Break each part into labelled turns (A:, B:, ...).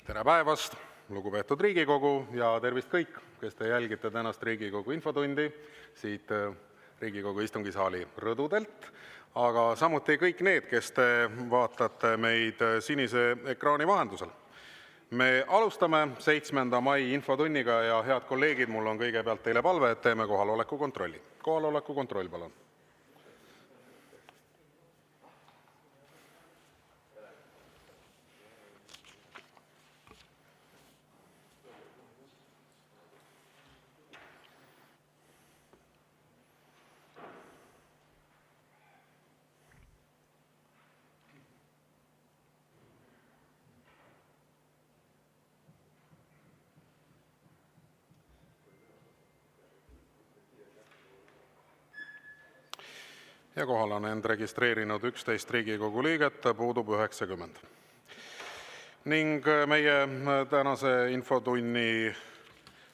A: Tere päevast, lugupeetud Riigikogu ja tervist kõik, kes te jälgite tänast Riigikogu infotundi siit Riigikogu istungisaali rõdudelt, aga samuti kõik need, kes te vaatate meid sinise ekraani vahendusel. Me alustame 7. mai infotunniga ja head kolleegid, mul on kõigepealt teile palve, et teeme kohaloleku kontrolli. Kohaloleku kontroll, palun. Ja kohal on end registreerinud 11 Riigikogu liiget, puudub 90. Ning meie tänase infotunni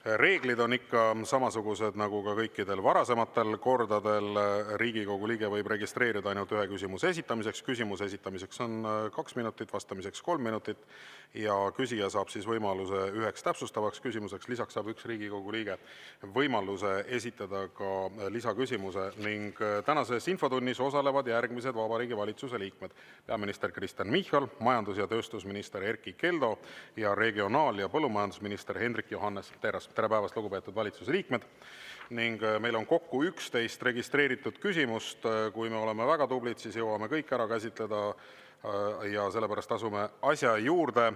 A: reeglid on ikka samasugused nagu ka kõikidel varasematel kordadel. Riigikogu liige võib registreerida ainult ühe küsimuse esitamiseks. Küsimuse esitamiseks on 2 minutit, vastamiseks 3 minutit ja küsija saab siis võimaluse üheks täpsustavaks küsimuseks. Lisaks saab üks Riigikogu liige võimaluse esitada ka lisaküsimuse ning tänases infotunnis osalevad järgmised Vabariigi Valitsuse liikmed. Peaminister Kristen Michal, majandus- ja tööstusminister Erkki Keldo ja regionaal- ja põllumajandusminister Hendrik Johannes Terras. Tere päevast, lugupeetud valitsuse liikmed. Ning meil on kokku 11 registreeritud küsimust. Kui me oleme väga tublid, siis jõuame kõik ära käsitleda ja sellepärast asume asja juurde.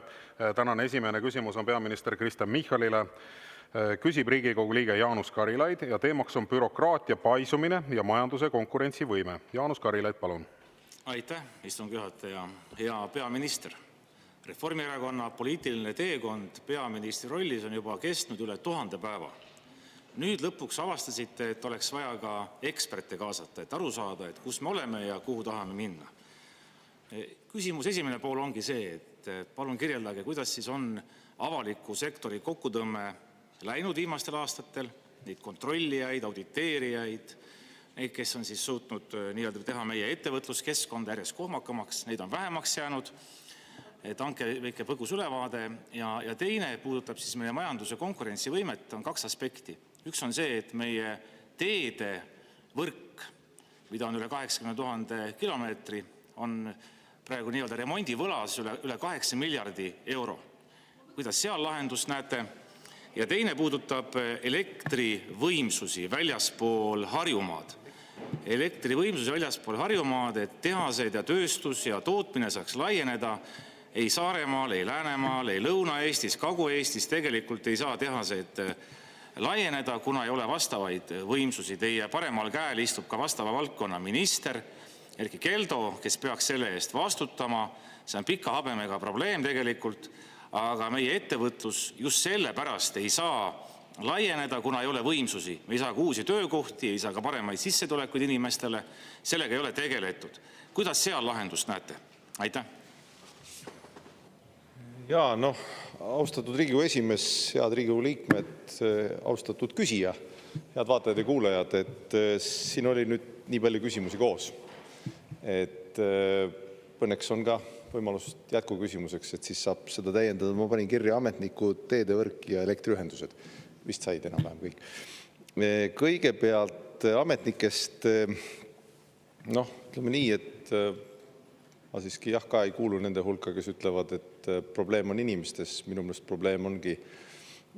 A: Tänane esimene küsimus on peaminister Kristen Michalile. Küsib Riigikogu liige Jaanus Karilaid ja teemaks on bürokraatia paisumine ja majanduse konkurentsivõime. Jaanus Karilaid, palun.
B: Aitäh, istungi juhataja. Hea peaminister. Reformierakonna poliitiline teekond peaministri rollis on juba kestnud üle 1000 päeva. Nüüd lõpuks avastasite, et oleks vaja ka eksperte kaasata, et aru saada, et kus me oleme ja kuhu tahame minna. Küsimus esimene pool ongi see, et palun kirjeldage, kuidas siis on avaliku sektori kokkutõmme läinud viimastel aastatel, neid kontrollijaid, auditeerijaid, neid, kes on siis suutnud nii-öelda teha meie ettevõtluskeskkonda järjest kohmakamaks, neid on vähemaks jäänud. Et andke väike põgus ülevaade ja teine puudutab siis meie majanduse konkurentsivõimet, on 2 aspekti. Üks on see, et meie teede võrk, mida on üle 80 000 kilomeetri, on praegu nii-öelda remondivõlas üle 8 miljardi euro. Kuidas seal lahendust näete? Ja teine puudutab elektrivõimsusi väljaspool Harjumaad. Elektrivõimsusi väljaspool Harjumaad, et tehased ja tööstus ja tootmine saaks laieneda. Ei Saaremaal, ei Läänemaal, ei Lõuna-Eestis, Kagu-Eestis tegelikult ei saa tehaseid laieneda, kuna ei ole vastavaid võimsusi. Teie paremal käel istub ka vastava valdkonna minister Erkki Keldo, kes peaks selle eest vastutama. See on pika habemega probleem tegelikult, aga meie ettevõtlus just selle pärast ei saa laieneda, kuna ei ole võimsusi. Me ei saa ka uusi töökohti, ei saa ka paremaid sissetulekuid inimestele. Sellega ei ole tegeletud. Kuidas seal lahendust näete? Aitäh.
C: Jaa, austatud Riigikogu esimees, head Riigikogu liikmed, austatud küsija, head vaatajad ja kuulajad, et siin oli nüüd nii palju küsimusi koos. Et õnneks on ka võimalus jätkuküsimuseks, et siis saab seda täiendada. Ma panin kirja ametnikud, teedevõrk ja elektriühendused. Vist said enam-vähem kõik. Kõigepealt ametnikest, ütleme nii, et ma siiski ka ei kuulu nende hulka, kes ütlevad, et probleem on inimestes. Minu meelest probleem ongi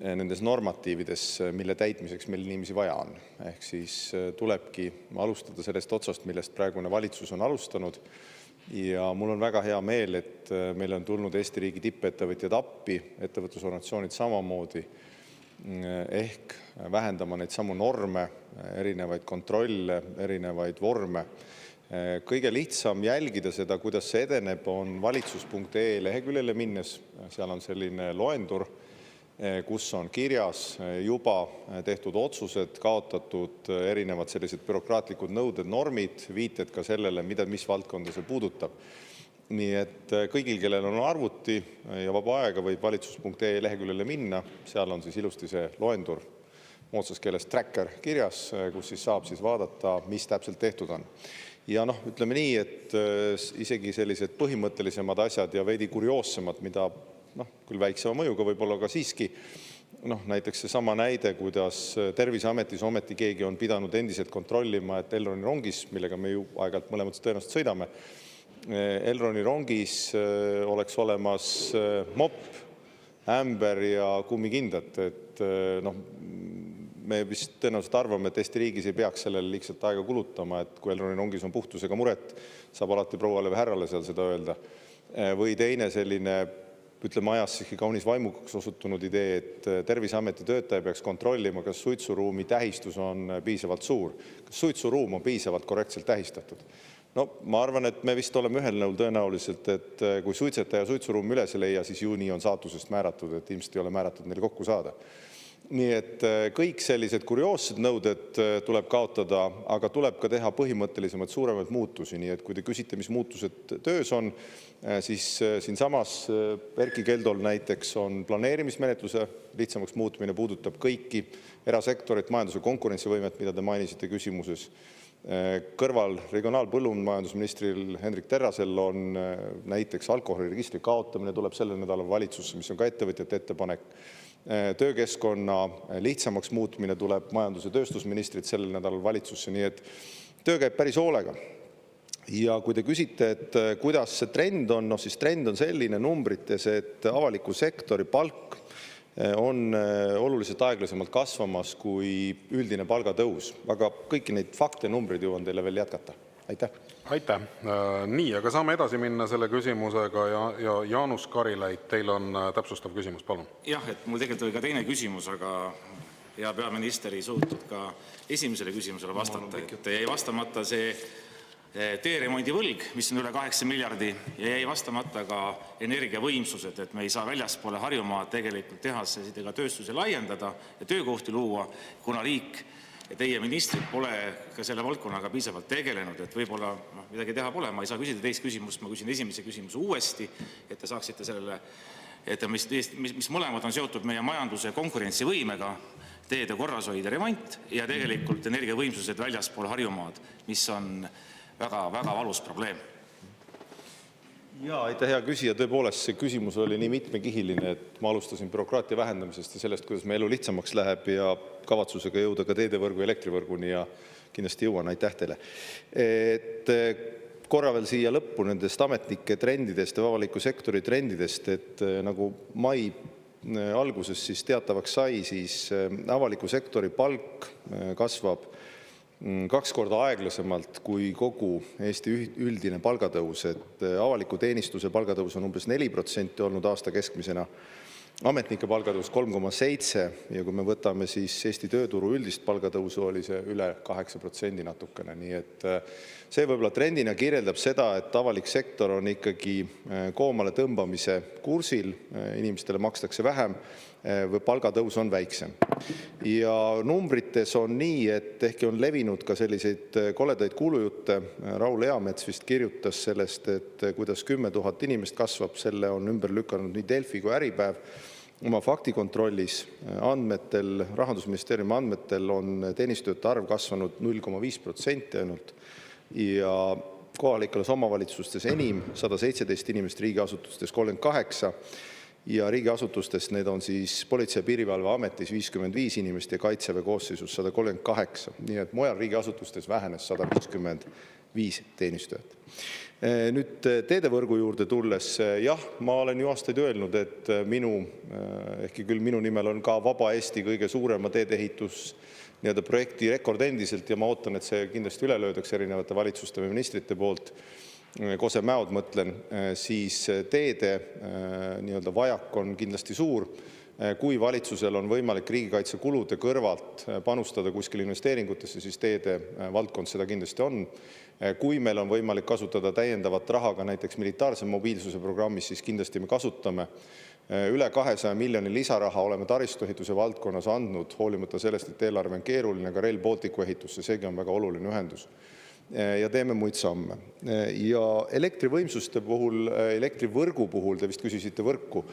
C: nendes normatiivides, mille täitmiseks meil inimesi vaja on. Ehk siis tulebki alustada sellest otsast, millest praegune valitsus on alustanud. Ja mul on väga hea meel, et meil on tulnud Eesti riigi tippettevõtjad appi, ettevõtlusorganisatsioonid samamoodi, ehk vähendama neid samu norme, erinevaid kontrolle, erinevaid vorme. Kõige lihtsam jälgida seda, kuidas see edeneb, on valitsus.ee leheküljele minnes. Seal on selline loendur, kus on kirjas juba tehtud otsused, kaotatud erinevad sellised bürokraatlikud nõuded, normid, viited ka sellele, mis valdkonda see puudutab. Nii et kõigil, kellel on arvuti ja vaba aega, võib valitsus.ee leheküljele minna. Seal on siis ilusti see loendur, moodsas keeles tracker kirjas, kus siis saab siis vaadata, mis täpselt tehtud on. Ja ütleme nii, et isegi sellised põhimõttelisemad asjad ja veidi kurioossemad, mida küll väiksema mõjuga võib-olla, aga siiski, näiteks seesama näide, kuidas Terviseametis ometi keegi on pidanud endiselt kontrollima, et Elroni rongis, millega me ju aeg-ajalt mõlemad tõenäoliselt sõidame, Elroni rongis oleks olemas mopp, ämber ja kummikindad, et me vist tõenäoliselt arvame, et Eesti riigis ei peaks sellele liigselt aega kulutama, et kui Elroni rongis on puhtusega muret, saab alati prouale või härrale seal seda öelda. Või teine selline, ütleme ajas siiski kaunis vaimukaks osutunud idee, et Terviseameti töötaja peaks kontrollima, kas suitsuruumi tähistus on piisavalt suur, kas suitsuruum on piisavalt korrektselt tähistatud. Ma arvan, et me vist oleme ühel nõul tõenäoliselt, et kui suitsetaja suitsuruumi üles ei leia, siis ju nii on saatusest määratud, et ilmselt ei ole määratud neile kokku saada. Nii et kõik sellised kurioossed nõuded tuleb kaotada, aga tuleb ka teha põhimõttelisemalt suuremaid muutusi. Nii et kui te küsite, mis muutused töös on, siis siinsamas Erkki Keldol näiteks on planeerimismenetluse lihtsamaks muutmine, puudutab kõiki erasektorit, majanduse konkurentsivõimet, mida te mainisite küsimuses. Kõrval regionaal-põllumajandusministril Hendrik Terrasel on näiteks alkoholiregistri kaotamine, tuleb sellel nädalal valitsusse, mis on ka ettevõtjate ettepanek. Töökeskkonna lihtsamaks muutmine tuleb majandus- ja tööstusministrit sellel nädalal valitsusse, nii et töö käib päris hoolega. Ja kui te küsite, et kuidas see trend on, siis trend on selline numbrites, et avaliku sektori palk on oluliselt aeglasemalt kasvamas kui üldine palgatõus. Aga kõiki neid fakte ja numbreid jõuan teile veel jätkata. Aitäh!
A: Aitäh! Nii, aga saame edasi minna selle küsimusega ja Jaanus Karilaid, teil on täpsustav küsimus, palun.
B: Jah, et mul tegelikult oli ka teine küsimus, aga hea peaminister ei suutnud ka esimesele küsimusele vastata. Et jäi vastamata see teeremondi võlg, mis on üle 8 miljardi ja jäi vastamata ka energiavõimsused, et me ei saa väljaspoole Harjumaad tegelikult tehaseid ega tööstusi laiendada ja töökohti luua, kuna riik ja teie ministrid pole ka selle valdkonnaga piisavalt tegelenud, et võib-olla midagi teha pole. Ma ei saa küsida teist küsimust, ma küsin esimese küsimuse uuesti, et te saaksite sellele, et mis mõlemad on seotud meie majanduse konkurentsivõimega, teede korrashoid ja remont ja tegelikult energiavõimsused väljaspool Harjumaad, mis on väga valus probleem.
C: Jaa, aitäh, hea küsija. Tõepoolest, see küsimus oli nii mitmekihiline, et ma alustasin bürokraatia vähendamisest ja sellest, kuidas me elu lihtsamaks läheb ja kavatsusega jõuda ka teedevõrgu ja elektrivõrguni ja kindlasti jõuan. Aitäh teile. Et korra veel siia lõppu nendest ametnike trendidest ja avaliku sektori trendidest, et nagu mai alguses siis teatavaks sai, siis avaliku sektori palk kasvab 2 korda aeglasemalt kui kogu Eesti üldine palgatõus, et avaliku teenistuse palgatõus on umbes 4% olnud aasta keskmisena, ametnike palgatõus 3,7% ja kui me võtame siis Eesti tööturu üldist palgatõusu, oli see üle 8% natukene, nii et see võib-olla trendina kirjeldab seda, et avalik sektor on ikkagi koomale tõmbamise kursil, inimestele makstakse vähem või palgatõus on väiksem. Ja numbrites on nii, et ehkki on levinud ka selliseid koledaid kuulujutte, Raul Eamets vist kirjutas sellest, et kuidas 10 000 inimest kasvab, selle on ümber lükanud nii Delfi kui Äripäev. Oma faktikontrollis andmetel, Rahandusministeeriumi andmetel on teenistujate arv kasvanud 0,5% ainult ja kohalikes omavalitsustes enim 117 inimest, riigiasutustes 38 ja riigiasutustes need on siis Politsei- ja Piirivalveametis 55 inimest ja Kaitseväe koosseisus 138, nii et mujal riigiasutustes vähenes 155 teenistujat. Nüüd teedevõrgu juurde tulles, jah, ma olen ju aastaid öelnud, et ehkki küll minu nimel on ka Vaba Eesti kõige suurema teedeehitus projekti rekord endiselt ja ma ootan, et see kindlasti üle löödaks erinevate valitsuste või ministrite poolt, Kose-Mäod mõtlen, siis teede nii-öelda vajak on kindlasti suur. Kui valitsusel on võimalik riigikaitsekulude kõrvalt panustada kuskil investeeringutesse, siis teede valdkond seda kindlasti on. Kui meil on võimalik kasutada täiendavat raha ka näiteks militaarse mobiilsuse programmis, siis kindlasti me kasutame. Üle 200 miljoni lisaraha oleme taristuehituse valdkonnas andnud, hoolimata sellest, et eelarve on keeruline, ka Rail Balticu ehitusse, seegi on väga oluline ühendus. ja teeme muid samme. Ja elektrivõimsuste puhul, elektrivõrgu puhul, te vist küsisite võrku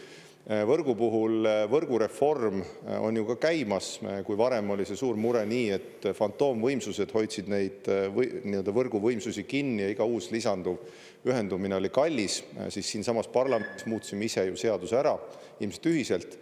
C: puhul, võrgureform on ju ka käimas, kui varem oli see suur mure nii, et fantoomvõimsused hoidsid neid nii-öelda võrguvõimsusi kinni ja iga uus lisanduv ühendumine oli kallis, siis siinsamas parlamendis muutsime ise ju seaduse ära, ilmselt ühiselt,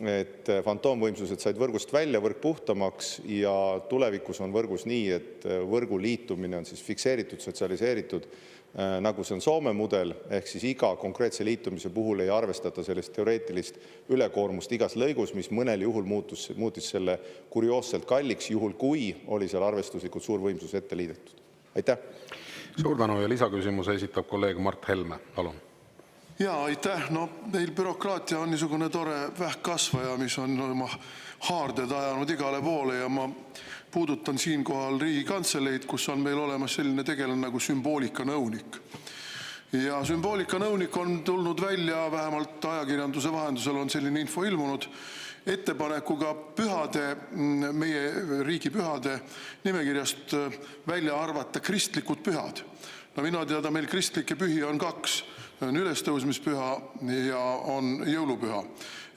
C: et fantoomvõimsused said võrgust välja, võrk puhtamaks ja tulevikus on võrgus nii, et võrgu liitumine on siis fikseeritud, sotsialiseeritud, nagu see on Soome mudel, ehk siis iga konkreetse liitumise puhul ei arvestata sellist teoreetilist ülekoormust igas lõigus, mis mõnel juhul muutis selle kurioosselt kalliks, juhul kui oli seal arvestuslikult suur võimsus ette liidetud. Aitäh!
A: Suur tänu ja lisaküsimuse esitab kolleeg Mart Helme. Palun!
D: Jaa, aitäh! No meil bürokraatia on niisugune tore vähkkasvaja, mis on oma haarded ajanud igale poole ja ma puudutan siinkohal Riigikantseleid, kus on meil olemas selline tegelane nagu sümboolikanõunik. Ja sümboolikanõunik on tulnud välja, vähemalt ajakirjanduse vahendusel on selline info ilmunud, ettepanekuga meie riigipühade nimekirjast välja arvata kristlikud pühad. No mina teada meil kristlikke pühi on 2. On ülestõusmispüha ja on jõulupüha.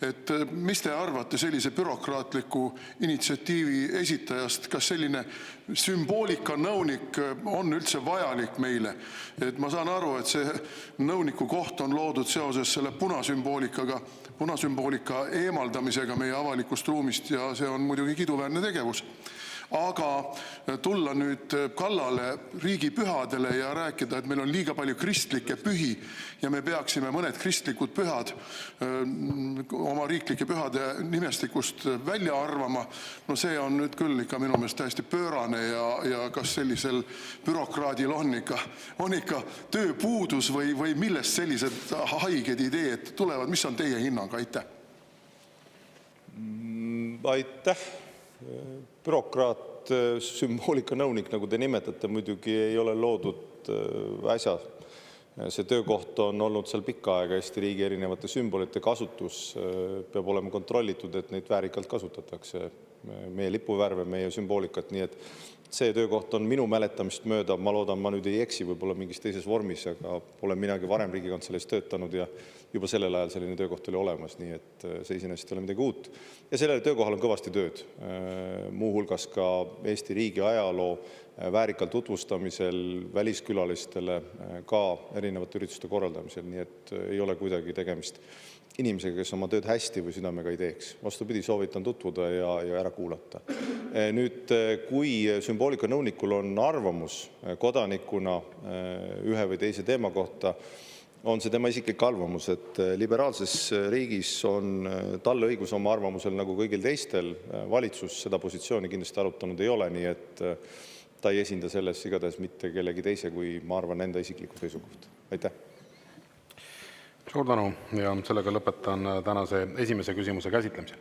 D: Et mis te arvate sellise bürokraatliku initsiatiivi esitajast? Kas selline sümboolikanõunik on üldse vajalik meile? Et ma saan aru, et see nõuniku koht on loodud seoses selle punasümboolika eemaldamisega meie avalikust ruumist ja see on muidugi kiduväärne tegevus. Aga tulla nüüd kallale riigipühadele ja rääkida, et meil on liiga palju kristlikke pühi ja me peaksime mõned kristlikud pühad oma riiklike pühade nimestikust välja arvama, no see on nüüd küll ikka minu meelest täiesti pöörane ja kas sellisel bürokraadil on ikka tööpuudus või millest sellised haiged ideed tulevad? Mis on teie hinnang? Aitäh!
C: Aitäh! Bürokraat, sümboolikanõunik, nagu te nimetate, muidugi ei ole loodud äsja. See töökoht on olnud seal pikka aega, Eesti riigi erinevate sümbolite kasutus peab olema kontrollitud, et neid väärikalt kasutatakse. Meie lipuvärve, meie sümboolikat, nii et see töökoht on minu mäletamist mööda, ma loodan, ma nüüd ei eksi, võib-olla mingis teises vormis, aga olen minagi varem Riigikantseleis töötanud ja juba sellel ajal selline töökoht oli olemas, nii et see iseenesest ei ole midagi uut. Ja sellele töökohal on kõvasti tööd, muuhulgas ka Eesti riigi ajaloo väärikal tutvustamisel, väliskülalistele, ka erinevate ürituste korraldamisel, nii et ei ole kuidagi tegemist inimesega, kes oma tööd hästi või südamega ei teeks. Vastupidi, soovitan tutvuda ja ära kuulata. Nüüd, kui sümboolikanõunikul on arvamus kodanikuna ühe või teise teema kohta, on see tema isiklik arvamus, et liberaalses riigis on tal õigus oma arvamusel nagu kõigil teistel. Valitsus seda positsiooni kindlasti arutanud ei ole, nii et ta ei esinda selles igatahes mitte kellegi teise, kui ma arvan enda isiklikku seisukohta. Aitäh!
A: Suur tänu ja sellega lõpetan tänase esimese küsimuse käsitlemise.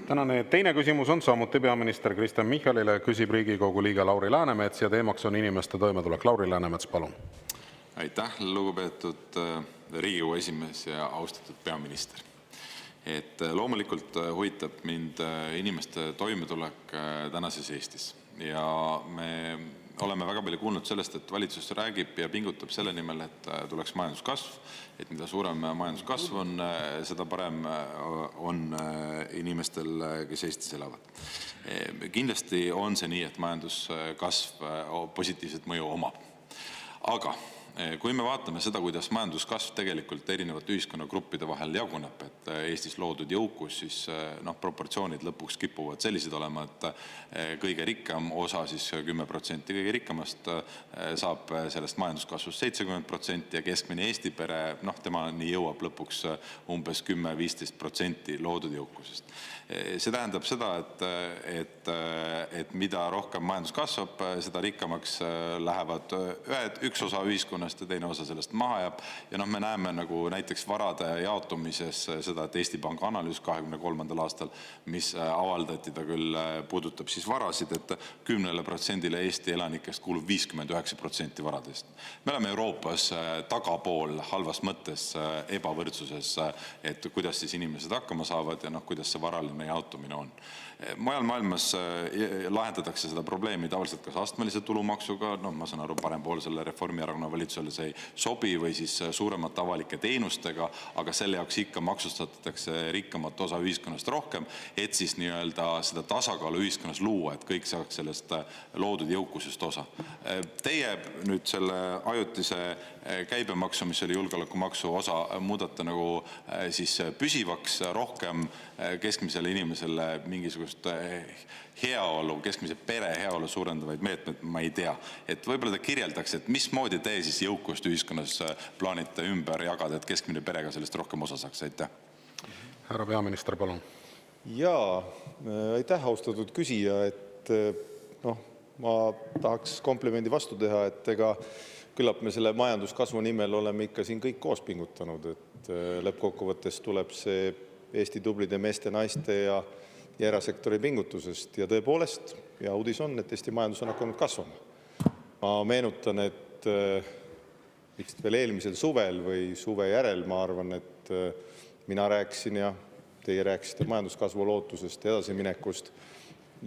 A: Tänane teine küsimus on samuti peaminister Kristen Michalile, küsib Riigikogu liige Lauri Läänemets ja teemaks on inimeste toimetulek. Lauri Läänemets, palun!
E: Aitäh, lugupeetud Riigikogu esimees ja austatud peaminister. Loomulikult huvitab mind inimeste toimetulek tänases Eestis ja me oleme väga palju kuulnud sellest, et valitsus räägib ja pingutab selle nimel, et tuleks majanduskasv, et mida suurem majanduskasv on, seda parem on inimestel, kes Eestis elavad. Kindlasti on see nii, et majanduskasv positiivset mõju omab. Aga kui me vaatame seda, kuidas majanduskasv tegelikult erinevate ühiskonnagruppide vahel jaguneb, et Eestis loodud jõukus, siis proportsioonid lõpuks kipuvad sellised olema, et kõige rikkam osa, siis 10% kõige rikkamast saab sellest majanduskasvust 70% ja keskmine Eesti pere, temani jõuab lõpuks umbes 10-15% loodud jõukusest. See tähendab seda, et mida rohkem majandus kasvab, seda rikkamaks lähevad üks osa ühiskonnast ühiskonnast ja teine osa sellest maha jääb. Ja noh, me näeme nagu näiteks varade jaotumises seda, et Eesti Panga analüüs 2023. aastal, mis avaldati, ta küll puudutab siis varasid, et 10% Eesti elanikest kuulub 59% varadest. Me oleme Euroopas tagapool halvas mõttes ebavõrdsuses, et kuidas siis inimesed hakkama saavad ja kuidas see varaline jaotumine on. Mujal maailmas lahendatakse seda probleemi tavaliselt kas astmelise tulumaksuga, ma saan aru, parempoolsele Reformierakonna valitsusele see ei sobi, või siis suuremate avalike teenustega, aga selle jaoks ikka maksustatakse rikkamat osa ühiskonnast rohkem, et siis nii-öelda seda tasakaalu ühiskonnas luua, et kõik saaks sellest loodud jõukusest osa. Teie nüüd selle ajutise käibemaksu, mis oli julgeolekumaksu osa, muudate nagu siis püsivaks, rohkem keskmisele inimesele mingisugust heaolu, keskmise pere heaolu suurendavaid meetmed, ma ei tea. Et võib-olla te kirjeldaks, et mismoodi te siis jõukust ühiskonnas plaanite ümber jagada, et keskmine perega sellest rohkem osa saaks? Aitäh.
A: Härra peaminister, palun.
C: Jaa, aitäh, austatud küsija, et ma tahaks komplimendi vastu teha, et küllap me selle majanduskasvu nimel oleme ikka siin kõik koos pingutanud, et lõppkokkuvõttes tuleb see Eesti tublide meeste, naiste ja erasektori pingutusest ja tõepoolest, ja uudis on, et Eesti majandus on hakanud kasvama. Ma meenutan, et vist veel eelmisel suvel või suve järel, ma arvan, et mina rääkisin ja teie rääkisite majanduskasvu lootusest ja edasiminekust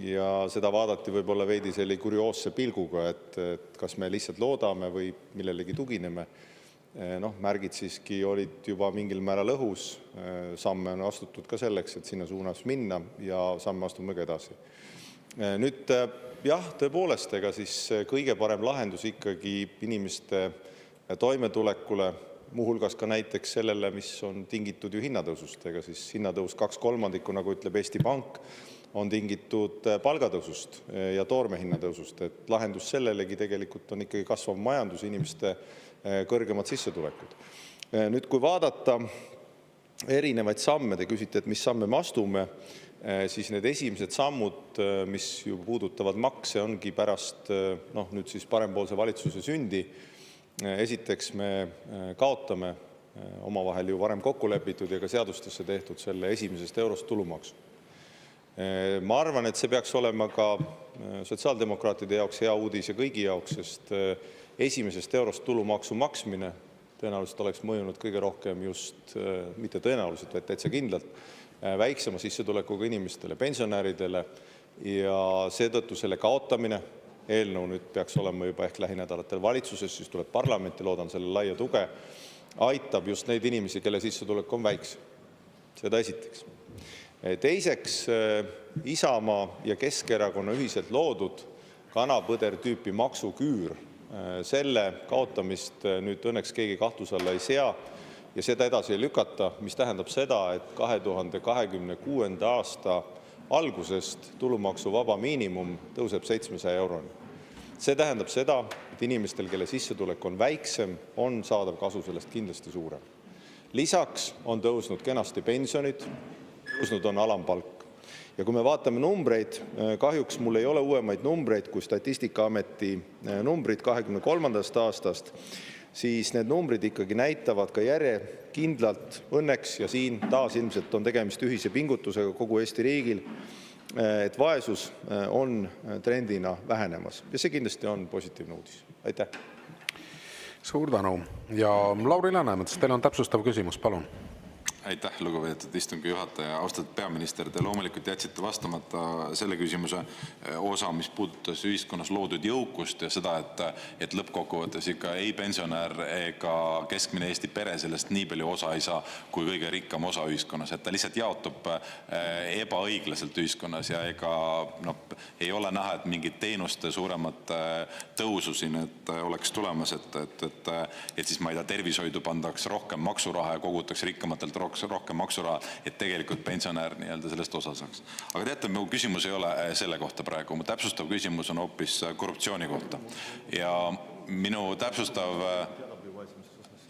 C: ja seda vaadati võib-olla veidi selle kurioosse pilguga, et kas me lihtsalt loodame või millelegi tugineme. Märgid siiski olid juba mingil määral õhus, samme on astutud ka selleks, et sinna suunas minna ja samme astume ka edasi. Nüüd jah, tõepoolest, siis kõige parem lahendus ikkagi inimeste toimetulekule, muuhulgas ka näiteks sellele, mis on tingitud ju hinnatõusust, siis hinnatõus 2/3, nagu ütleb Eesti Pank, on tingitud palgatõusust ja toorme hinnatõusust, et lahendus sellelegi tegelikult on ikkagi kasvav majandus, inimeste kõrgemad sissetulekud. Nüüd, kui vaadata erinevaid samme, te küsite, et mis samme me astume, siis need esimesed sammud, mis ju puudutavad makse, ongi pärast nüüd siis parempoolse valitsuse sündi. Esiteks me kaotame omavahel ju varem kokku lepitud ja ka seadustesse tehtud selle esimesest eurost tulumaksu. Ma arvan, et see peaks olema ka sotsiaaldemokraatide jaoks hea uudis ja kõigi jaoks, sest esimesest eurost tulumaksu maksmine tõenäoliselt oleks mõjunud kõige rohkem just, mitte tõenäoliselt, vaid täitsa kindlalt, väiksema sissetulekuga inimestele, pensionäridele ja seetõttu selle kaotamine, eelnõu nüüd peaks olema juba ehk lähinädalatel valitsuses, siis tuleb parlamenti, loodan selle laia tuge, aitab just neid inimesi, kelle sissetulek on väiksem. Seda esiteks. Teiseks, Isamaa ja Keskerakonna ühiselt loodud kana-põder tüüpi maksuküür, selle kaotamist nüüd õnneks keegi kahtluse alla ei sea ja seda edasi ei lükata, mis tähendab seda, et 2026. aasta algusest tulumaksuvaba miinimum tõuseb 700 euroni. See tähendab seda, et inimestel, kelle sissetulek on väiksem, on saadav kasu sellest kindlasti suurem. Lisaks on tõusnud kenasti pensionid, tõusnud on alampalk. Ja kui me vaatame numbreid, kahjuks mul ei ole uuemaid numbreid kui Statistikaameti numbrid 2023. aastast, siis need numbrid ikkagi näitavad ka järjekindlalt õnneks ja siin taas ilmselt on tegemist ühise pingutusega kogu Eesti riigil, et vaesus on trendina vähenemas ja see kindlasti on positiivne uudis. Aitäh!
A: Suur tänu. Ja Lauri Läänemets, teil on täpsustav küsimus, palun.
E: Aitäh, lugupeetud istungi juhataja. Austatud peaminister, te loomulikult jätsite vastamata selle küsimuse osa, mis puudutas ühiskonnas loodud jõukust ja seda, et lõppkokkuvõttes ikka ei pensionär ega keskmine Eesti pere sellest nii palju osa ei saa kui kõige rikkam osa ühiskonnas, et ta lihtsalt jaotub ebaõiglaselt ühiskonnas ja ega ei ole näha, et mingid teenuste suuremat tõusu siin oleks tulemas, et siis ma ei tea, tervishoidu pandaks rohkem maksuraha ja kogutakse rikkamatelt rohkem maksuraha, et tegelikult pensionär nii-öelda sellest osa saaks. Aga teate, mu küsimus ei ole selle kohta praegu. Mu täpsustav küsimus on hoopis korruptsiooni kohta. Ja minu täpsustav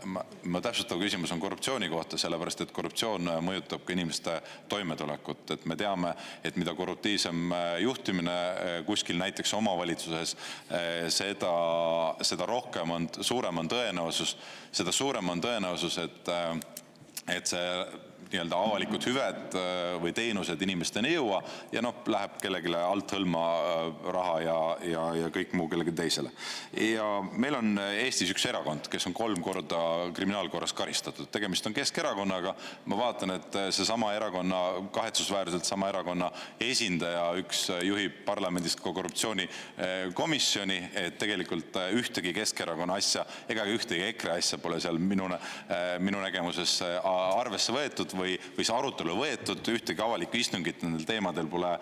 E: ma täpsustav küsimus on korruptsiooni kohta, sellepärast et korruptsioon mõjutab ka inimeste toimetulekut. Et me teame, et mida korruptiivsem juhtimine kuskil näiteks omavalitsuses, seda suurem on tõenäosus, et see nii-öelda avalikud hüved või teenused inimesteni ei jõua ja läheb kellelegi alt hõlma raha ja kõik muu kellelegi teisele. Ja meil on Eestis üks erakond, kes on 3 korda kriminaalkorras karistatud. Tegemist on Keskerakonnaga. Ma vaatan, et kahetsusväärselt sama erakonna esindaja üks juhib parlamendist ka korruptsioonikomisjoni, et tegelikult ühtegi Keskerakonna asja ega ühtegi EKRE asja pole seal minu nägemuses arvesse võetud või see arutelu võetud, ühtegi avalikku istungit nendel teemadel pole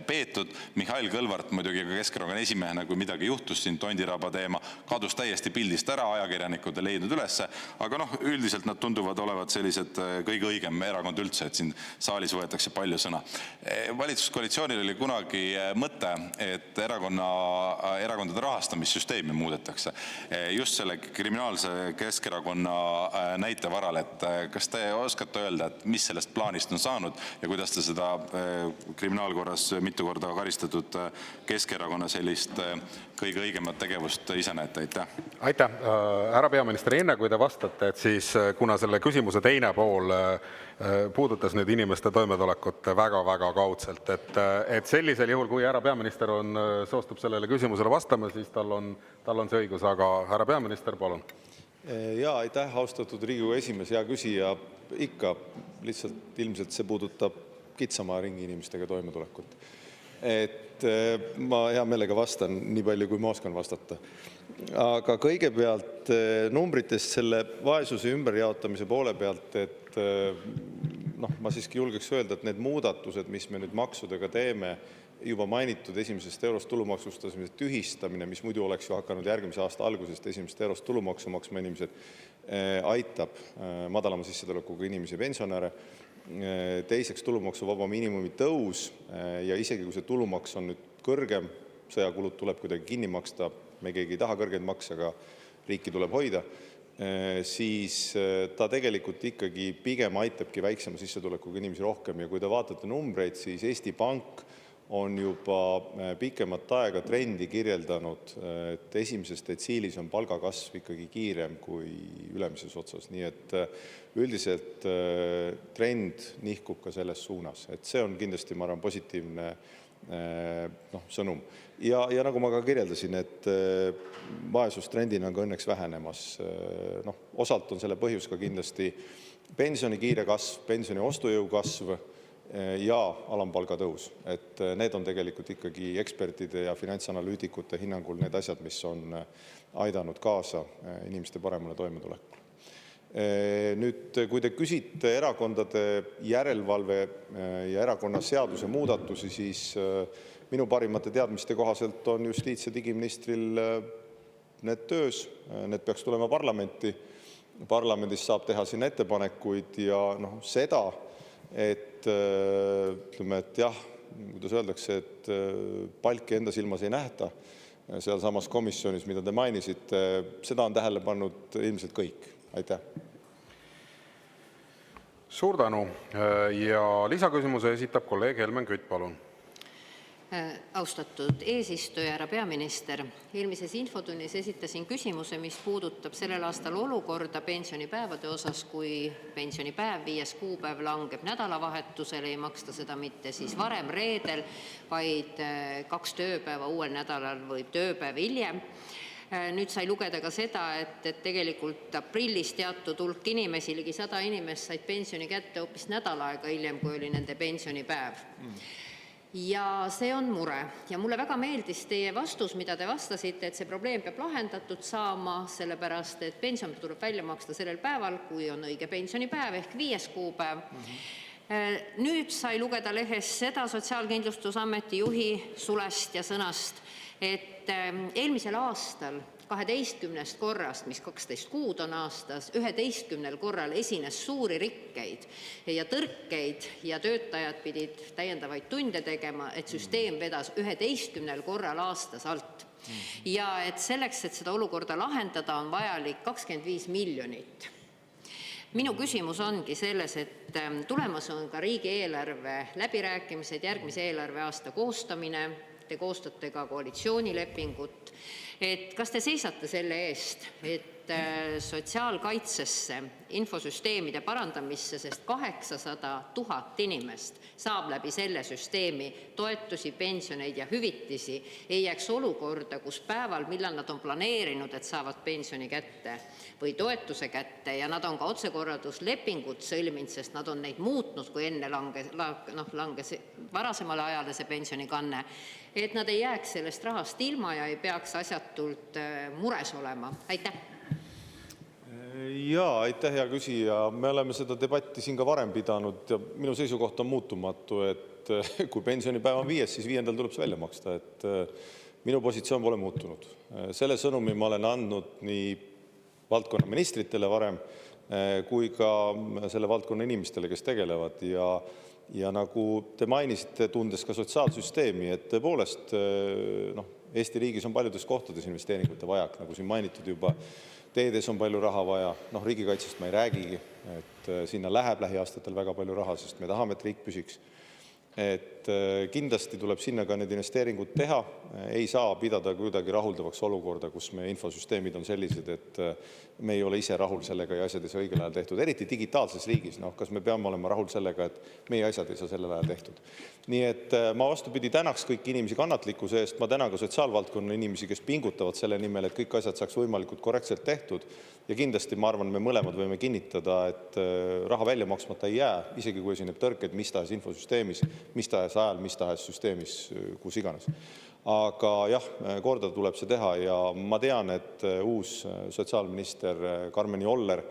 E: peetud. Mihhail Kõlvart muidugi ka Keskerakonna esimehena, kui midagi juhtus siin, Tondiraba teema, kadus täiesti pildist ära, ajakirjanikud ei leidnud ülesse, aga üldiselt nad tunduvad olevat sellised kõige õigem erakond üldse, et siin saalis võetakse palju sõna. Valitsuskoalitsioonil oli kunagi mõte, et erakondade rahastamissüsteemi muudetakse. Just selle kriminaalse Keskerakonna näite varal, et kas te oskate öelda, et mis sellest plaanist on saanud ja kuidas te seda kriminaalkorras mitu korda karistatud Keskerakonna sellist kõige õigemat tegevust ise näete?
A: Aitäh. Härra peaminister, enne kui te vastate, et siis kuna selle küsimuse teine pool puudutas nüüd inimeste toimetulekut väga-väga kaudselt, et sellisel juhul, kui härra peaminister soostub sellele küsimusele vastama, siis tal on see õigus, aga härra peaminister, palun.
C: Jaa, aitäh, austatud Riigikogu esimees, hea küsija. Ikka, lihtsalt ilmselt see puudutab kitsama ringi inimestega toimetulekut. Ma hea meelega vastan nii palju, kui ma oskan vastata. Aga kõigepealt numbritest selle vaesuse ümberjaotamise poole pealt, et ma siiski julgeks öelda, et need muudatused, mis me nüüd maksudega teeme, juba mainitud esimesest eurost tulumaksustamise tühistamine, mis muidu oleks ju hakanud järgmise aasta algusest esimesest eurost tulumaksu maksma inimesed, aitab madalama sissetulekuga inimesi pensionäre. Teiseks tulumaksuvaba miinimumi tõus ja isegi kui see tulumaks on nüüd kõrgem, sõjakulud tuleb kuidagi kinni maksta, me keegi ei taha kõrgeid makse, aga riiki tuleb hoida, siis ta tegelikult ikkagi pigem aitabki väiksema sissetulekuga inimesi rohkem. Ja kui te vaatate numbreid, siis Eesti Pank on juba pikemat aega trendi kirjeldanud, et esimeses detsiilis on palgakasv ikkagi kiirem kui ülemises otsas. Nii et üldiselt trend nihkub ka selles suunas. Et see on kindlasti, ma arvan, positiivne sõnum. Ja nagu ma ka kirjeldasin, et vaesustrendina on ka õnneks vähenemas. Osalt on selle põhjus ka kindlasti pensioni kiire kasv, pensioni ostujõu kasv ja alampalga tõus. Et need on tegelikult ikkagi ekspertide ja finantsanalüütikute hinnangul need asjad, mis on aidanud kaasa inimeste paremale toimetulekule. Nüüd, kui te küsite erakondade järelevalve ja erakonnaseaduse muudatusi, siis minu parimate teadmiste kohaselt on justiits- ja digiministril need töös, need peaks tulema parlamenti. Parlamendis saab teha siin ettepanekuid ja seda, et ütleme, et jah, kuidas öeldakse, et palki enda silmas ei nähta seal samas komisjonis, mida te mainisite, seda on tähele pannud ilmselt kõik. Aitäh.
A: Suur tänu. Ja lisaküsimuse esitab kolleeg Helmen Kütt, palun.
F: Austatud eesistuja, härra peaminister, eelmises infotunnis esitasin küsimuse, mis puudutab sellel aastal olukorda pensionipäevade osas, kui pensionipäev 5. kuupäev langeb nädalavahetusele, ei maksta seda mitte siis varem reedel, vaid 2 tööpäeva uuel nädalal või tööpäev hiljem. Nüüd sai lugeda ka seda, et tegelikult aprillis teatud hulk inimesi, ligi 100 inimest said pensioni kätte hoopis nädal aega hiljem, kui oli nende pensionipäev. Ja see on mure. Ja mulle väga meeldis teie vastus, mida te vastasite, et see probleem peab lahendatud saama, sellepärast, et pension tuleb välja maksta sellel päeval, kui on õige pensionipäev ehk 5. kuupäev. Nüüd sai lugeda lehest seda Sotsiaalkindlustusameti juhi sulest ja sõnast, et eelmisel aastal 12 korrast, mis 12 kuud on aastas, 11 korral esines suuri rikkeid ja tõrkeid ja töötajad pidid täiendavaid tunde tegema, et süsteem vedas 11 korral aastas alt. Ja et selleks, et seda olukorda lahendada, on vajalik 25 miljonit. Minu küsimus ongi selles, et tulemas on ka riigieelarve läbirääkimised, järgmise eelarveaasta koostamine, te koostate ka koalitsioonilepingut. Kas te seisate selle eest, et sotsiaalkaitsesse, infosüsteemide parandamisse, sest 800 000 inimest saab läbi selle süsteemi toetusi, pensioneid ja hüvitisi, ei jääks olukorda, kus päeval, millal nad on planeerinud, et saavad pensioni kätte või toetuse kätte ja nad on ka otsekorralduslepingut sõlminud, sest nad on neid muutnud, kui enne langes varasemale ajale see pensionikanne, et nad ei jääks sellest rahast ilma ja ei peaks asjatult mures olema. Aitäh!
C: Jaa, aitäh, hea küsija. Me oleme seda debatti siin ka varem pidanud ja minu seisukoht on muutumatu, et kui pensionipäev on 5, siis 5. tuleb see välja maksta. Et minu positsioon pole muutunud. Selle sõnumi ma olen andnud nii valdkonna ministritele varem kui ka selle valdkonna inimestele, kes tegelevad. Ja nagu te mainisite, tundes ka sotsiaalsüsteemi, et tõepoolest Eesti riigis on paljudes kohtades investeeringute vajak, nagu siin mainitud juba, teedes on palju raha vaja, riigikaitsest ma ei räägigi, et sinna läheb lähiaastatel väga palju raha, sest me tahame, et riik püsiks. Et kindlasti tuleb sinna ka need investeeringud teha, ei saa pidada kuidagi rahuldavaks olukorda, kus meie infosüsteemid on sellised, et me ei ole ise rahul sellega ja asjad ei saa õigel ajal tehtud. Eriti digitaalses riigis, kas me peame olema rahul sellega, et meie asjad ei saa sellel ajal tehtud. Nii et ma vastupidi tänaks kõiki inimesi kannatlikkuse eest, ma tänan ka sotsiaalvaldkonna inimesi, kes pingutavad selle nimel, et kõik asjad saaks võimalikult korrektselt tehtud. Ja kindlasti ma arvan, me mõlemad võime kinnitada, et raha välja maksmata ei jää, isegi kui esineb tõrked mis tahes infosüsteemis, mis tahes ajal, mis tahes süsteemis, kus iganes. Aga jah, korda tuleb see teha ja ma tean, et uus sotsiaalminister Karmen Joller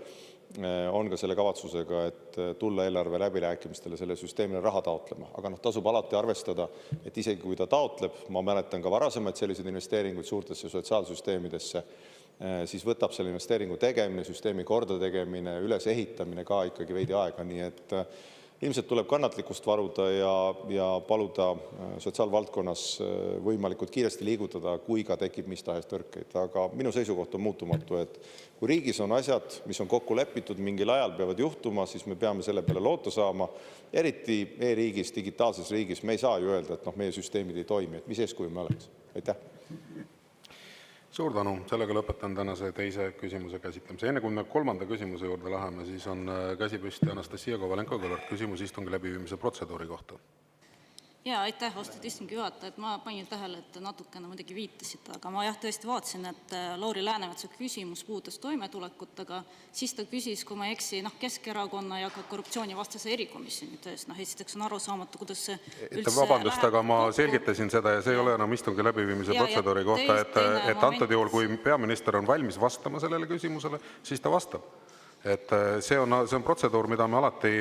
C: on ka selle kavatsusega, et tulla eelarve läbirääkimistele selle süsteemile raha taotlema. Aga tasub alati arvestada, et isegi kui ta taotleb, ma mäletan ka varasemaid selliseid investeeringuid suurtesse sotsiaalsüsteemidesse, siis võtab selle investeeringu tegemine, süsteemi korda tegemine, üles ehitamine ka ikkagi veidi aega, nii et ilmselt tuleb kannatlikkust varuda ja paluda sotsiaalvaldkonnas võimalikult kiiresti liigutada, kui ka tekib mis tahes tõrkeid. Aga minu seisukoht on muutumatu, et kui riigis on asjad, mis on kokku lepitud, mingil ajal peavad juhtuma, siis me peame selle peale loota saama. Eriti e-riigis, digitaalses riigis me ei saa ju öelda, et meie süsteemid ei toimi, et mis eeskuju me oleks. Aitäh!
A: Suur tänu, sellega lõpetan tänase teise küsimuse käsitlemise. Enne kui me kolmanda küsimuse juurde läheme, siis on käsi püsti Anastassia Kovalenko-Kõlvart küsimus istungi läbiviimise protseduuri kohta.
G: Ja aitäh, austatud istungi juhataja, et ma panin tähele, et natukene muidugi viitasite, aga ma tõesti vaatasin, et Lauri Läänemetsa küsimus puudutas toimetulekut, aga siis ta küsis, kui ma ei eksi, Keskerakonna ja ka korruptsioonivastase erikomisjoni töös. Esiteks on arusaamatu, kuidas see üldse
A: Vabandust,
G: läheb.
A: aga ma selgitasin seda ja see ei ole enam istungi läbiviimise protseduuri kohta, et antud juhul, kui peaminister on valmis vastama sellele küsimusele, siis ta vastab. Et see on protseduur, mida me alati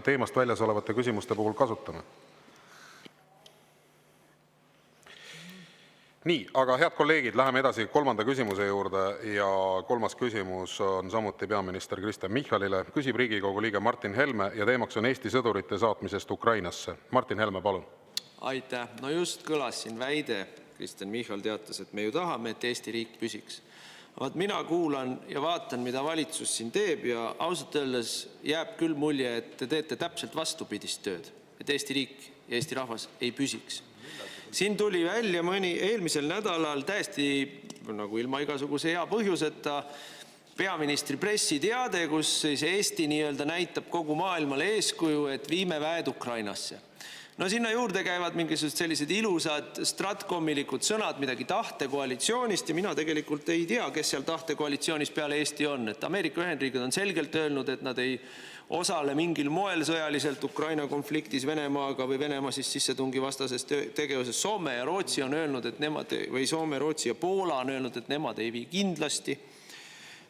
A: teemast väljas olevate küsimuste puhul kasutame. Nii, aga head kolleegid, läheme edasi kolmanda küsimuse juurde ja kolmas küsimus on samuti peaminister Kristen Michalile. Küsib Riigikogu liige Martin Helme ja teemaks on Eesti sõdurite saatmisest Ukrainasse. Martin Helme, palun.
H: Aitäh. No just kõlas siin väide, Kristen Michal teatas, et me ju tahame, et Eesti riik püsiks. Mina kuulan ja vaatan, mida valitsus siin teeb ja ausalt öeldes jääb küll mulje, et te teete täpselt vastupidist tööd, et Eesti riik ja Eesti rahvas ei püsiks. Siin tuli välja eelmisel nädalal täiesti nagu ilma igasuguse hea põhjuseta peaministri pressiteade, kus Eesti näitab kogu maailmale eeskuju, et viime väed Ukrainasse. No sinna juurde käivad mingisugused sellised ilusad stratkomilikud sõnad, midagi tahtekoalitsioonist ja mina tegelikult ei tea, kes seal tahtekoalitsioonis peale Eesti on. Et Ameerika Ühendriigid on selgelt öelnud, et nad ei osale mingil moel sõjaliselt Ukraina konfliktis Venemaaga või Venemaa sissetungi vastases tegevuses. Soome ja Rootsi on öelnud, et nemad, või Soome, Rootsi ja Poola on öelnud, et nemad ei vii kindlasti.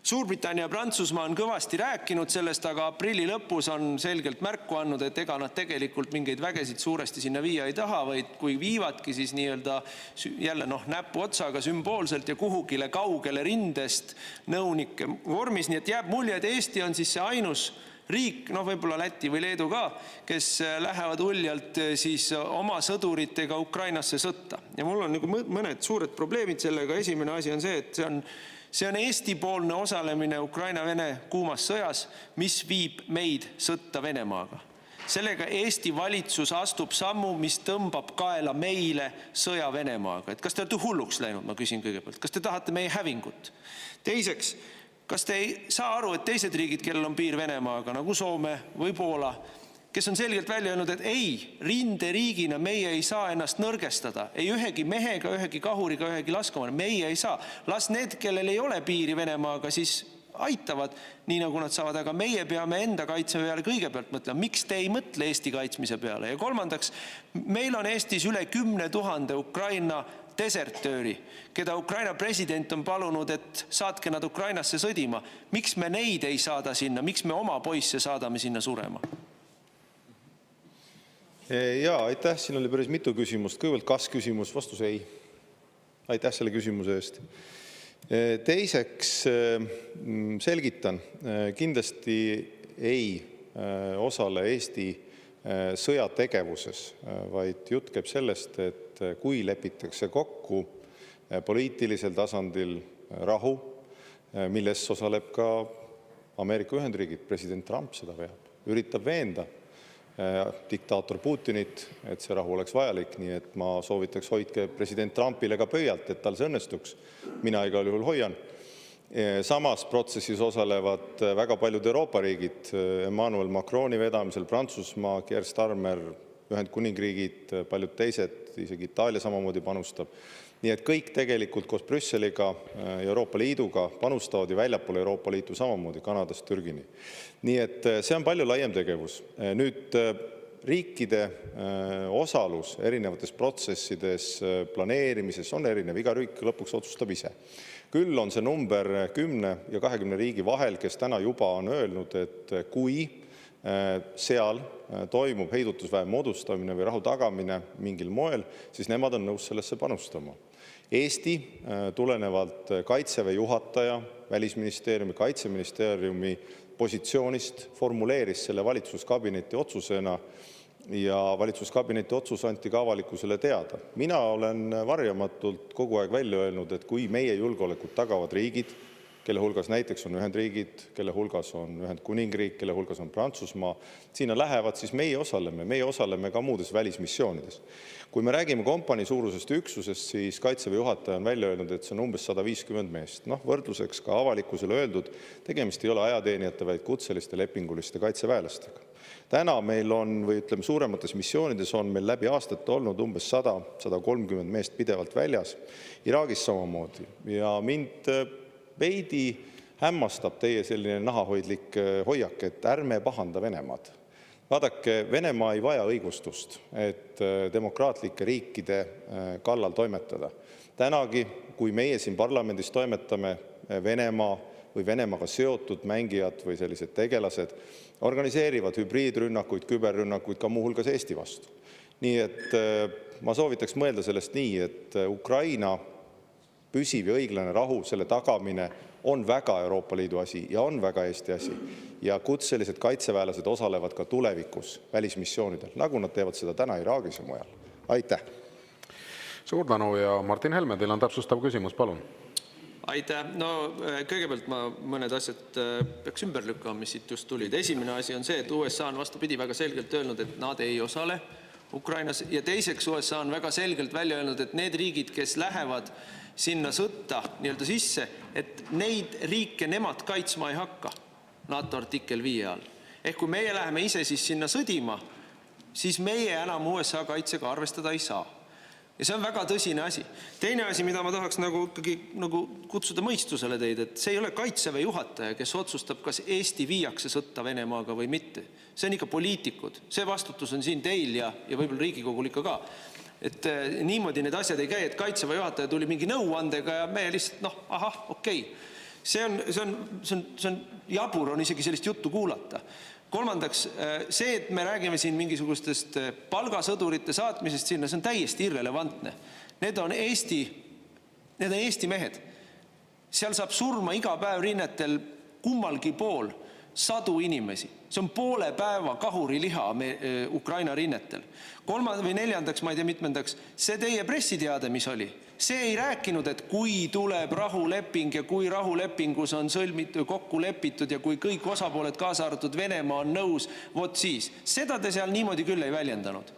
H: Suurbritannia ja Prantsusmaa on kõvasti rääkinud sellest, aga aprilli lõpus on selgelt märku andnud, et ega nad tegelikult mingeid vägesid suuresti sinna viia ei taha, vaid kui viivadki, siis jälle näpu otsaga sümboolselt ja kuhugile kaugele rindest nõunike vormis. Nii et jääb mulje, et Eesti on siis see ainus riik, võib-olla Läti või Leedu ka, kes lähevad uljalt oma sõduritega Ukrainasse sõtta. Ja mul on mõned suured probleemid sellega. Esimene asi on see, et see on See on Eesti-poolne osalemine Ukraina-Vene kuumas sõjas, mis viib meid sõtta Venemaaga. Sellega Eesti valitsus astub sammu, mis tõmbab kaela meile sõja Venemaaga. Kas te olete hulluks läinud, ma küsin kõigepealt. Kas te tahate meie hävingut? Teiseks, kas te ei saa aru, et teised riigid, kellel on piir Venemaaga, nagu Soome või Poola, kes on selgelt välja öelnud, et ei, rinderiigina meie ei saa ennast nõrgestada. Ei ühegi mehega, ühegi kahuriga, ühegi laskemoona. Meie ei saa. Las need, kellel ei ole piiri Venemaaga, siis aitavad, nii nagu nad saavad, aga meie peame enda kaitse peale kõigepealt mõtlema. Miks te ei mõtle Eesti kaitsmise peale? Ja kolmandaks, meil on Eestis üle 10 000 Ukraina desertööri, keda Ukraina president on palunud, et saatke nad Ukrainasse sõdima. Miks me neid ei saada sinna? Miks me oma poisse saadame sinna surema?
C: Jaa, aitäh, siin oli päris mitu küsimust. Kõigepealt kas küsimus, vastus ei. Aitäh selle küsimuse eest. Teiseks selgitan, kindlasti ei osale Eesti sõjategevuses, vaid jutt käib sellest, et kui lepitakse kokku poliitilisel tasandil rahu, milles osaleb ka Ameerika Ühendriigid, president Trump seda veab, üritab veenda diktaator Putinit, et see rahu oleks vajalik, nii et ma soovitaks hoidke president Trumpile ka pöialt, et tal see õnnestuks. Mina igal juhul hoian. Samas protsessis osalevad väga paljud Euroopa riigid, Emmanuel Macroni vedamisel, Prantsusmaa, Keir Starmer, Ühendkuningriigid, paljud teised, isegi Itaalia samamoodi panustab. Nii et kõik tegelikult koos Brüsseliga ja Euroopa Liiduga panustavad ja väljapoole Euroopa Liitu samamoodi, Kanadast Türgini. Nii et see on palju laiem tegevus. Nüüd riikide osalus erinevates protsessides, planeerimises on erinev, iga riik lõpuks otsustab ise. Küll on see number 10 ja 20 riigi vahel, kes täna juba on öelnud, et kui seal toimub heidutusväe moodustamine või rahu tagamine mingil moel, siis nemad on nõus sellesse panustama. Eesti tulenevalt Kaitseväe juhataja, Välisministeeriumi, Kaitseministeeriumi positsioonist formuleeris selle valitsuskabineti otsusena ja valitsuskabineti otsus anti ka avalikkusele teada. Mina olen varjamatult kogu aeg välja öelnud, et kui meie julgeolekut tagavad riigid, kelle hulgas näiteks on Ühendriigid, kelle hulgas on Ühendkuningriik, kelle hulgas on Prantsusmaa, sinna lähevad, siis meie osaleme ka muudes välismissioonides. Kui me räägime kompanii suurusest üksusest, siis Kaitseväe juhataja on välja öelnud, et see on umbes 150 meest. Võrdluseks ka avalikkusele öeldud, tegemist ei ole ajateenijate, vaid kutseliste lepinguliste kaitseväelastega. Täna meil on, või ütleme, suuremates missioonides on meil läbi aastate olnud umbes 100-130 meest pidevalt väljas, Iraagis samamoodi. Ja mind veidi hämmastab teie selline nahahoidlik hoiak, et ärme pahanda Venemaad. Vaadake, Venemaa ei vaja õigustust, et demokraatlike riikide kallal toimetada. Tänagi, kui meie siin parlamendis toimetame, Venemaa või Venemaaga seotud mängijad või sellised tegelased organiseerivad hübriidrünnakuid, küberrünnakuid ka muuhulgas Eesti vastu. Nii et ma soovitaks mõelda sellest nii, et Ukraina püsiv ja õiglane rahu, selle tagamine on väga Euroopa Liidu asi ja on väga Eesti asi. Ja kutselised kaitseväelased osalevad ka tulevikus välismissioonidel, nagu nad teevad seda täna Iraagis ja mujal. Aitäh!
A: Suur tänu ja Martin Helme, teil on täpsustav küsimus, palun.
H: Aitäh! No kõigepealt ma mõned asjad peaks ümber lükkama, mis siit just tulid. Esimene asi on see, et USA on vastupidi väga selgelt öelnud, et nad ei osale Ukrainas. Ja teiseks USA on väga selgelt välja öelnud, et need riigid, kes lähevad sinna sõtta nii-öelda sisse, et neid riike nemad kaitsma ei hakka NATO artikkel 5 all. Ehk kui meie läheme ise siis sinna sõdima, siis meie enam USA kaitsega arvestada ei saa. Ja see on väga tõsine asi. Teine asi, mida ma tahaks ikkagi kutsuda mõistusele teid, et see ei ole Kaitseväe juhataja, kes otsustab, kas Eesti viiakse sõtta Venemaaga või mitte. See on ikka poliitikud. See vastutus on siin teil ja võib-olla Riigikogul ikka ka. Et niimoodi need asjad ei käi, et Kaitseväe juhataja tuli mingi nõuandega ja me lihtsalt, okei. See on jabur, on isegi sellist juttu kuulata. Kolmandaks, see, et me räägime siin mingisugustest palgasõdurite saatmisest sinna, see on täiesti irrelevantne. Need on Eesti mehed. Seal saab surma iga päev rinnetel kummalgi pool Sadu inimesi. See on poole päeva kahuriliha Ukraina rinnetel. Või neljandaks, ma ei tea mitmendaks, see teie pressiteade, mis oli, see ei rääkinud, et kui tuleb rahuleping ja kui rahulepingus on kokku lepitud ja kui kõik osapooled, kaasa arvatud Venemaa, on nõus, vot siis. Seda te seal niimoodi küll ei väljendanud.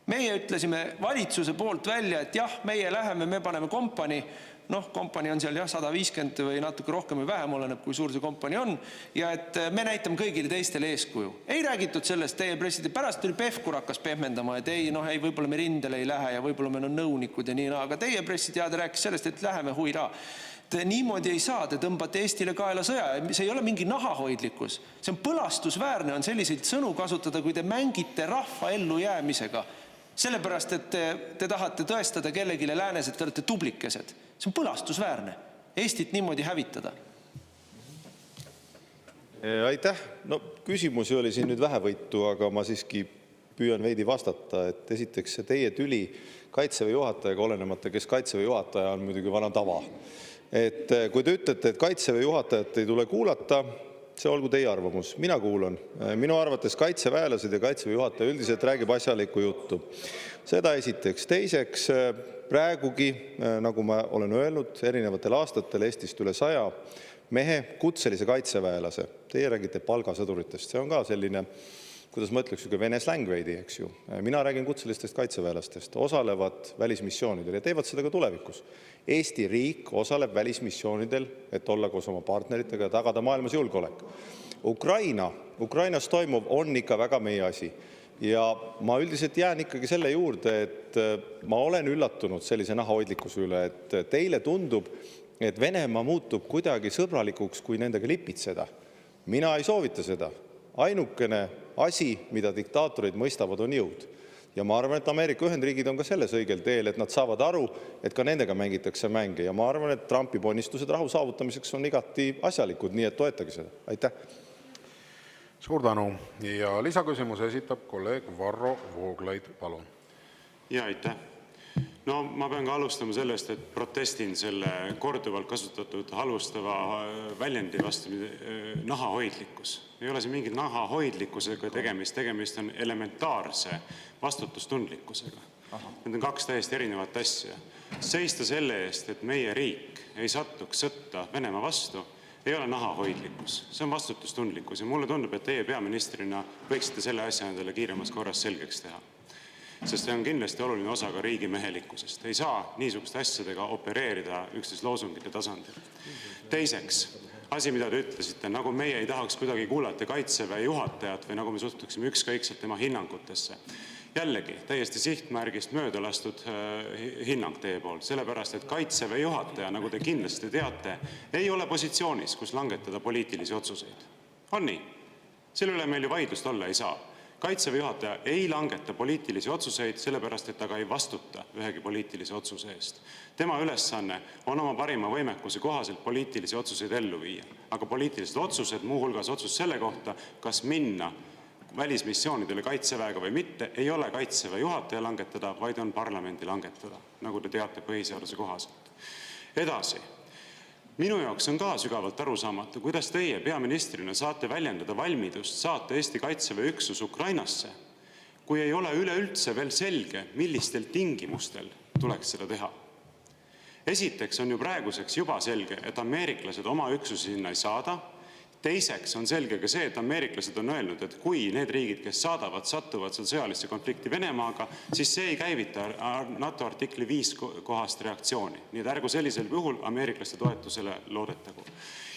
H: Meie ütlesime valitsuse poolt välja, et jah, meie läheme, me paneme kompani. Kompani on seal 150 või natuke rohkem või vähem, oleneb, kui suur see kompani on. Ja et me näitame kõigile teistele eeskuju. Ei räägitud sellest teie presside. Pärast tuli Pevkur hakkas pehmendama, et ei, võib-olla me rindele ei lähe ja võib-olla meil on nõunikud ja nii. Aga teie pressiteade rääkis sellest, et läheme huira. Te niimoodi ei saa, te tõmbate Eestile kaela sõja. See ei ole mingi nahahoidlikkus. See on põlastusväärne, on selliseid sõnu kasutada, kui te mängite rahva ellu jäämisega. Sellepärast, et te tahate tõestada kellegile läänes, et te olete tublikesed. See on põlastusväärne. Eestit niimoodi hävitada.
C: Aitäh. Küsimusi oli siin nüüd vähevõitu, aga ma siiski püüan veidi vastata. Et esiteks see teie tüli Kaitseväe juhatajaga, olenemata, kes Kaitseväe juhataja on, muidugi vana tava. Et kui te ütlete, et Kaitseväe juhatajat ei tule kuulata, see olgu teie arvamus. Mina kuulan. Minu arvates kaitseväelased ja Kaitseväe juhataja üldiselt räägib asjalikku juttu. Seda esiteks. Teiseks, praegugi, nagu ma olen öelnud, erinevatel aastatel Eestist üle 100 mehe kutselise kaitseväelase. Teie räägite palgasõduritest. See on ka selline, kuidas ma ütleks, vene släng veidi, eks ju. Mina räägin kutselistest kaitseväelastest. Osalevad välismissioonidel ja teevad seda ka tulevikus. Eesti riik osaleb välismissioonidel, et olla koos oma partneritega ja tagada maailmas julgeolek. Ukrainas toimuv on ikka väga meie asi. Ja ma üldiselt jään ikkagi selle juurde, et ma olen üllatunud sellise nahahoidlikkuse üle, et teile tundub, et Venemaa muutub kuidagi sõbralikuks, kui nendega lipitseda. Mina ei soovita seda. Ainukene asi, mida diktaatorid mõistavad, on jõud. Ja ma arvan, et Ameerika Ühendriigid on ka selles õigel teel, et nad saavad aru, et ka nendega mängitakse mänge. Ja ma arvan, et Trumpi ponnistused rahu saavutamiseks on igati asjalikud, nii et toetage seda. Aitäh!
A: Suur tänu. Ja lisaküsimuse esitab kolleeg Varro Vooglaid. Palun.
I: Ja aitäh. Ma pean ka alustama sellest, et protestin selle korduvalt kasutatud halvustava väljendi vastu nahahoidlikkus. Ei ole see mingi nahahoidlikkusega tegemist on elementaarse vastutustundlikkusega. Need on kaks täiesti erinevat asja. Seista selle eest, et meie riik ei sattuks sõtta Venemaa vastu, ei ole nahahoidlikkus. See on vastutustundlikkus ja mulle tundub, et teie peaministrina võiksite selle asja endale kiiremas korras selgeks teha. Sest see on kindlasti oluline osa ka riigimehelikkusest. Ei saa niisuguste asjadega opereerida üksteist loosungite tasandil. Teiseks, asi, mida te ütlesite, nagu meie ei tahaks kuidagi kuulata Kaitseväe juhatajat või nagu me suhtuksime ükskõikselt tema hinnangutesse. Jällegi, täiesti sihtmärgist mööda lastud hinnang teie poolt, sellepärast, et Kaitseväe juhataja, nagu te kindlasti teate, ei ole positsioonis, kus langetada poliitilisi otsuseid. On nii? Selle üle meil ju vaidlust olla ei saa. Kaitseväe juhataja ei langeta poliitilisi otsuseid, sellepärast, et ta ka ei vastuta ühegi poliitilise otsuse eest. Tema ülesanne on oma parima võimekuse kohaselt poliitilisi otsuseid ellu viia. Aga poliitilised otsused, muuhulgas otsus selle kohta, kas minna välismissioonidele Kaitseväega või mitte, ei ole Kaitseväe juhataja langetada, vaid on parlamendi langetada, nagu te teate põhiseaduse kohaselt. Edasi. Minu jaoks on ka sügavalt arusaamatu, kuidas teie peaministrina saate väljendada valmidust saata Eesti Kaitseväe üksus Ukrainasse, kui ei ole üleüldse veel selge, millistel tingimustel tuleks seda teha. Esiteks on ju praeguseks juba selge, et ameeriklased oma üksusi sinna ei saada. Teiseks on selge ka see, et ameeriklased on öelnud, et kui need riigid, kes saadavad, satuvad seal sõjalisse konflikti Venemaaga, siis see ei käivita NATO artikli 5 kohast reaktsiooni. Nii et ärgu sellisel puhul ameeriklaste toetusele loodetagu.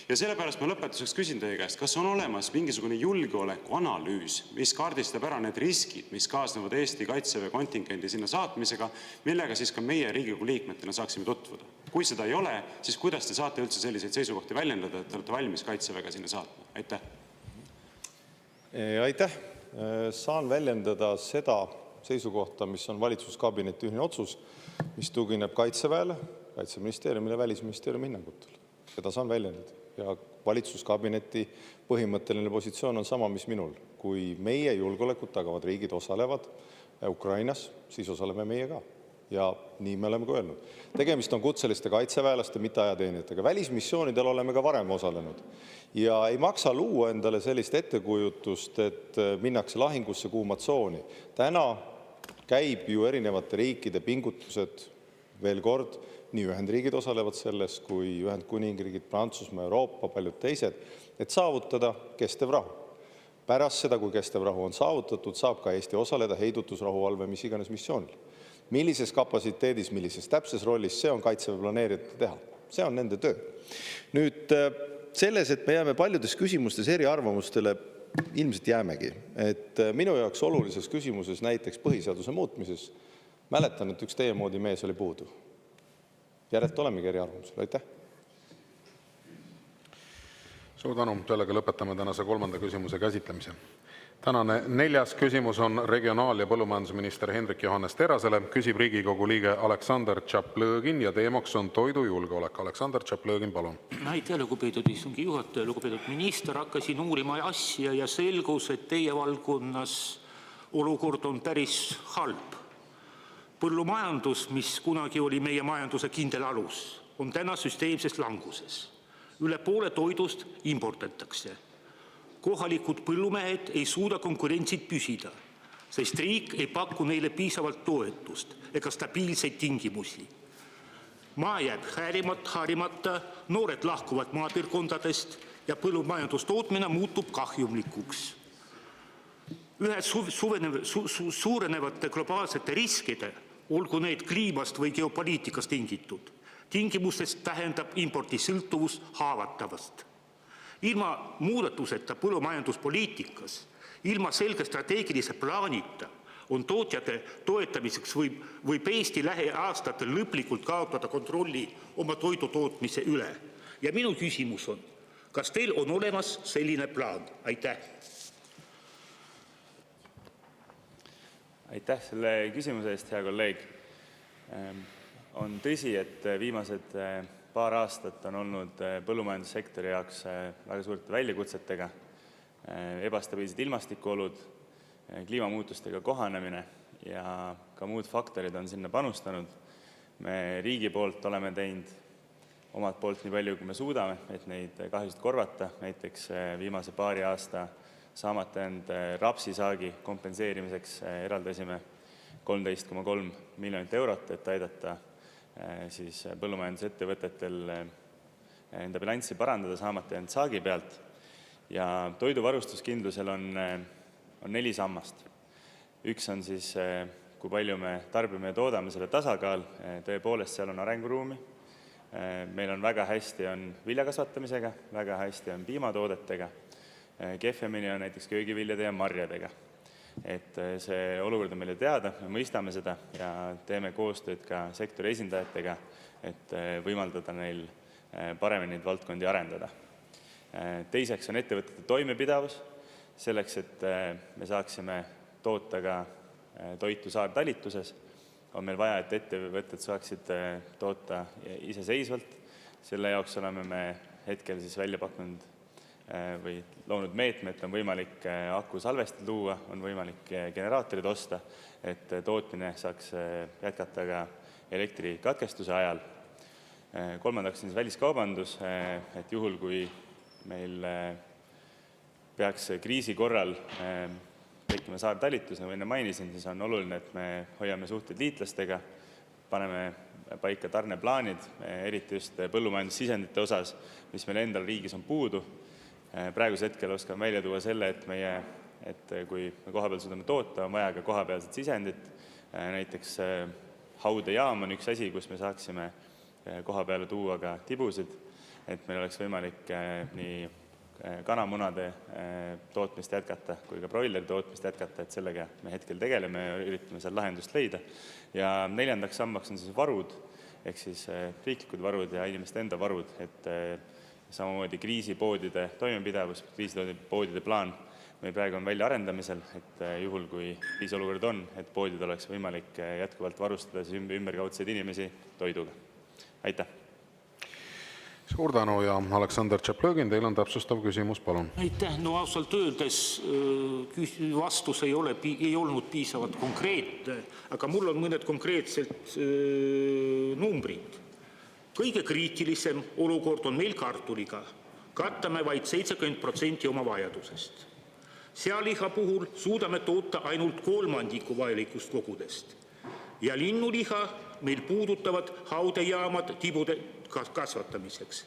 I: Ja sellepärast ma lõpetuseks küsin teie käest, kas on olemas mingisugune julgeolekuanalüüs, mis kaardistab ära need riskid, mis kaasnevad Eesti Kaitseväe kontingendi sinna saatmisega, millega siis ka meie Riigikogu liikmetena saaksime tutvuda. Kui seda ei ole, siis kuidas te saate üldse selliseid seisukohti väljendada, et te olete valmis Kaitseväega sinna saatma? Aitäh.
C: Aitäh. Saan väljendada seda seisukohta, mis on valitsuskabineti ühine otsus, mis tugineb Kaitseväele, Kaitseministeeriumile, Välisministeeriumi hinnangutel. Seda saan väljendada. Ja valitsuskabineti põhimõtteline positsioon on sama, mis minul. Kui meie julgeolekut tagavad riigid osalevad Ukrainas, siis osaleme meie ka. ja nii me oleme ka öelnud. Tegemist on kutseliste kaitseväelaste, mitte ajateenijatega. Välismissioonidel oleme ka varem osalenud. Ja ei maksa luua endale sellist ettekujutust, et minnakse lahingusse kuuma tsooni. Täna käib ju erinevate riikide pingutused, veel kord, nii Ühendriigid osalevad selles, kui Ühendkuningriigid, Prantsusmaa, Euroopa, paljud teised, et saavutada kestev rahu. Pärast seda, kui kestev rahu on saavutatud, saab ka Eesti osaleda heidutusrahuvalve mis iganes missioonil. Millises kapatsiteedis, millises täpses rollis, see on kaitseväe planeerijate teha. See on nende töö. Nüüd selles, et me jääme paljudes küsimustes eriarvamustele, ilmselt jäämegi. Et minu jaoks olulises küsimuses, näiteks põhiseaduse muutmises, mäletan, et üks teie moodi mees oli puudu. Järelt olemegi eriarvamusel. Aitäh!
A: Suur tänu, sellega lõpetame tänase 3. küsimuse käsitlemise. Tänane 4. küsimus on regionaal- ja põllumajandusminister Hendrik Johannes Terrasele. Küsib Riigikogu liige Aleksandr Tšaplõgin ja teemaks on toidujulgeolek. Aleksandr Tšaplõgin, palun.
J: Aitäh, lugupeetud istungi juhataja, lugupeetud minister. Hakkasin uurima asja ja selgus, et teie valdkonnas olukord on päris halb. Põllumajandus, mis kunagi oli meie majanduse kindel alus, on täna süsteemses languses. Üle poole toidust importatakse. Kohalikud põllumehed ei suuda konkurentsid püsida, sest riik ei paku neile piisavalt toetust ega stabiilseid tingimusi. Maa jääb harimata, noored lahkuvad maapiirkondadest ja põllumajandustootmine muutub kahjumlikuks. Ühe suurenevate globaalsete riskide, olgu need kliimast või geopoliitikast tingitud, tingimustest tähendab impordisõltuvus haavatavast. Ilma muudatuseta põllumajanduspoliitikas, ilma selge strateegilise plaanita on tootjate toetamiseks võib Eesti lähiaastatel lõplikult kaotada kontrolli oma toidutootmise üle. Ja minu küsimus on, kas teil on olemas selline plaan? Aitäh!
K: Aitäh selle küsimuse eest, hea kolleeg. On tõsi, et viimased paar aastat on olnud põllumajandussektori jaoks väga suurte väljakutsetega, ebastabiilsed ilmastikuolud, kliimamuutustega kohanemine ja ka muud faktorid on sinna panustanud. Me riigi poolt oleme teinud omalt poolt nii palju, kui me suudame, et neid kahjusid korvata. Näiteks viimase paari aasta saamata jäänud rapsisaagi kompenseerimiseks eraldasime 13,3 miljonit eurot, et aidata siis põllumajandusettevõtetel enda bilanssi parandada saamata jäänud saagi pealt. Ja toiduvarustuskindlusel on 4 sammast. Üks on siis, kui palju me tarbime ja toodame selle tasakaal, tõepoolest seal on arenguruumi. Meil on väga hästi on viljakasvatamisega, väga hästi on piimatoodetega, kehvemini on näiteks köögiviljade ja marjadega. Et see olukord on meile teada, me mõistame seda ja teeme koostööd ka sektori esindajatega, et võimaldada neil paremini neid valdkondi arendada. Teiseks on ettevõtete toimepidavus, selleks, et me saaksime toota ka toitu saartalituses, on meil vaja, et ettevõtted saaksid toota iseseisvalt. Selle jaoks oleme me hetkel siis välja pakkunud või loonud meetme, et on võimalik akusalvestid luua, on võimalik generaatorid osta, et tootmine saaks jätkata ka elektrikatkestuse ajal. Kolmandaks on siis väliskaubandus, et juhul, kui meil peaks kriisi korral tekkima saartalitus, nagu enne mainisin, siis on oluline, et me hoiame suhteid liitlastega, paneme paika tarneplaanid, eriti just põllumajandussisendite osas, mis meil endal riigis on puudu. Praeguse hetkel oskan välja tuua selle, et kui me kohapeal suudame toota, on vaja ka kohapealset sisendit. Näiteks haudejaam on üks asi, kus me saaksime koha peale tuua ka tibusid, et meil oleks võimalik nii kanamunade tootmist jätkata kui ka broileri tootmist jätkata, et sellega me hetkel tegeleme ja üritame seal lahendust leida. Ja 4. sammaks on siis varud, ehk siis riiklikud varud ja inimeste enda varud, et samamoodi kriisipoodide toimepidavus, kriisipoodide plaan meil praegu on välja arendamisel, et juhul, kui kriisiolukord on, et poodid oleks võimalik jätkuvalt varustada ümberkaudseid inimesi toiduga. Aitäh!
A: Suur tänu ja Aleksandr Tšaplõgin, teil on täpsustav küsimus, palun.
J: Aitäh, no ausalt öeldes vastus ei olnud piisavalt konkreetne, aga mul on mõned konkreetsed numbrid. Kõige kriitilisem olukord on meil kartuliga. Kattame vaid 70% oma vajadusest. Sealiha puhul suudame toota ainult 1/3 vajalikust kogudest. Ja linnuliha meil puudutavad haudejaamad tibude kasvatamiseks.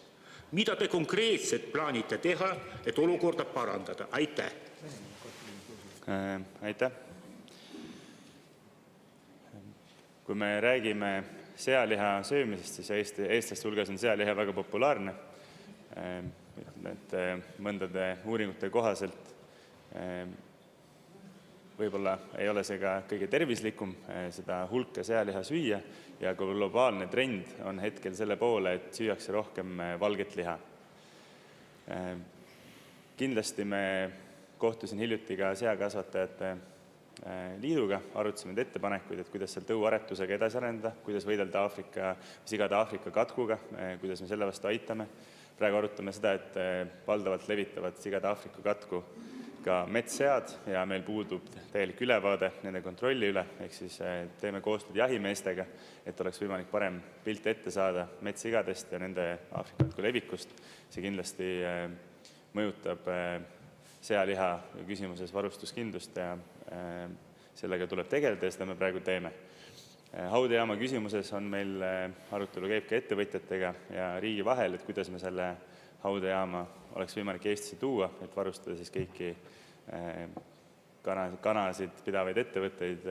J: Mida te konkreetselt plaanite teha, et olukorda parandada? Aitäh!
K: Aitäh! Kui me räägime sealiha söömisest, siis eestlaste hulgas on sealiha väga populaarne. Et mõndade uuringute kohaselt võib-olla ei ole see ka kõige tervislikum seda hulka sealiha süüa ja globaalne trend on hetkel selle poole, et süüakse rohkem valget liha. Kindlasti me kohtusin hiljuti ka seakasvatajate liiduga, arutasime ettepanekuid, et kuidas seal tõuaretusega edasi arendada, kuidas võidelda sigade Aafrika katkuga, kuidas me selle vastu aitame. Praegu arutame seda, et valdavalt levitavad sigade Aafrika katku ka metssead ja meil puudub täielik ülevaade nende kontrolli üle, ehk siis teeme koostööd jahimeestega, et oleks võimalik parem pilt ette saada metssigadest ja nende Aafrika katku levikust. See kindlasti mõjutab sealiha küsimuses varustuskindlust ja sellega tuleb tegeleda ja seda me praegu teeme. Haudejaama küsimuses on meil arutelu käib ka ettevõtjatega ja riigi vahel, et kuidas me selle haudejaama oleks võimalik Eestisse tuua, et varustada siis kõiki kanasid pidavaid ettevõtteid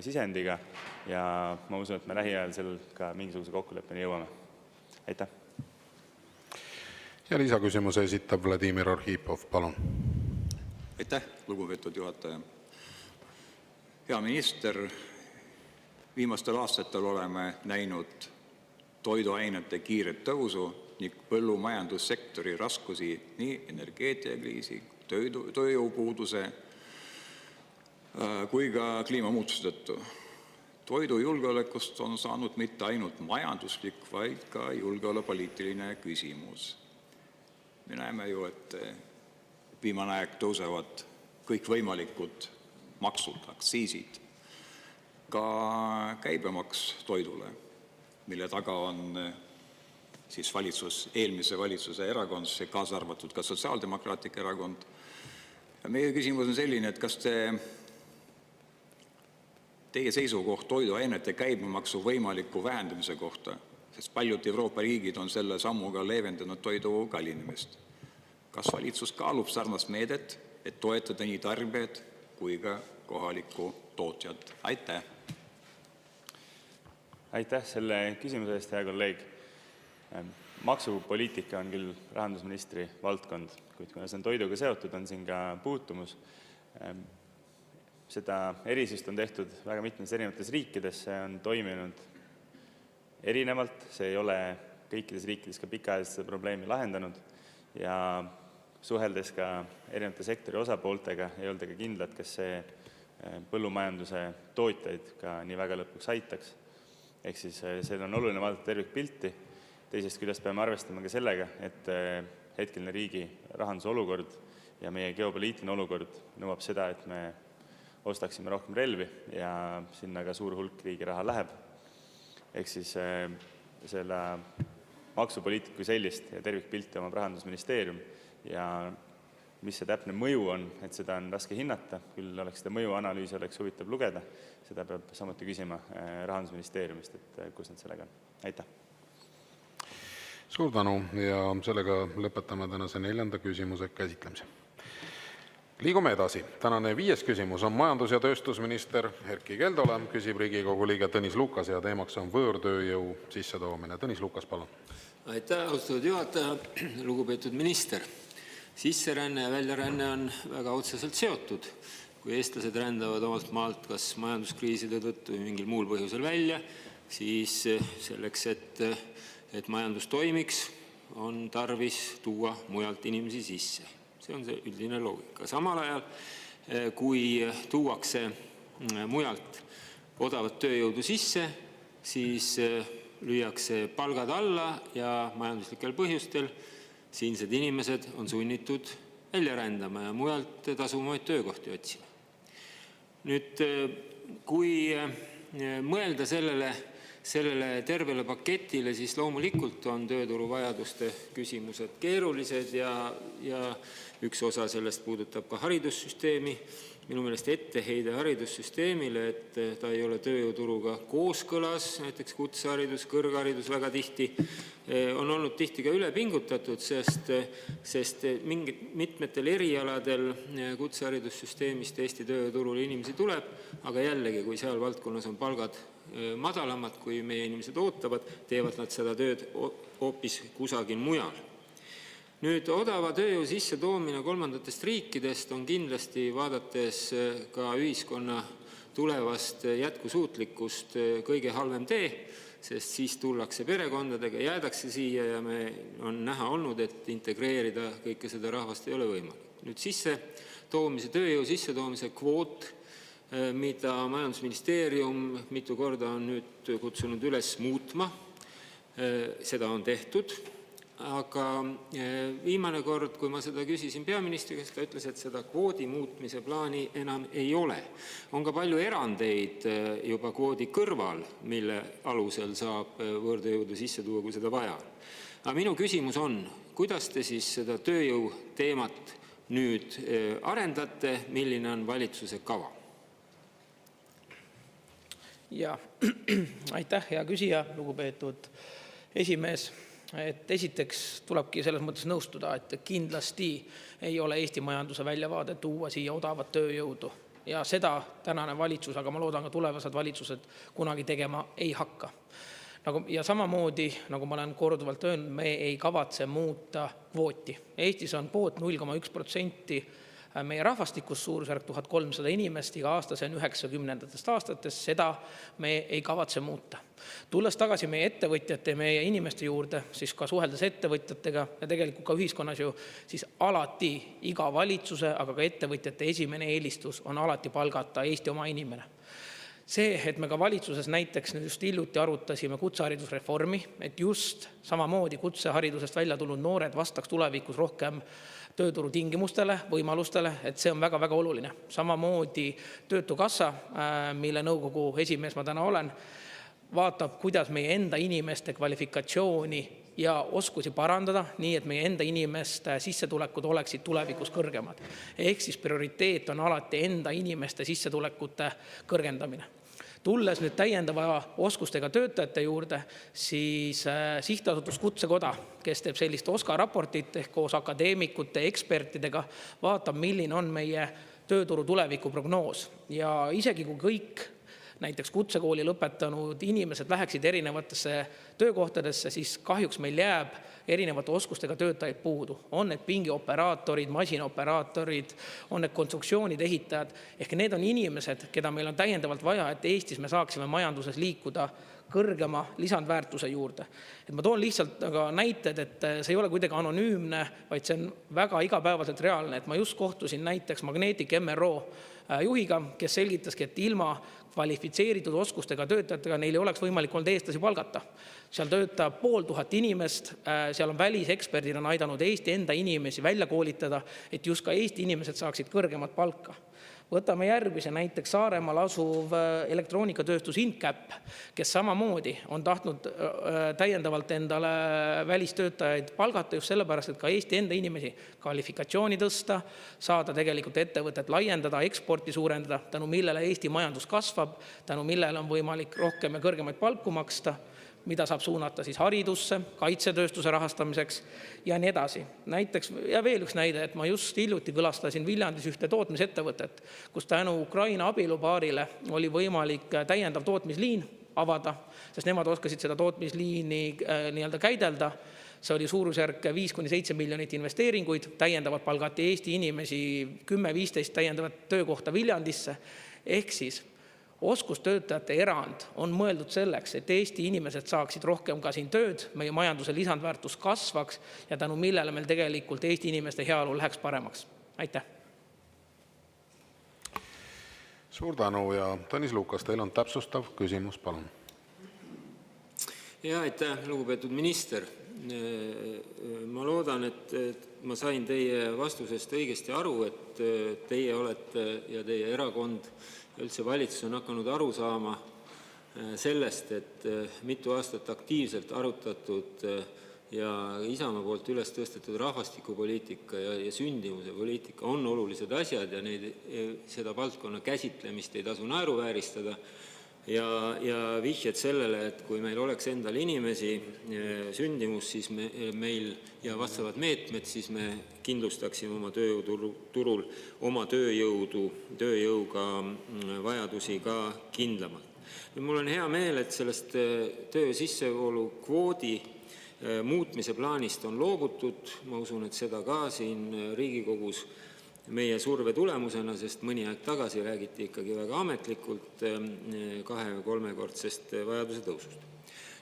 K: sisendiga ja ma usun, et me lähiajal seal ka mingisuguse kokkuleppeni jõuame. Aitäh!
A: Ja lisaküsimuse esitab Vladimir Arhipov, palun.
L: Aitäh, lugupeetud juhataja. Hea minister, viimastel aastatel oleme näinud toiduainete kiiret tõusu ning põllumajandussektori raskusi nii energeetiakriisi, tööjõupuuduse kui ka kliimamuutuste tõttu. Toidujulgeolekust on saanud mitte ainult majanduslik, vaid ka julgeolekupoliitiline küsimus. Me näeme ju, et viimane aeg tõusevad kõikvõimalikud maksud, aktsiisid, ka käibemaks toidule, mille taga on siis eelmise valitsuse erakond, kaasa arvatud ka Sotsiaaldemokraatlik erakond. Ja meie küsimus on selline, et kas teie seisukoht toiduainete käibemaksu võimaliku vähendamise kohta, sest paljud Euroopa riigid on selle sammuga leevendanud toidu kallinemist. Kas valitsus kaalub sarnast meedet, et toetada nii tarbijad kui ka kohalikku tootjat? Aitäh!
K: Aitäh selle küsimuse eest, hea kolleeg. Maksupoliitika on küll rahandusministri valdkond, kuid kuna see on toiduga seotud, on siin ka puutumus. Seda erisust on tehtud väga mitmes erinevates riikides, see on toiminud erinevalt, see ei ole kõikides riikides ka pikaajaliselt seda probleemi lahendanud ja suheldes ka erinevate sektori osapooltega ei olda ka kindlad, kas see põllumajanduse tootjaid ka nii väga lõpuks aitaks. Ehk siis seal on oluline vaadata tervikpilti. Teisest küljest peame arvestama ka sellega, et hetkeline riigi rahanduse olukord ja meie geopoliitiline olukord nõuab seda, et me ostaksime rohkem relvi ja sinna ka suur hulk riigi raha läheb. Ehk siis selle maksupoliitiku sellist ja tervikpilti omab rahandusministeerium ja mis see täpne mõju on, et seda on raske hinnata, küll oleks seda mõjuanalüüsi oleks huvitav lugeda, seda peab samuti küsima rahandusministeeriumist, et kus nad sellega on. Aitäh!
A: Suur tänu ja sellega lõpetame tänase 4. küsimuse käsitlemise. Liigume edasi. Tänane 5. küsimus on majandus- ja tööstusminister Erkki Keldole. Küsib Riigikogu liige Tõnis Lukas ja teemaks on võõrtööjõu sissetoomine. Tõnis Lukas, palun.
M: Aitäh, austatud juhataja, lugupeetud minister. Sisseränne ja väljaränne on väga otseselt seotud. Kui eestlased rändavad omalt maalt kas majanduskriiside tõttu või mingil muul põhjusel välja, siis selleks, et majandus toimiks, on tarvis tuua mujalt inimesi sisse. See on see üldine loogika. Samal ajal, kui tuuakse mujalt odavat tööjõudu sisse, siis lüüakse palgad alla ja majanduslikel põhjustel siinsed inimesed on sunnitud välja rändama ja mujalt tasuvamaid töökohti otsima. Nüüd, kui mõelda sellele tervele paketile, siis loomulikult on tööturu vajaduste küsimused keerulised ja üks osa sellest puudutab ka haridussüsteemi. Minu meelest etteheide haridussüsteemile, et ta ei ole tööjõuturuga kooskõlas, näiteks kutseharidus, kõrgharidus väga tihti, on olnud tihti ka ülepingutatud, sest mitmetel erialadel kutseharidussüsteemist Eesti tööjõuturule inimesi tuleb, aga jällegi, kui seal valdkonnas on palgad madalamad, kui meie inimesed ootavad, teevad nad seda tööd hoopis kusagil mujal. Nüüd, odava tööjõu sissetoomine kolmandatest riikidest on kindlasti, vaadates ka ühiskonna tulevast jätkusuutlikkust, kõige halvem tee, sest siis tullakse perekondadega, jäädakse siia ja on näha olnud, et integreerida kõike seda rahvast ei ole võimalik. Nüüd tööjõu sissetoomise kvoot, mida majandusministeerium mitu korda on nüüd kutsunud üles muutma, seda on tehtud. Aga viimane kord, kui ma seda küsisin peaministri käest, ta ütles, et seda kvoodi muutmise plaani enam ei ole. On ka palju erandeid juba kvoodi kõrval, mille alusel saab võõrtööjõudu sisse tuua, kui seda vaja. Aga minu küsimus on, kuidas te siis seda tööjõu teemat nüüd arendate, milline on valitsuse kava?
N: Ja aitäh, hea küsija, lugupeetud esimees. Esiteks tulebki selles mõttes nõustuda, et kindlasti ei ole Eesti majanduse väljavaade tuua siia odavat tööjõudu. Ja seda tänane valitsus, aga ma loodan ka tulevased valitsused kunagi tegema ei hakka. Ja samamoodi, nagu ma olen korduvalt öelnud, me ei kavatse muuta kvooti. Eestis on kvoot 0,1% meie rahvastikus, suurusjärk 1300 inimest, iga aasta see on 90. aastatest, seda me ei kavatse muuta. Tulles tagasi meie ettevõtjate ja meie inimeste juurde, siis ka suheldes ettevõtjatega ja tegelikult ka ühiskonnas ju, siis alati iga valitsuse, aga ka ettevõtjate esimene eelistus on alati palgata Eesti oma inimene. See, et me ka valitsuses näiteks just hiljuti arutasime kutseharidusreformi, et just samamoodi kutseharidusest välja tulnud noored vastaks tulevikus rohkem tööturu tingimustele, võimalustele, et see on väga-väga oluline. Samamoodi Töötukassa, mille nõukogu esimees ma täna olen, vaatab, kuidas meie enda inimeste kvalifikatsiooni ja oskusi parandada, nii et meie enda inimeste sissetulekud oleksid tulevikus kõrgemad. Ehk siis prioriteet on alati enda inimeste sissetulekute kõrgendamine. Tulles nüüd täiendava oskustega töötajate juurde, siis sihtasutus Kutsekoda, kes teeb sellist OSKA raportit ehk koos akadeemikute, ekspertidega, vaatab, milline on meie tööturu tuleviku prognoos. Ja isegi kui kõik näiteks kutsekooli lõpetanud inimesed läheksid erinevatesse töökohtadesse, siis kahjuks meil jääb erinevate oskustega töötajaid puudu. On need pingioperaatorid, masinaoperaatorid, on need konstruktsioonid ehitajad. Ehk need on inimesed, keda meil on täiendavalt vaja, et Eestis me saaksime majanduses liikuda kõrgema lisandväärtuse juurde. Et ma toon lihtsalt näited, et see ei ole kuidagi anonüümne, vaid see on väga igapäevaselt reaalne. Et ma just kohtusin näiteks Magnetic MRO juhiga, kes selgitaski, et ilma kvalifitseeritud oskustega töötajatega neil ei oleks võimalik olnud eestlasi palgata. Seal töötab 500 inimest, seal on väliseksperdid on aidanud Eesti enda inimesi välja koolitada, et just ka Eesti inimesed saaksid kõrgemat palka. Võtame järgmise näiteks Saaremaal asuv elektroonikatööstus Incap, kes samamoodi on tahtnud täiendavalt endale välistöötajaid palgata just sellepärast, et ka Eesti enda inimesi kvalifikatsiooni tõsta, saada tegelikult ettevõtet laiendada, eksporti suurendada, tänu millele Eesti majandus kasvab, tänu millele on võimalik rohkem ja kõrgemaid palku maksta, mida saab suunata siis haridusse, kaitsetööstuse rahastamiseks ja nii edasi. Näiteks, ja veel üks näide, et ma just hiljuti külastasin Viljandis ühte tootmisettevõtet, kus tänu Ukraina abielupaarile oli võimalik täiendav tootmisliin avada, sest nemad oskasid seda tootmisliini nii-öelda käidelda. See oli suurusjärk 5–7 miljonit investeeringuid, täiendavalt palgati Eesti inimesi 10–15 täiendavat töökohta Viljandisse, ehk siis oskustöötajate erand on mõeldud selleks, et Eesti inimesed saaksid rohkem ka siin tööd, meie majanduse lisandväärtus kasvaks ja tänu millele meil tegelikult Eesti inimeste heaolu läheks paremaks. Aitäh!
A: Suur tänu ja Tõnis Lukas, teil on täpsustav küsimus, palun.
M: Ja aitäh, lugupeetud minister. Ma loodan, et ma sain teie vastusest õigesti aru, et teie olete ja teie erakond ja üldse valitsus on hakanud aru saama sellest, et mitu aastat aktiivselt arutatud ja Isamaa poolt üles tõstetud rahvastikupoliitika ja sündimuse poliitika on olulised asjad ja seda valdkonna käsitlemist ei tasu naeruvääristada. Ja vihjed sellele, et kui meil oleks endal inimesi, sündimus, siis meil ja vastavad meetmed, siis me kindlustaksime oma tööjõuturul oma tööjõuga vajadusi ka kindlamalt. Mul on hea meel, et sellest töö sissevoolu kvoodi muutmise plaanist on loobutud. Ma usun, et seda ka siin Riigikogus meie surve tulemusena, sest mõni aeg tagasi räägiti ikkagi väga ametlikult 2- või 3-kordsest vajaduse tõusust.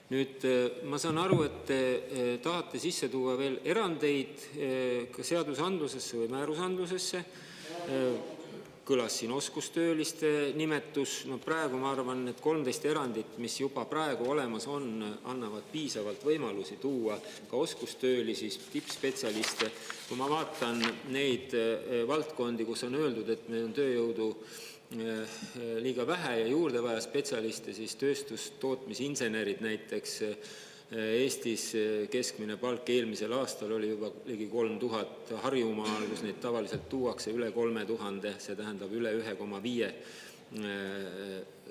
M: Nüüd ma saan aru, et te tahate sisse tuua veel erandeid ka seadusandlusesse või määrusandlusesse. Kõlas siin oskustööliste nimetus. No praegu ma arvan, et 13 erandit, mis juba praegu olemas on, annavad piisavalt võimalusi tuua ka oskustöölisi, tippspetsialiste. Kui ma vaatan neid valdkondi, kus on öeldud, et meil on tööjõudu liiga vähe ja juurde vaja spetsialiste, siis tööstustootmisinsenerid näiteks Eestis keskmine palk eelmisel aastal oli juba ligi 3000 Harjumaal, kus neid tavaliselt tuuakse üle 3000, see tähendab üle 1,5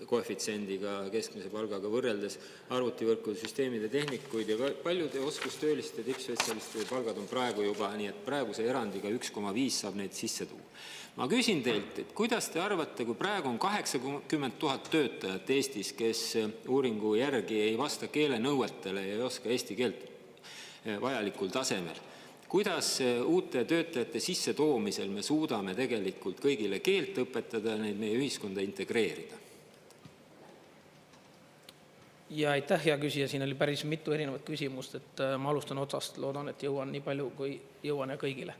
M: koefitsiendiga keskmise palgaga võrreldes arvutivõrkude süsteemide tehnikuid ja paljude oskustööliste tippspetsialistide palgad on praegu juba, nii et praeguse erandiga 1,5 saab neid sisse tuua. Ma küsin teilt, et kuidas te arvate, kui praegu on 80 000 töötajat Eestis, kes uuringu järgi ei vasta keelenõuetele ja ei oska eesti keelt vajalikul tasemel, kuidas uute töötajate sisse toomisel me suudame tegelikult kõigile keelt õpetada, neid meie ühiskonda integreerida?
N: Ja aitäh, hea küsija, siin oli päris mitu erinevat küsimust, et ma alustan otsast, loodan, et jõuan nii palju, kui jõuan ja kõigile.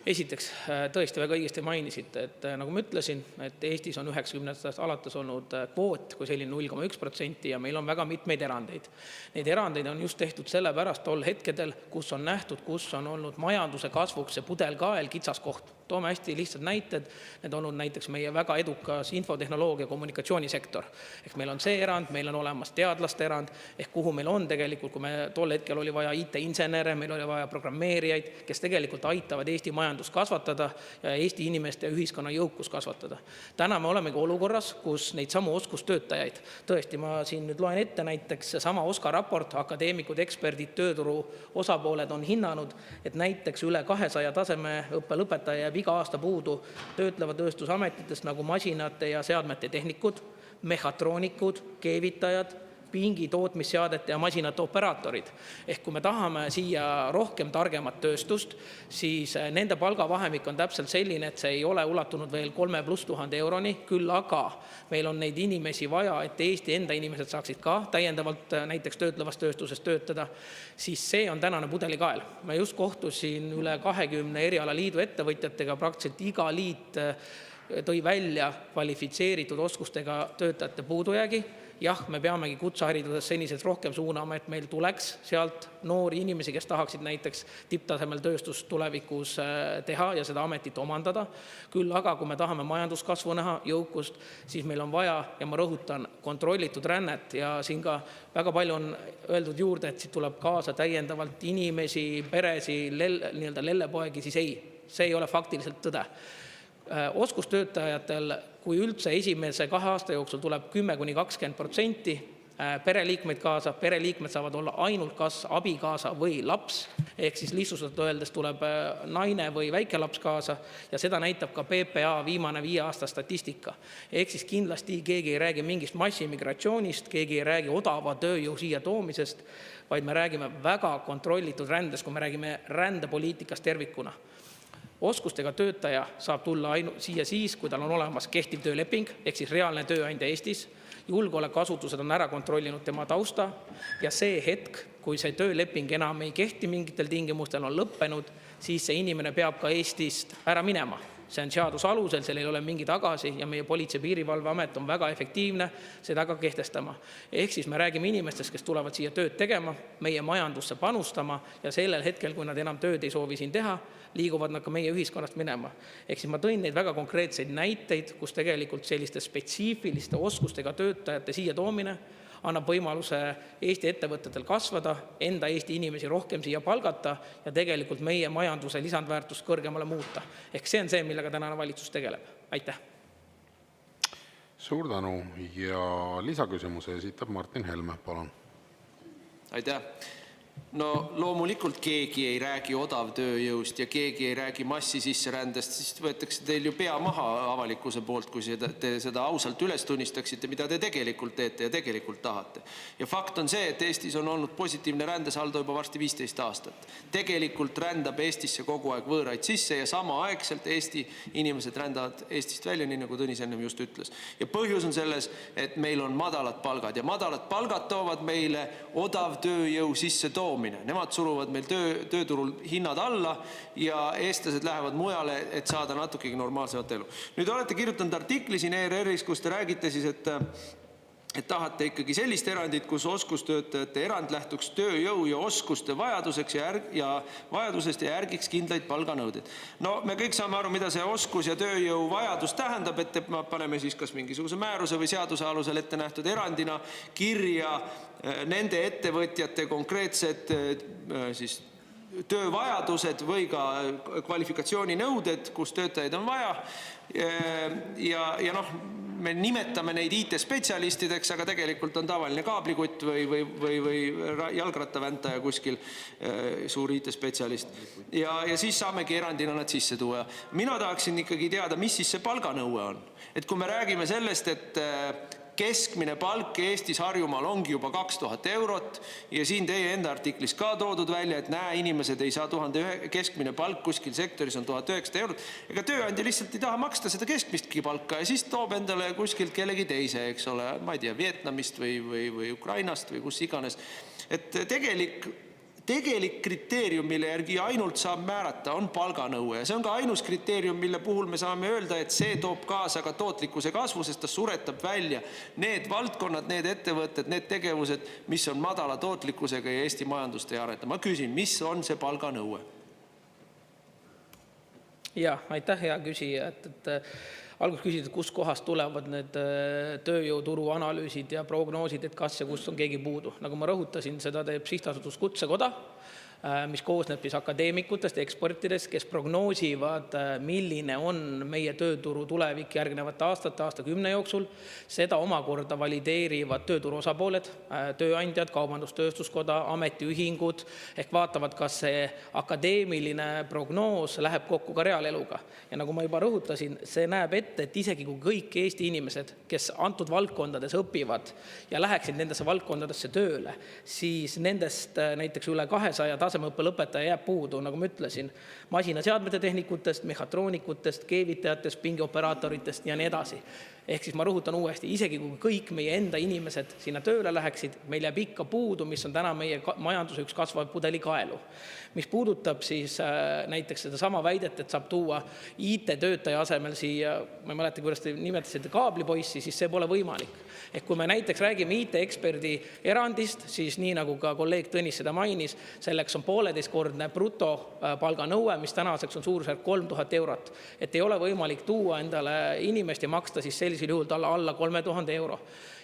N: Esiteks, tõesti väga õigesti mainisite, et nagu ma ütlesin, et Eestis on 90-ndast alates olnud kvoot kui selline 0,1% ja meil on väga mitmeid erandeid. Neid erandeid on just tehtud sellepärast tol hetkedel, kus on nähtud, kus on olnud majanduse kasvuks see pudelkael kitsaskoht. Toome hästi lihtsad näited. Need on olnud näiteks meie väga edukas infotehnoloogia kommunikatsioonisektor. Ehk meil on see erand, meil on olemas teadlaste erand, ehk kuhu meil on tegelikult, kui me tol hetkel oli vaja IT-insenere, meil oli vaja programmeerijaid, kes tegelikult aitavad Eesti majandust kasvatada ja Eesti inimeste ja ühiskonna jõukus kasvatada. Täna me olemegi olukorras, kus neid samu oskustöötajaid, tõesti ma siin nüüd loen ette näiteks sama OSKA raport, akadeemikud, eksperdid, tööturu osapooled on hinnanud, et näiteks üle 200 taseme õppe lõpetaja jääb iga aasta puudu töötleva tööstusametitest nagu masinate ja seadmete tehnikud, mehhatroonikud, keevitajad, pingi tootmisseadete ja masinate operaatorid. Ehk kui me tahame siia rohkem targemat tööstust, siis nende palgavahemik on täpselt selline, et see ei ole ulatunud veel 3+ euroni, küll aga meil on neid inimesi vaja, et Eesti enda inimesed saaksid ka täiendavalt näiteks töötlevas tööstuses töötada, siis see on tänane pudelikael. Ma just kohtusin üle 20 erialaliidu ettevõtjatega, praktiliselt iga liit tõi välja kvalifitseeritud oskustega töötajate puudujäägi. Jah, me peamegi kutsehariduses senisest rohkem suunama, et meil tuleks sealt noori inimesi, kes tahaksid näiteks tipptasemel tööstust tulevikus teha ja seda ametit omandada. Küll aga, kui me tahame majanduskasvu näha, jõukust, siis meil on vaja, ja ma rõhutan, kontrollitud rännet ja siin ka väga palju on öeldud juurde, et siit tuleb kaasa täiendavalt inimesi, peresi, lellepoegi, siis ei, see ei ole faktiliselt tõde. Oskustöötajatel, kui üldse esimese 2 aasta jooksul tuleb 10–20% pereliikmeid kaasa, pereliikmed saavad olla ainult kas abikaasa või laps, ehk siis lihtsustatult öeldes tuleb naine või väikelaps kaasa ja seda näitab ka PPA viimane 5 aasta statistika. Ehk siis kindlasti keegi ei räägi mingist massimigratsioonist, keegi ei räägi odava tööjõu siia toomisest, vaid me räägime väga kontrollitud rändest, kui me räägime rändepoliitikast tervikuna. Oskustega töötaja saab tulla siia siis, kui tal on olemas kehtiv tööleping, ehk siis reaalne tööandja Eestis, julgeolekuasutused on ära kontrollinud tema tausta ja see hetk, kui see tööleping enam ei kehti mingitel tingimustel on lõppenud, siis see inimene peab ka Eestist ära minema. see on seaduse alusel, seal ei ole mingi tagasi ja meie Politsei- ja Piirivalveamet on väga efektiivne seda ka kehtestama. Ehk siis me räägime inimestest, kes tulevad siia tööd tegema, meie majandusse panustama ja sellel hetkel, kui nad enam tööd ei soovi siin teha, liiguvad nad ka meie ühiskonnast minema. Ehk siis ma tõin neid väga konkreetseid näiteid, kus tegelikult selliste spetsiifiliste oskustega töötajate siia toomine annab võimaluse Eesti ettevõtetel kasvada, enda Eesti inimesi rohkem siia palgata ja tegelikult meie majanduse lisandväärtust kõrgemale muuta. Ehk see on see, millega tänane valitsus tegeleb. Aitäh!
A: Suur tänu ja lisaküsimuse esitab Martin Helme, palun.
H: Aitäh! No loomulikult keegi ei räägi odavtööjõust ja keegi ei räägi massisisserändest, siis võetakse teil ju pea maha avalikkuse poolt, kui te seda ausalt üles tunnistaksite, mida te tegelikult teete ja tegelikult tahate. Ja fakt on see, et Eestis on olnud positiivne rändesaldo juba varsti 15 aastat. Tegelikult rändab Eestisse kogu aeg võõraid sisse ja samaaegselt Eesti inimesed rändavad Eestist välja, nii nagu Tõnis ennem just ütles. Ja põhjus on selles, et meil on madalad palgad ja madalad palgad toovad meile odavtööjõu sisse toomine. Nemad suruvad meil tööturul hinnad alla ja eestlased lähevad mujale, et saada natukegi normaalsemat elu. Nüüd olete kirjutanud artikli siin ERR-is, kus te räägite siis, et tahate ikkagi sellist erandit, kus oskustöötajate erand lähtuks tööjõu ja oskuste vajadusest ja järgiks kindlaid palganõudeid. No me kõik saame aru, mida see oskus ja tööjõu vajadus tähendab, et paneme siis kas mingisuguse määruse või seaduse alusel ette nähtud erandina kirja nende ettevõtjate konkreetsed siis töövajadused või ka kvalifikatsiooninõuded, kus töötajaid on vaja. Ja noh, me nimetame neid IT-spetsialistideks, aga tegelikult on tavaline kaablikutt või jalgrattaväntaja kuskil suur IT-spetsialist. Ja siis saamegi erandina nad sisse tuua. Mina tahaksin ikkagi teada, mis siis see palganõue on. Et kui me räägime sellest, et keskmine palk Eestis Harjumaal ongi juba 2000 eurot ja siin teie enda artiklis ka toodud välja, et inimesed ei saa keskmine palk kuskil sektoris on 1900 eurot. Ega tööandja lihtsalt ei taha maksta seda keskmistki palka ja siis toob endale kuskilt kellegi teise, eks ole, ma ei tea, Vietnamist või Ukrainast või kus iganes. Et tegelik kriteerium, mille järgi ainult saab määrata, on palganõue ja see on ka ainus kriteerium, mille puhul me saame öelda, et see toob kaasa ka tootlikkuse kasvu, sest ta suretab välja need valdkonnad, need ettevõtted, need tegevused, mis on madala tootlikkusega ja Eesti majandust ei areta. Ma küsin, mis on see palganõue?
N: Ja, aitäh hea küsija, alguses küsida, kus kohast tulevad need tööjõuturu analüüsid ja prognoosid, et kas ja kus on keegi puudu. Nagu ma rõhutasin, seda teeb Sihtasutus Kutsekoda, mis koosneb siis akadeemikutest, ekspertidest, kes prognoosivad, milline on meie tööturu tulevik järgnevate aastakümne jooksul. Seda omakorda valideerivad tööturu osapooled, tööandjad, kaubandus-tööstuskoda, ametiühingud, ehk vaatavad, kas see akadeemiline prognoos läheb kokku ka reaaleluga. Ja nagu ma juba rõhutasin, see näeb ette, et isegi kui kõik Eesti inimesed, kes antud valdkondades õpivad ja läheksid nendesse valdkondadesse tööle, siis nendest näiteks üle 200 tasemeõppe lõpetaja jääb puudu, nagu ma ütlesin, masinaseadmete tehnikutest, mehhatroonikutest, keevitajatest, pingioperaatoritest ja nii edasi. Ehk siis ma rõhutan uuesti, isegi kui kõik meie enda inimesed sinna tööle läheksid, meil jääb ikka puudu, mis on täna meie majanduse üks kasvav pudelikaelu. Mis puudutab siis näiteks seda sama väidet, et saab tuua IT-töötaja asemel siia, ma ei mäleta, kuidas te nimetasite kaablipoissi, siis see pole võimalik. Ehk kui me näiteks räägime IT-eksperdi erandist, siis nii nagu ka kolleeg Tõnis seda mainis, selleks on 1,5-kordne brutopalganõue, mis tänaseks on suurusjärk 3000 eurot. Et ei ole võimalik tuua endale inimest ja maksta siis sellisel juhul talle alla 3000 euro.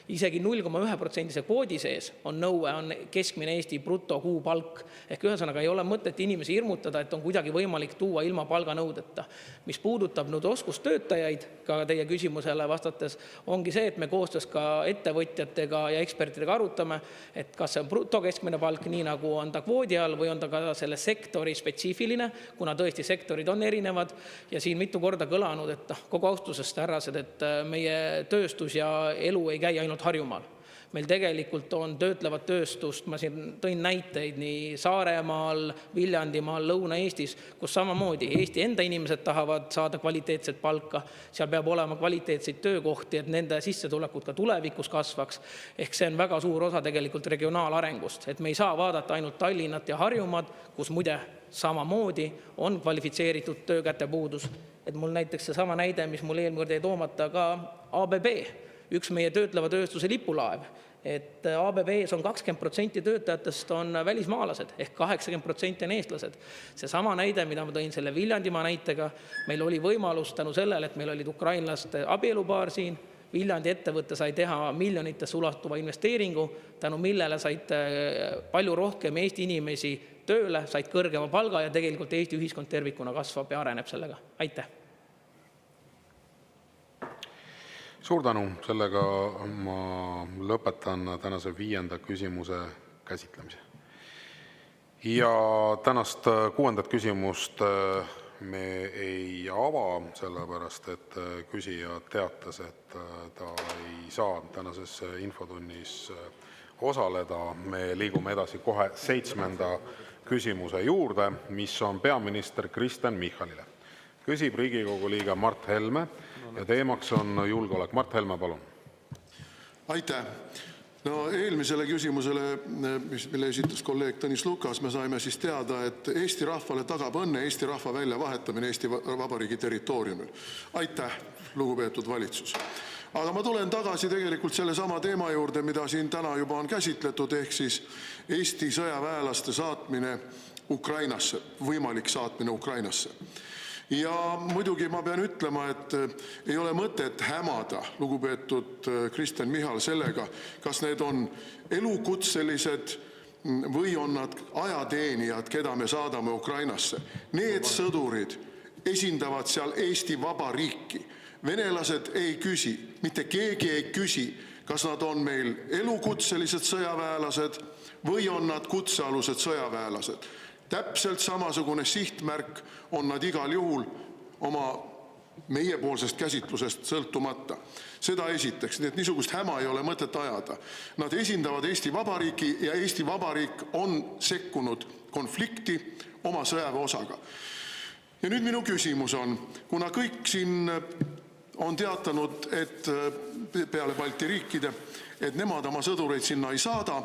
N: Isegi 0,1% kvoodi sees on nõue, on keskmine Eesti brutokuupalk. Ehk ühesõnaga ei ole mõtet inimesi hirmutada, et on kuidagi võimalik tuua ilma palganõudeta. Mis puudutab nüüd oskustöötajaid, ka teie küsimusele vastates, ongi see, et me koostöös ka ettevõtjatega ja ekspertidega arutame, et kas see on brutokeskmine palk, nii nagu on ta kvoodi all või on ta ka selle sektori spetsiifiline, kuna tõesti sektorid on erinevad ja siin mitu korda kõlanud, et kogu austusest härrased, et meie tööstus ja elu ei käi ainult Harjumaal. Meil tegelikult on töötlevat tööstust, ma siin tõin näiteid nii Saaremaal, Viljandimaal, Lõuna-Eestis, kus samamoodi Eesti enda inimesed tahavad saada kvaliteetset palka, seal peab olema kvaliteetseid töökohti, et nende sissetulekud ka tulevikus kasvaks. Ehk see on väga suur osa tegelikult regionaalarengust, et me ei saa vaadata ainult Tallinnat ja Harjumaad, kus muide samamoodi on kvalifitseeritud töökäte puudus Et mul näiteks seesama näide, mis mul eelmine kord jäi toomata, ka ABB, üks meie töötleva tööstuse lipulaev. Et ABB-s on 20% töötajatest on välismaalased ehk 80% on eestlased. Seesama näide, mida ma tõin selle Viljandimaa näitega, meil oli võimalus tänu sellele, et meil olid ukrainlaste abielupaar siin, Viljandi ettevõtte sai teha miljonitesse ulatuva investeeringu, tänu millele said palju rohkem Eesti inimesi tööle, said kõrgema palga ja tegelikult Eesti ühiskond tervikuna kasvab ja areneb sellega. Aitäh!
A: Suur tänu, sellega ma lõpetan tänase 5. küsimuse käsitlemise. Ja tänast 6. küsimust me ei ava, sellepärast et küsija teatas, et ta ei saa tänases infotunnis osaleda. Me liigume edasi kohe 7. küsimuse juurde, mis on peaminister Kristen Michalile. Küsib Riigikogu liige Mart Helme ja teemaks on julgeolek. Mart Helme, palun.
D: Aitäh! No eelmisele küsimusele, mille esitas kolleeg Tõnis Lukas, me saime siis teada, et Eesti rahvale tagab õnne Eesti rahva väljavahetamine Eesti Vabariigi territooriumil. Aitäh, lugupeetud valitsus! Aga ma tulen tagasi tegelikult selle sama teema juurde, mida siin täna juba on käsitletud, ehk siis Eesti sõjaväelaste saatmine Ukrainasse, võimalik saatmine Ukrainasse. Ja muidugi ma pean ütlema, et ei ole mõtet hämada, lugupeetud Kristen Michal, sellega, kas need on elukutselised või on nad ajateenijad, keda me saadame Ukrainasse. Need sõdurid esindavad seal Eesti Vabariiki. Venelased ei küsi, mitte keegi ei küsi, kas nad on meil elukutselised sõjaväelased või on nad kutsealused sõjaväelased. Täpselt samasugune sihtmärk on nad igal juhul oma meiepoolsest käsitlusest sõltumata. Seda esiteks, nii et niisugust häma ei ole mõtet ajada. Nad esindavad Eesti Vabariiki ja Eesti Vabariik on sekkunud konflikti oma sõjaväeosaga. Ja nüüd minu küsimus on, kuna kõik siin on teatanud, et peale Balti riikide, et nemad oma sõdureid sinna ei saada,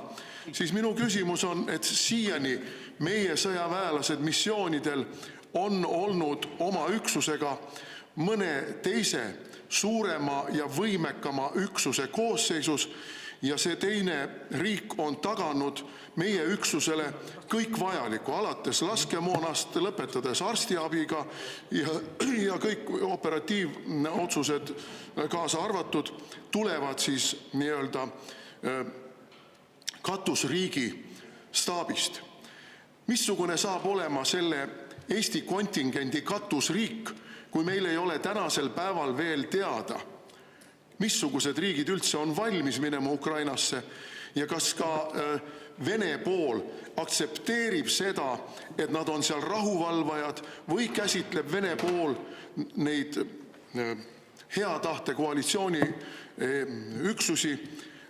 D: siis minu küsimus on, et siiani meie sõjaväelased missioonidel on olnud oma üksusega mõne teise suurema ja võimekama üksuse koosseisus ja see teine riik on taganud meie üksusele kõik vajaliku, alates laskemoonast, lõpetades arstiabiga ja kõik operatiivotsused kaasa arvatud tulevad siis nii-öelda katusriigi staabist. Missugune saab olema selle Eesti kontingendi katusriik, kui meil ei ole tänasel päeval veel teada, missugused riigid üldse on valmis minema Ukrainasse ja kas ka Vene pool aktsepteerib seda, et nad on seal rahuvalvajad või käsitleb Vene pool neid hea tahte koalitsiooni üksusi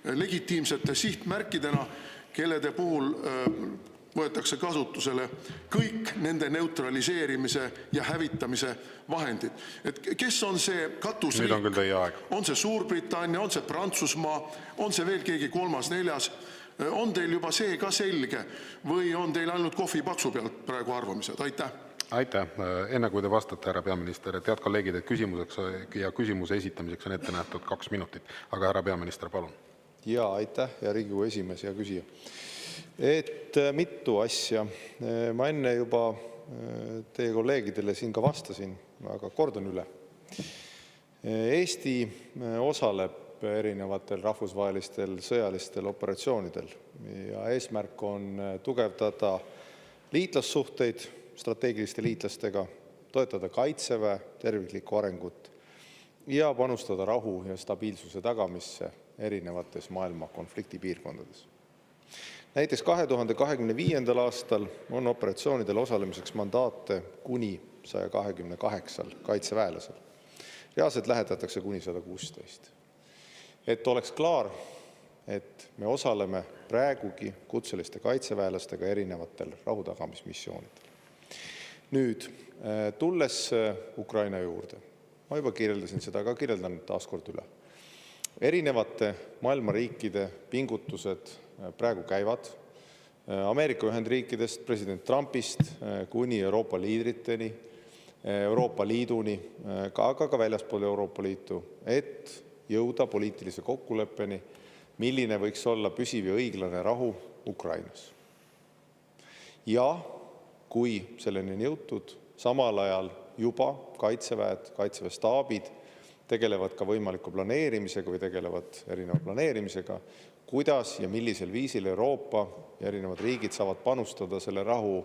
D: legitiimsete sihtmärkidena, kellede puhul võetakse kasutusele kõik nende neutraliseerimise ja hävitamise vahendid. Et kes on see katusriik?
A: Nüüd on küll teie aeg.
D: On see Suurbritannia, on see Prantsusmaa, on see veel keegi kolmas, neljas? On teil juba see ka selge või on teil ainult kohvipaksu pealt praegu arvamised? Aitäh! Aitäh! Enne kui te vastate, härra peaminister, et head kolleegid, et küsimuseks ja küsimuse esitamiseks on ette nähtud 2 minutit. Aga härra peaminister, palun.
C: Ja aitäh, ja Riigikogu esimees ja küsija. Et mitu asja. Ma enne juba teie kolleegidele siin ka vastasin, aga kordan üle. Eesti osaleb erinevatel rahvusvahelistel sõjalistel operatsioonidel ja eesmärk on tugevdada liitlassuhteid strateegiliste liitlastega, toetada kaitseväe terviklikku arengut ja panustada rahu ja stabiilsuse tagamisse erinevates maailma konfliktipiirkondades. Näiteks 2025. aastal on operatsioonidel osalemiseks mandaate kuni 128 kaitseväelasel. Reaalselt lähetatakse kuni 116. Et oleks klaar, et me osaleme praegugi kutseliste kaitseväelastega erinevatel rahutagamismissioonidel. Nüüd, tulles Ukraina juurde, ma juba kirjeldasin seda, aga kirjeldan taas kord üle. Erinevate maailma riikide pingutused praegu käivad Ameerika Ühendriikidest, president Trumpist kuni Euroopa liidriteni, Euroopa Liiduni, aga ka väljaspool Euroopa Liitu, et jõuda poliitilise kokkuleppeni, milline võiks olla püsiv ja õiglane rahu Ukrainas. Ja kui selleni on jõutud, samal ajal juba kaitseväed, kaitseväe staabid tegelevad ka võimaliku planeerimisega või tegelevad erineva planeerimisega, kuidas ja millisel viisil Euroopa ja erinevad riigid saavad panustada selle rahu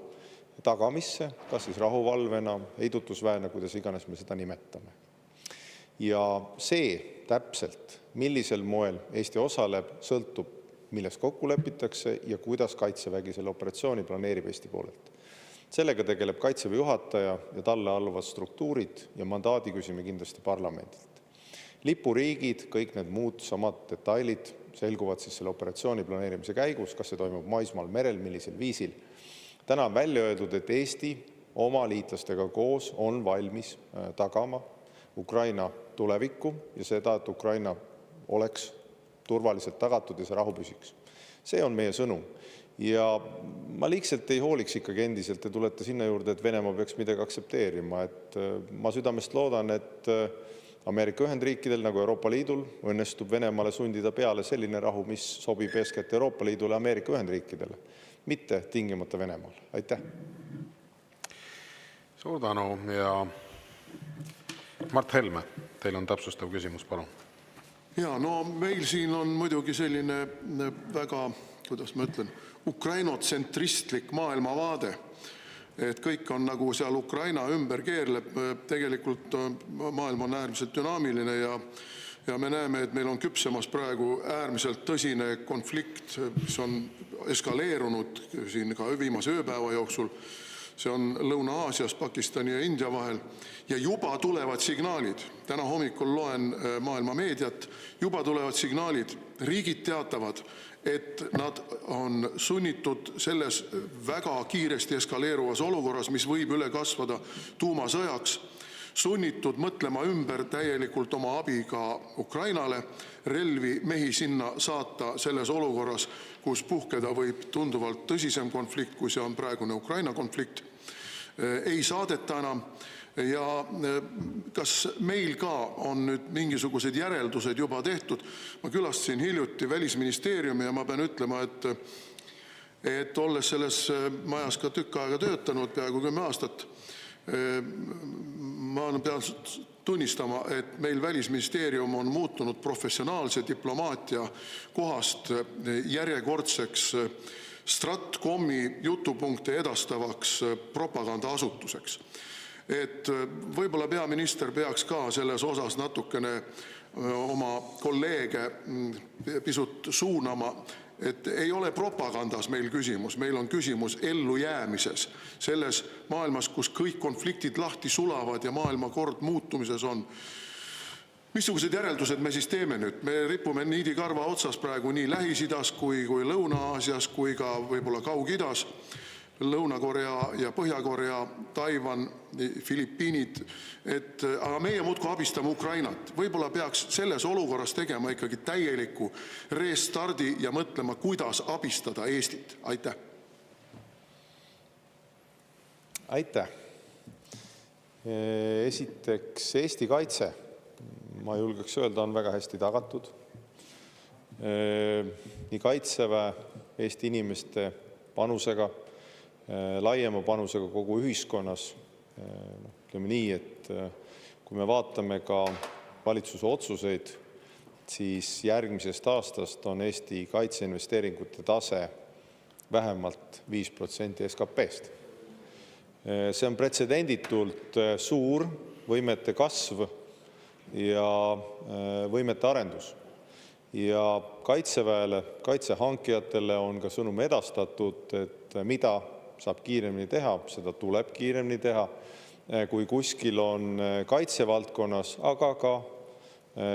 C: tagamisse, kas siis rahuvalvena, heidutusväena, kuidas iganes me seda nimetame. Ja see täpselt, millisel moel Eesti osaleb, sõltub, milles kokku lepitakse ja kuidas Kaitsevägi selle operatsiooni planeerib Eesti poolelt. Sellega tegeleb Kaitseväe juhataja ja talle alluvad struktuurid ja mandaadi küsime kindlasti parlamendilt. Lipuriigid, kõik need muud samad detailid selguvad siis selle operatsiooni planeerimise käigus, kas see toimub maismaal, merel, millisel viisil. Täna on välja öeldud, et Eesti oma liitlastega koos on valmis tagama Ukraina tulevikku ja seda, et Ukraina oleks turvaliselt tagatud ja see rahu püsiks. See on meie sõnum. Ja ma liigselt ei hooliks ikkagi endiselt, te tulete sinna juurde, et Venemaa peaks midagi aktsepteerima. Et ma südamest loodan, et Ameerika Ühendriikidel nagu Euroopa Liidul õnnestub Venemaale sundida peale selline rahu, mis sobib eeskätt Euroopa Liidule ja Ameerika Ühendriikidele, mitte tingimata Venemaal. Aitäh!
A: Suur tänu ja Mart Helme, teil on täpsustav küsimus, palun.
D: Ja, no meil siin on muidugi selline väga, kuidas ma ütlen, ukrainotsentristlik maailmavaade, et kõik on nagu seal Ukraina ümber keerleb, tegelikult maailm on äärmiselt dünaamiline ja me näeme, et meil on küpsemas praegu äärmiselt tõsine konflikt, mis on eskaleerunud siin ka viimase ööpäeva jooksul. See on Lõuna-Aasias, Pakistani ja India vahel ja juba tulevad signaalid. Täna hommikul loen maailma meediat, juba tulevad signaalid. Riigid teatavad, et nad on sunnitud selles väga kiiresti eskaleeruvas olukorras, mis võib üle kasvada tuumasõjaks, sunnitud mõtlema ümber täielikult oma abi ka Ukrainale, relvi, mehi sinna saata selles olukorras, kus puhkeda võib tunduvalt tõsisem konflikt, kui see on praegune Ukraina konflikt, ei saadeta enam. Ja kas meil ka on nüüd mingisugused järeldused juba tehtud? Ma külastasin hiljuti Välisministeeriumi ja ma pean ütlema, et olles selles majas ka tükk aega töötanud, peaaegu 10 aastat, ma pean tunnistama, et meil Välisministeerium on muutunud professionaalse diplomaatia kohast järjekordseks Stratkomi jutupunkte edastavaks propagandaasutuseks. Et võib-olla peaminister peaks ka selles osas natukene oma kolleege pisut suunama, et ei ole propagandas meil küsimus, meil on küsimus ellujäämises selles maailmas, kus kõik konfliktid lahti sulavad ja maailmakord muutumises on. Missugused järeldused me siis teeme nüüd? Me ripume niidikarva otsas praegu nii Lähis-Idas kui Lõuna-Aasias kui ka võib-olla Kaug-Idas. Lõuna-Korea ja Põhja-Korea, Taiwan, Filipiinid, aga meie muudkui abistame Ukrainat. Võib-olla peaks selles olukorras tegema ikkagi täieliku restardi ja mõtlema, kuidas abistada Eestit. Aitäh!
C: Aitäh! Esiteks, Eesti kaitse, ma julgeks öelda, on väga hästi tagatud. Nii kaitseväe, Eesti inimeste panusega, laiema panusega kogu ühiskonnas. Ütleme nii, et kui me vaatame ka valitsuse otsuseid, siis järgmisest aastast on Eesti kaitseinvesteeringute tase vähemalt 5% SKP-st. See on pretsedenditult suur võimete kasv ja võimete arendus. Ja kaitseväele, kaitsehankijatele on ka sõnum edastatud, et mida saab kiiremini teha, seda tuleb kiiremini teha, kui kuskil on kaitsevaldkonnas, aga ka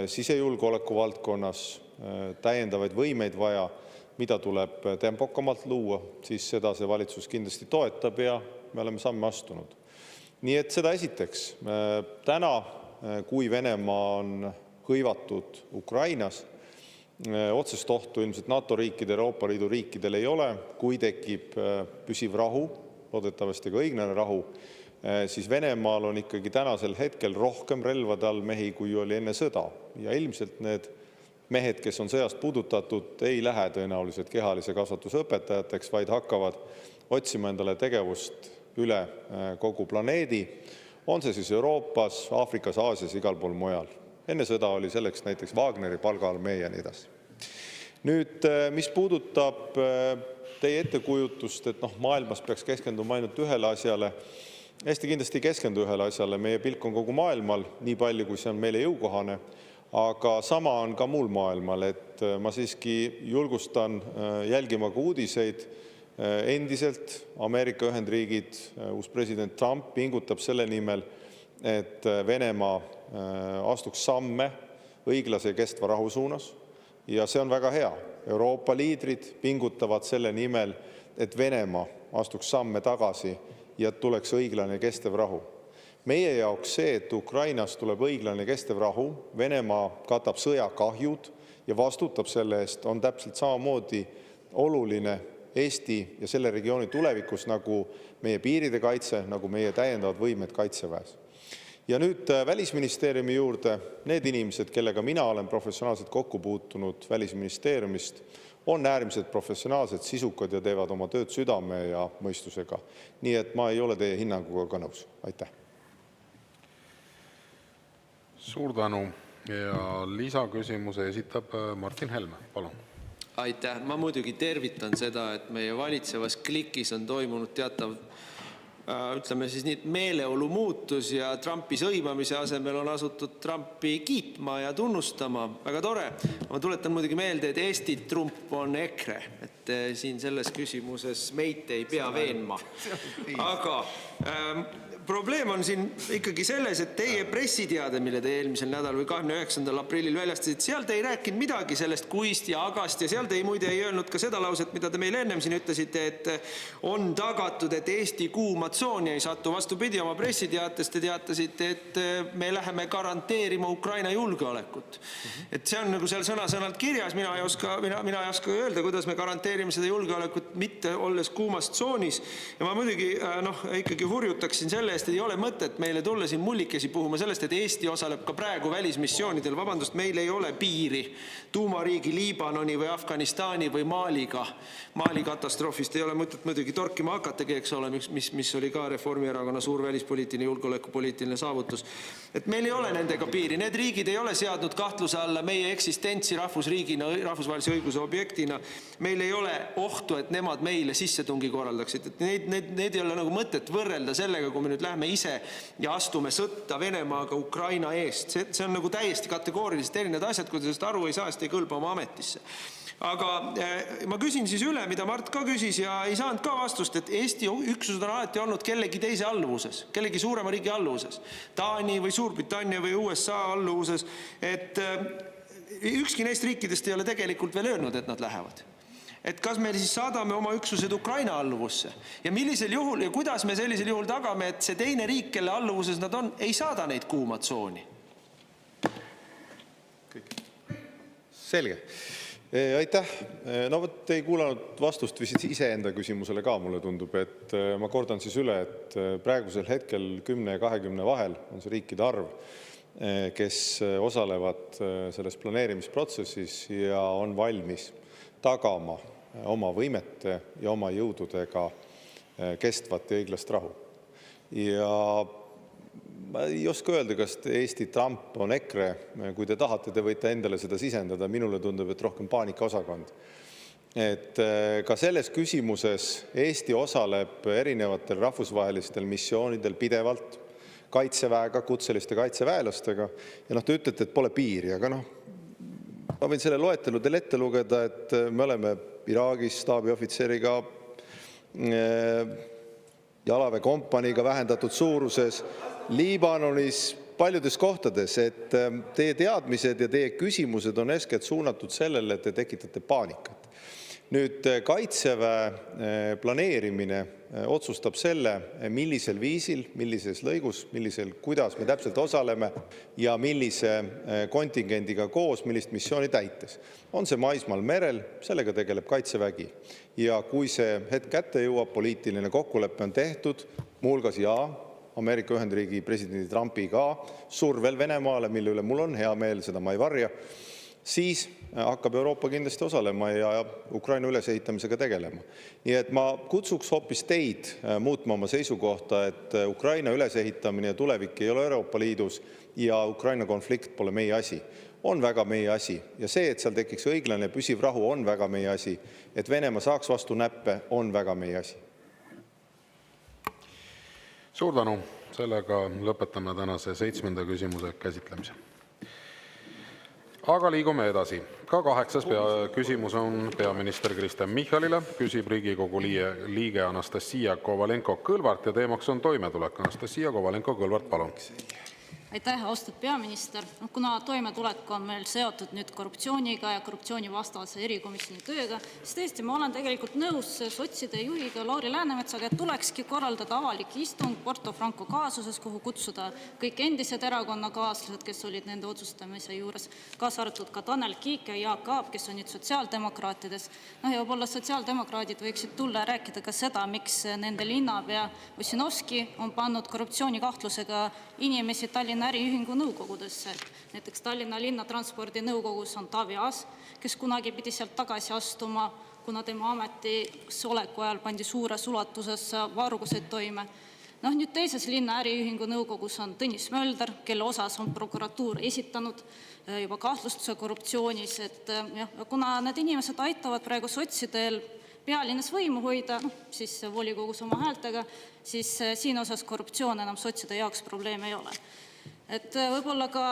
C: sisejulgeoleku valdkonnas täiendavaid võimeid vaja, mida tuleb tempokamalt luua, siis seda see valitsus kindlasti toetab ja me oleme samme astunud. Nii et seda esiteks. Täna, kui Venemaa on hõivatud Ukrainas, otsest ohtu ilmselt NATO riikide, Euroopa Liidu riikidel ei ole, kui tekib püsiv rahu, loodetavasti ka õiglane rahu, siis Venemaal on ikkagi tänasel hetkel rohkem relvade all mehi, kui oli enne sõda. Ja ilmselt need mehed, kes on sõjast puudutatud, ei lähe tõenäoliselt kehalise kasvatuse õpetajateks, vaid hakkavad otsima endale tegevust üle kogu planeedi. On see siis Euroopas, Aafrikas, Aasias, igal pool mujal. Enne sõda oli selleks näiteks Wagneri palgaarmee ja nii edasi. Nüüd, mis puudutab teie ettekujutust, et maailmas peaks keskenduma ainult ühele asjale, Eesti kindlasti ei keskendu ühele asjale, meie pilk on kogu maailmal, nii palju, kui see on meile jõukohane, aga sama on ka muul maailmal, et ma siiski julgustan jälgima ka uudiseid. Endiselt Ameerika Ühendriigid, uus president Trump pingutab selle nimel, et Venemaa astuks samme õiglase ja kestva rahu suunas. Ja see on väga hea. Euroopa liidrid pingutavad selle nimel, et Venemaa astuks samme tagasi ja tuleks õiglane ja kestev rahu. Meie jaoks see, et Ukrainas tuleb õiglane ja kestev rahu, Venemaa katab sõjakahjud ja vastutab selle eest, on täpselt samamoodi oluline Eesti ja selle regiooni tulevikus, nagu meie piiride kaitse, nagu meie täiendavad võimed kaitseväes. Ja nüüd Välisministeeriumi juurde, need inimesed, kellega mina olen professionaalselt kokku puutunud Välisministeeriumist, on äärmiselt professionaalsed, sisukad ja teevad oma tööd südame ja mõistusega. Nii et ma ei ole teie hinnanguga ka nõus. Aitäh.
A: Suur tänu. Ja lisaküsimuse esitab Martin Helme. Palun.
H: Aitäh. Ma muidugi tervitan seda, et meie valitsevas klikis on toimunud teatav ütleme siis nii meeleolu muutus ja Trumpi sõimamise asemel on asutud Trumpi kiitma ja tunnustama. Väga tore. Ma tuletan muidugi meelde, et Eesti Trump on EKRE, et siin selles küsimuses meid ei pea veenma. Aga probleem on siin ikkagi selles, et teie pressiteade, mille te eelmisel nädalal või 29. aprillil väljastasite, seal te ei rääkinud midagi sellest kuist ja agast ja seal te muide ei öelnud ka seda lauset, mida te meile ennem siin ütlesite, et on tagatud, et Eesti kuuma tsooni ei satu. Vastupidi, oma pressiteates te teatasite, et me läheme garanteerima Ukraina julgeolekut. Et see on nagu seal sõna-sõnalt kirjas, mina ei oska öelda, kuidas me garanteerime seda julgeolekut mitte olles kuumas tsoonis. Ja ma muidugi ikkagi hurjutaksin selle eest, et ei ole mõtet meile tulla siin mullikesi puhuma sellest, et Eesti osaleb ka praegu välismissioonidel. Vabandust, meil ei ole piiri tuumariigi Liibanoni või Afganistani või Maaliga. Maali katastroofist ei ole mõtet muidugi torkima hakatagi, eks ole, mis oli ka Reformierakonna suur välispoliitiline julgeolekupoliitiline saavutus. Et meil ei ole nendega piiri. Need riigid ei ole seadnud kahtluse alla meie eksistentsi rahvusriigina, rahvusvahelise õiguse objektina. Meil ei ole ohtu, et nemad meile sissetungi korraldaksid. Need ei ole nagu mõtet võrrelda sellega, kui me nüüd lähme ise ja astume sõtta Venemaaga Ukraina eest. See on nagu täiesti kategooriliselt erinevad asjad, kui te sellest aru ei saa, siis te ei kõlba oma ametisse. Aga ma küsin siis üle, mida Mart ka küsis ja ei saanud ka vastust, et Eesti üksused on alati olnud kellegi teise alluvuses, kellegi suurema riigi alluvuses, Taani või Suurbritannia või USA alluvuses, et ükski neist riikidest ei ole tegelikult veel öelnud, et nad lähevad. Et kas me siis saadame oma üksused Ukraina alluvusse ja millisel juhul ja kuidas me sellisel juhul tagame, et see teine riik, kelle alluvuses nad on, ei saada neid kuuma tsooni?
C: Selge. Aitäh. No võt ei kuulanud vastust vist iseenda küsimusele ka, mulle tundub, et ma kordan siis üle, et praegusel hetkel 10 ja 20 vahel on see riikide arv, kes osalevad selles planeerimisprotsessis ja on valmis tagama oma võimete ja oma jõududega kestvat ja õiglast rahu. Ja ma ei oska öelda, kas Eesti Trump on EKRE, kui te tahate, te võite endale seda sisendada, minule tundub, et rohkem paanikaosakond. Et ka selles küsimuses Eesti osaleb erinevatel rahvusvahelistel missioonidel pidevalt kaitseväega, kutseliste kaitseväelastega ja te ütlete, et pole piiri, aga ma võin selle loetelu teile ette lugeda, et me oleme Iraagis staabiohvitseriga, jalaväekompaniiga vähendatud suuruses, Liibanonis, paljudes kohtades, et teie teadmised ja teie küsimused on eeskätt suunatud sellele, et te tekitate paanikat. Nüüd kaitseväe planeerimine otsustab selle, millisel viisil, millises lõigus, kuidas me täpselt osaleme ja millise kontingendiga koos, millist missiooni täites. On see maismaal merel, sellega tegeleb kaitsevägi. Ja kui see hetk kätte jõuab, poliitiline kokkulepe on tehtud, muuhulgas Ameerika Ühendriigi presidendi Trumpi ka survel Venemaale, mille üle mul on hea meel, seda ma ei varja, siis hakkab Euroopa kindlasti osalema ja Ukraina ülesehitamisega tegelema. Nii et ma kutsuks hoopis teid muutma oma seisukohta, et Ukraina ülesehitamine ja tulevik ei ole Euroopa Liidus ja Ukraina konflikt pole meie asi. On väga meie asi ja see, et seal tekiks õiglane ja püsiv rahu, on väga meie asi. Et Venemaa saaks vastu näppe, on väga meie asi.
A: Suur tänu. Sellega lõpetame tänase 7. küsimuse käsitlemise. Aga liigume edasi. Ka 8. küsimus on peaminister Kristen Michalile. Küsib Riigikogu liige Anastassia Kovalenko-Kõlvart ja teemaks on toimetulek. Anastassia Kovalenko-Kõlvart, palun.
G: Aitäh, austatud peaminister. Kuna toimetulek on meil seotud nüüd korruptsiooniga ja korruptsioonivastase erikomisjoni tööga, siis tõesti ma olen tegelikult nõus sotside juhiga Lauri Läänemetsaga, et tulekski korraldada avalik istung Porto Franco kaasuses, kuhu kutsuda kõik endised erakonnakaaslased, kes olid nende otsustamise juures, kaasa arvatud ka Tanel Kiik ja Jaak Aab, kes on nüüd sotsiaaldemokraatides. Ja võib-olla sotsiaaldemokraadid võiksid tulla ja rääkida ka seda, miks nende linnapea Ossinovski on pannud korruptsioonikahtlusega inimesi Tallinna äriühingu nõukogudesse. Näiteks Tallinna linnatranspordi nõukogus on Taavi Aas, kes kunagi pidi sealt tagasi astuma, kuna tema ametis oleku ajal pandi suures ulatuses varguseid toime. Nüüd teises linna äriühingu nõukogus on Tõnis Mölder, kelle osas on prokuratuur esitanud juba kahtlustuse korruptsioonis. Kuna need inimesed aitavad praegu sotsidel pealinnas võimu hoida, siis volikogus oma häältega, siis siin osas korruptsioon enam sotside jaoks probleem ei ole. Võib-olla ka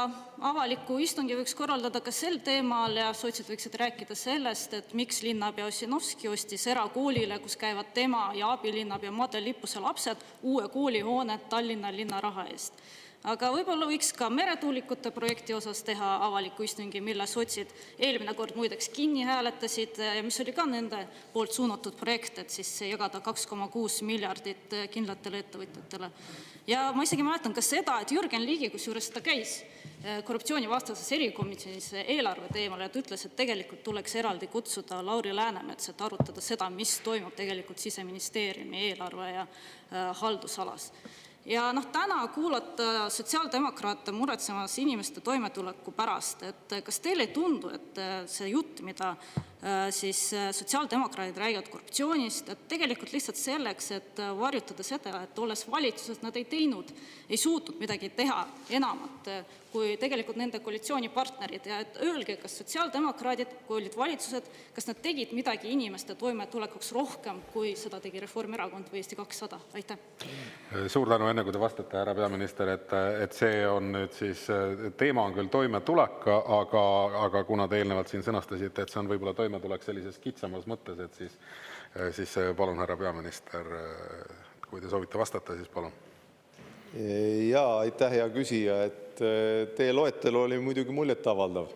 G: avaliku istungi võiks korraldada ka sel teemal ja sotsid võiksid rääkida sellest, et miks linnapea Ossinovski ostis erakoolile, kus käivad tema ja abilinnapea Madle Lippuse lapsed, uue koolihoone Tallinna linna raha eest. Aga võib-olla võiks ka meretuulikute projekti osas teha avaliku istungi, mille sotsid eelmine kord muideks kinni hääletasid ja mis oli ka nende poolt suunatud projekt, et siis jagada 2,6 miljardit kindlatele ettevõtjatele. Ja ma isegi mäletan ka seda, et Jürgen Ligi, kusjuures ta käis korruptsioonivastases erikomisjonis eelarve teemal ja ta ütles, et tegelikult tuleks eraldi kutsuda Lauri Läänemets, et arutada seda, mis toimub tegelikult Siseministeeriumi eelarve ja haldusalas. Ja täna kuulata sotsiaaldemokraate muretsemas inimeste toimetuleku pärast, et kas teile ei tundu, et see jutt, mida siis sotsiaaldemokraadid räägivad korruptsioonist, et tegelikult lihtsalt selleks, et varjutada seda, et olles valitsuses nad ei suutnud midagi teha enamat kui tegelikult nende koalitsioonipartnerid ja et öelge, kas sotsiaaldemokraadid, kui olid valitsused, kas nad tegid midagi inimeste toimetulekuks rohkem, kui seda tegi Reformierakond või Eesti 200? Aitäh.
A: Suur tänu, enne kui te vastate, härra peaminister, et see on nüüd siis, teema on küll toimetulek, aga kuna te eelnevalt siin sõnastasite, et see on võib-olla toimetulek sellises kitsamas mõttes, et siis palun, härra peaminister, kui te soovite vastata, siis palun.
C: Jaa, aitäh, hea küsija, et teie loetelu oli muidugi muljetavaldav.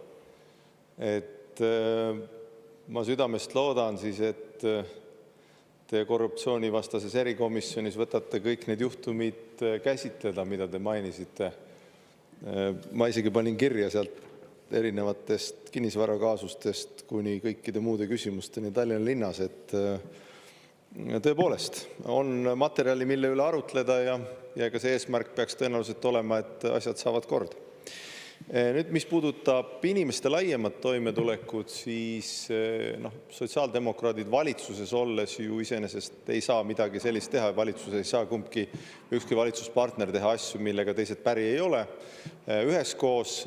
C: Et ma südamest loodan siis, et te korruptsioonivastases erikomisjonis võtate kõik need juhtumid käsitleda, mida te mainisite. Ma isegi panin kirja sealt erinevatest kinnisvarakaasustest kuni kõikide muude küsimusteni Tallinna linnas, et tõepoolest on materjali, mille üle arutleda ja ka see eesmärk peaks tõenäoliselt olema, et asjad saavad kord. Nüüd, mis puudutab inimeste laiemat toimetulekut, siis sotsiaaldemokraadid valitsuses olles ju iseenesest ei saa midagi sellist teha. Valitsus ei saa ükski valitsuspartner teha asju, millega teised päri ei ole. Üheskoos,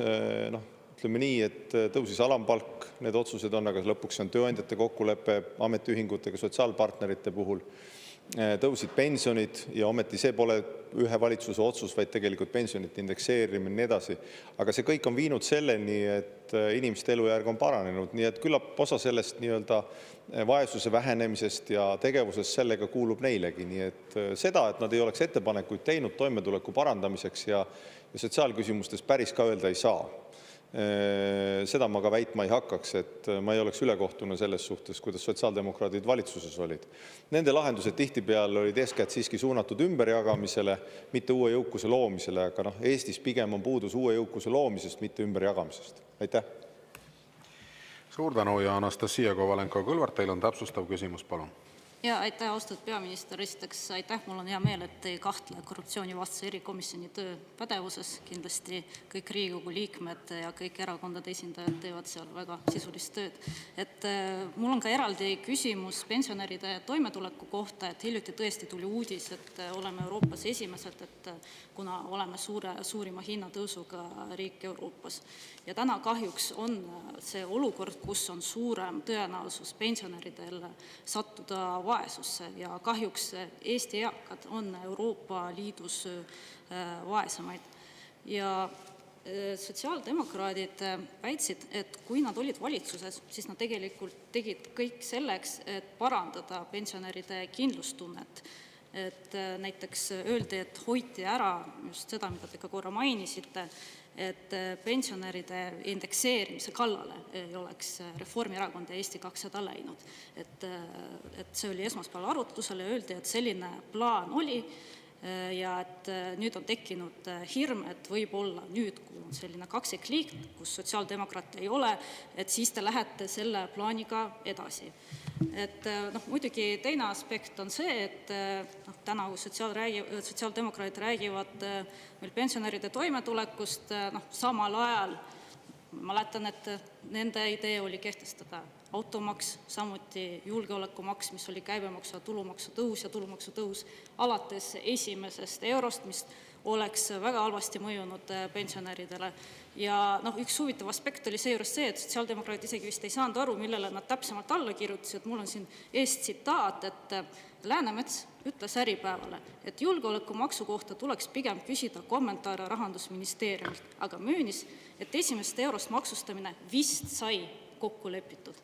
C: ütleme nii, et tõusis alampalk, need otsused on, aga lõpuks on tööandjate kokkulepe ametiühingutega sotsiaalpartnerite puhul. Tõusid pensionid ja ometi see pole ühe valitsuse otsus, vaid tegelikult pensionite indekseerimine ja nii edasi. Aga see kõik on viinud selleni, et inimeste elujärg on paranenud, nii et küllap osa sellest nii-öelda vaesuse vähenemisest ja tegevusest sellega kuulub neilegi. Nii et seda, et nad ei oleks ettepanekuid teinud toimetuleku parandamiseks ja sotsiaalküsimustes päris ka öelda ei saa. Seda ma ka väitma ei hakkaks, et ma ei oleks ülekohtune selles suhtes, kuidas sotsiaaldemokraadid valitsuses olid. Nende lahendused tihtipeale olid eeskätt siiski suunatud ümberjagamisele, mitte uue jõukuse loomisele, aga Eestis pigem on puudus uue jõukuse loomisest, mitte ümberjagamisest. Aitäh.
A: Suur tänu ja Anastassia Kovalenko-Kõlvart, teil on täpsustav küsimus, palun.
G: Ja aitäh, austatud peaminister. Esiteks aitäh, mul on hea meel, et ei kahtle korruptsioonivastase erikomisjoni töö pädevuses. Kindlasti kõik Riigikogu liikmed ja kõik erakondade esindajad teevad seal väga sisulist tööd. Mul on ka eraldi küsimus pensionäride toimetuleku kohta, et hiljuti tõesti tuli uudis, et oleme Euroopas esimesed, kuna oleme suurima hinnatõusuga riik Euroopas. Ja täna kahjuks on see olukord, kus on suurem tõenäosus pensionäridel sattuda vaesusse ja kahjuks Eesti eakad on Euroopa Liidus vaesemaid. Ja sotsiaaldemokraadid väitsid, et kui nad olid valitsuses, siis nad tegelikult tegid kõik selleks, et parandada pensionäride kindlustunnet. Näiteks öeldi, et hoiti ära just seda, mida te ka korra mainisite, et pensionäride indekseerimise kallale ei oleks Reformierakond ja Eesti 200 läinud. Et see oli esmaspäeval arutlusel ja öeldi, et selline plaan oli ja et nüüd on tekkinud hirm, et võib-olla nüüd, kui on selline kaksikliik, kus sotsiaaldemokraate ei ole, et siis te lähete selle plaaniga edasi. Muidugi teine aspekt on see, et täna kui sotsiaaldemokraadid räägivad meil pensionäride toimetulekust, samal ajal mäletan, et nende idee oli kehtestada automaks, samuti julgeolekumaks, mis oli käibemaksu ja tulumaksu tõus alates esimesest eurost, mis oleks väga halvasti mõjunud pensionäridele. Ja üks huvitav aspekt oli seejuures see, et sotsiaaldemokraadid isegi vist ei saanud aru, millele nad täpsemalt alla kirjutasid. Mul on siin ees tsitaat, et Läänemets ütles Äripäevale, et julgeolekumaksu kohta tuleks pigem küsida kommentaare Rahandusministeeriumilt, aga möönis, et esimesest eurost maksustamine vist sai kokku lepitud.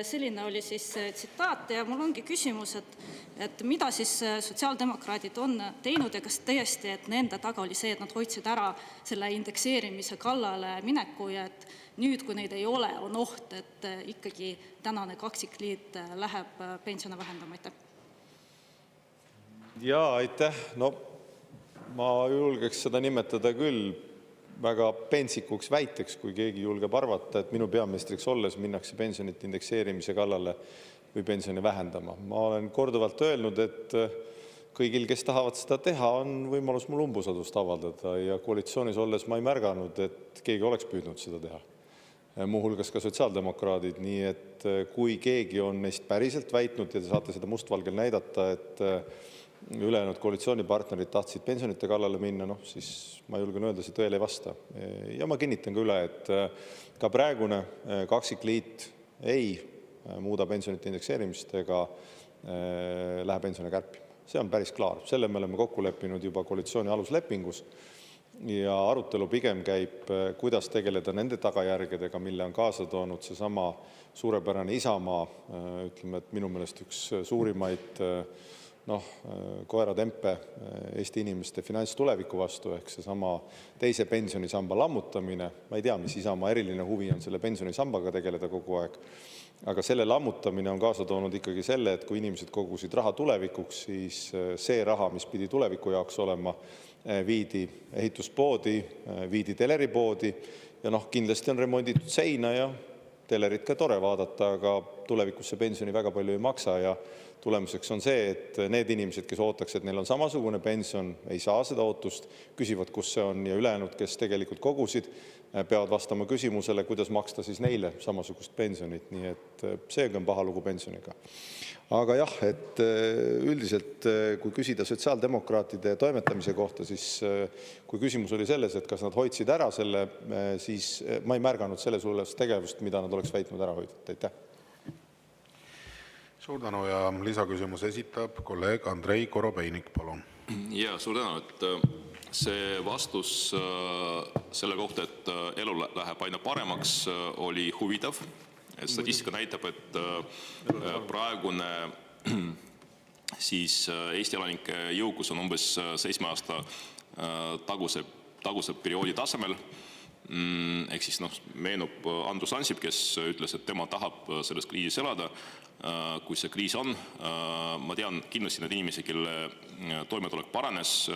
G: Selline oli siis tsitaat ja mul ongi küsimus, et mida siis sotsiaaldemokraadid on teinud ja kas tõesti, et nende taga oli see, et nad hoidsid ära selle indekseerimise kallale mineku ja et nüüd, kui neid ei ole, on oht, et ikkagi tänane kaksikliit läheb pensione vähendama.
C: Jaa, aitäh. No ma julgeks seda nimetada küll väga pensikuks väiteks, kui keegi julgeb arvata, et minu peaministriks olles minnakse pensionite indekseerimise kallale või pensioni vähendama. Ma olen korduvalt öelnud, et kõigil, kes tahavad seda teha, on võimalus mul umbusaldust avaldada ja koalitsioonis olles ma ei märganud, et keegi oleks püüdnud seda teha. Muuhulgas ka sotsiaaldemokraadid, nii et kui keegi on neist päriselt väitnud ja te saate seda mustvalgel näidata, et ülejäänud koalitsioonipartnerid tahtsid pensionite kallale minna, siis ma julgen öelda, see tõele ei vasta. Ja ma kinnitan ka üle, et ka praegune kaksikliit ei muuda pensionite indekseerimist ega lähe pensione kärpima. See on päris klaar. Selle me oleme kokku leppinud juba koalitsiooni aluslepingus ja arutelu pigem käib, kuidas tegeleda nende tagajärgedega, mille on kaasa toonud seesama suurepärane Isamaa, ütleme, et minu meelest üks suurimaid koeratempe Eesti inimeste finantstuleviku vastu ehk seesama teise pensionisamba lammutamine. Ma ei tea, mis Isamaa eriline huvi on selle pensionisambaga tegeleda kogu aeg, aga selle lammutamine on kaasa toonud ikkagi selle, et kui inimesed kogusid raha tulevikuks, siis see raha, mis pidi tuleviku jaoks olema, viidi ehituspoodi, viidi teleripoodi ja kindlasti on remonditud seina ja telerit ka tore vaadata, aga tulevikus see pensioni väga palju ei maksa ja tulemuseks on see, et need inimesed, kes ootaks, et neil on samasugune pension, ei saa seda ootust, küsivad, kus see on ja ülejäänud, kes tegelikult kogusid, peavad vastama küsimusele, kuidas maksta siis neile samasugust pensionit, nii et seegi on paha lugu pensioniga. Aga jah, et üldiselt, kui küsida sotsiaaldemokraatide toimetamise kohta, siis kui küsimus oli selles, et kas nad hoidsid ära selle, siis ma ei märganud selles hulles tegevust, mida nad oleks väitnud ära hoidnud. Aitäh!
A: Suur tänu ja lisaküsimus esitab kolleeg Andrei Korobeinik, palun.
O: Ja, suur tänu, et see vastus selle kohta, et elu läheb aina paremaks, oli huvitav. Statistika näitab, et praegune siis Eesti elanike jõukus on umbes 7 aasta taguse perioodi tasemel. Ehk siis meenub Andrus Ansip, kes ütles, et tema tahab selles kriisis elada, kui see kriis on. Ma tean kindlasti need inimesi, kelle toimetulek paranes,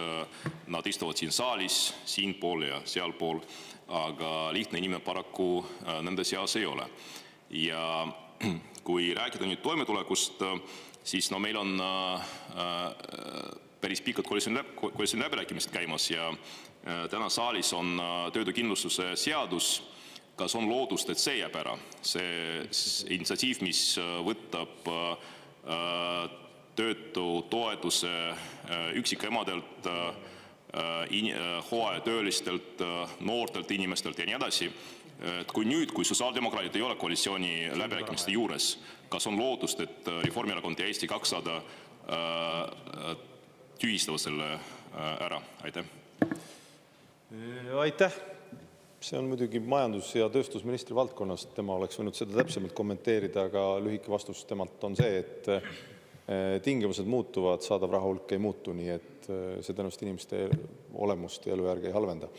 O: nad istuvad siin saalis, siinpool ja sealpool, aga lihtne inimene paraku nende seas ei ole. Ja kui rääkida nüüd toimetulekust, siis no meil on päris pikad koalitsiooni läbirääkimised käimas ja täna saalis on töötukindlustuse seadus. Kas on loodust, et see jääb ära? See initsiatiiv, mis võtab töötutoetuse üksikemadelt, hooajatöölistelt, noortelt inimestelt ja nii edasi. Kui nüüd, kui sotsiaaldemokraadid ei ole koalitsiooni läbirääkimiste juures, kas on loodust, et Reformierakond ja Eesti 200 tühistavad selle ära? Aitäh.
C: Aitäh. See on muidugi majandus- ja tööstusministri valdkonnast. Tema oleks võinud seda täpsemalt kommenteerida, aga lühike vastus temalt on see, et tingimused muutuvad, saadav raha hulk ei muutu, nii et see tõenäoliselt inimeste olemust ja elujärge ei halvenda.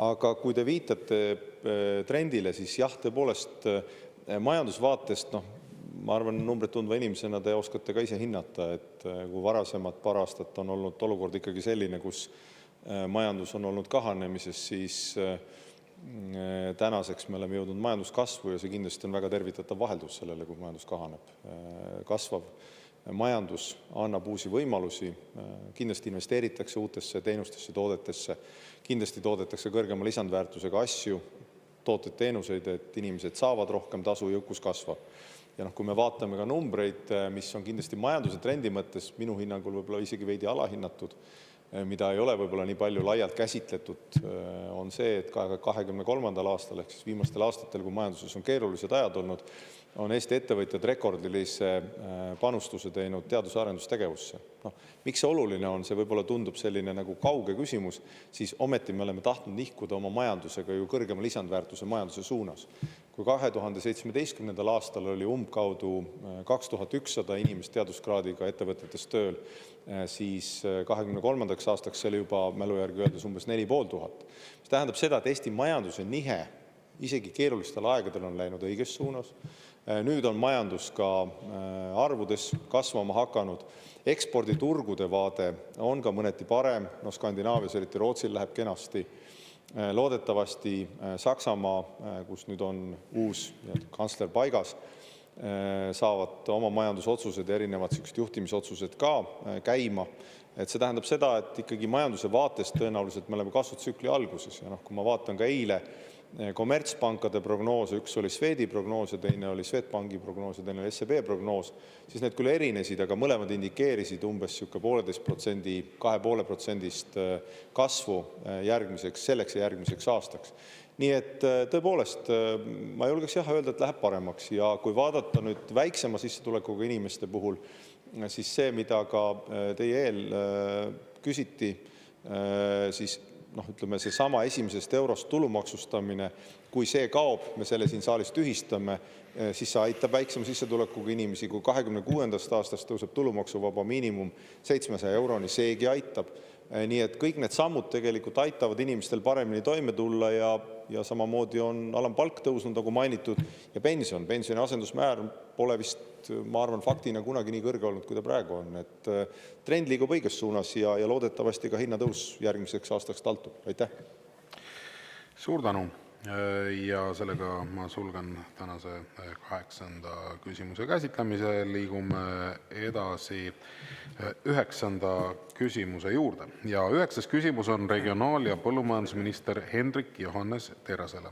C: Aga kui te viitate trendile, siis jah, tõepoolest majandusvaatest, ma arvan, numbrit tundva inimesena te oskate ka ise hinnata, et kui varasemad paar aastat on olnud olukord ikkagi selline, kus majandus on olnud kahanemises, siis tänaseks me oleme jõudnud majanduskasvu ja see kindlasti on väga tervitatav vaheldus sellele, kui majandus kahaneb. Kasvav majandus annab uusi võimalusi, kindlasti investeeritakse uutesse teenustesse, toodetesse, kindlasti toodetakse kõrgema lisandväärtusega asju, tooted, teenuseid, et inimesed saavad rohkem tasu, jõukus kasvab. Ja kui me vaatame ka numbreid, mis on kindlasti majanduse trendi mõttes minu hinnangul võib-olla isegi veidi alahinnatud, mida ei ole võib-olla nii palju laialt käsitletud, on see, et 2023. aastal ehk siis viimastel aastatel, kui majanduses on keerulised ajad olnud, on Eesti ettevõtjad rekordilise panustuse teinud teadus- ja arendustegevusse. Miks see oluline on? See võib-olla tundub selline nagu kauge küsimus, siis ometi me oleme tahtnud nihkuda oma majandusega ju kõrgema lisandväärtuse majanduse suunas. Kui 2017. aastal oli umbkaudu 2100 inimest teaduskraadiga ettevõtetes tööl, siis 2023. aastaks see oli juba mälu järgi öeldes umbes 4500. Mis tähendab seda, et Eesti majanduse nihe isegi keerulistel aegadel on läinud õiges suunas. Nüüd on majandus ka arvudes kasvama hakanud. Eksporditurgude vaade on ka mõneti parem. Skandinaavias, eriti Rootsil läheb kenasti. Loodetavasti Saksamaa, kus nüüd on uus kantsler paigas, saavad oma majandusotsused ja erinevad juhtimisotsused ka käima. Et see tähendab seda, et ikkagi majanduse vaatest tõenäoliselt me oleme kasvutsükli alguses. Ja kui ma vaatan ka eile kommertspankade prognoose, üks oli Swedi prognoos ja teine oli Swedbanki prognoos ja teine oli SEB prognoos, siis need küll erinesid, aga mõlemad indikeerisid umbes 1,5%, 2,5% kasvu selleks ja järgmiseks aastaks. Nii et tõepoolest, ma julgeks öelda, et läheb paremaks ja kui vaadata nüüd väiksema sissetulekuga inimeste puhul, siis see, mida ka teie eel küsiti, siis ütleme, see sama esimesest eurost tulumaksustamine, kui see kaob, me selle siin saalis tühistame, siis see aitab väiksema sissetulekuga inimesi, kui 2026. aastast tõuseb tulumaksuvaba miinimum 700 euroni, seegi aitab. Nii et kõik need sammud tegelikult aitavad inimestel paremini toime tulla ja samamoodi on alampalk tõusnud, nagu mainitud, ja pensioni asendusmäär pole vist, ma arvan, faktina kunagi nii kõrge olnud, kui ta praegu on. Et trend liigub õiges suunas ja loodetavasti ka hinnatõus järgmiseks aastaks taltub. Aitäh!
A: Suur tänu! Ja sellega ma sulgen tänase 8. küsimuse käsitlemise. Liigume edasi 9. küsimuse juurde. Ja 9. küsimus on regionaal- ja põllumajandusminister Hendrik Johannes Terrasele.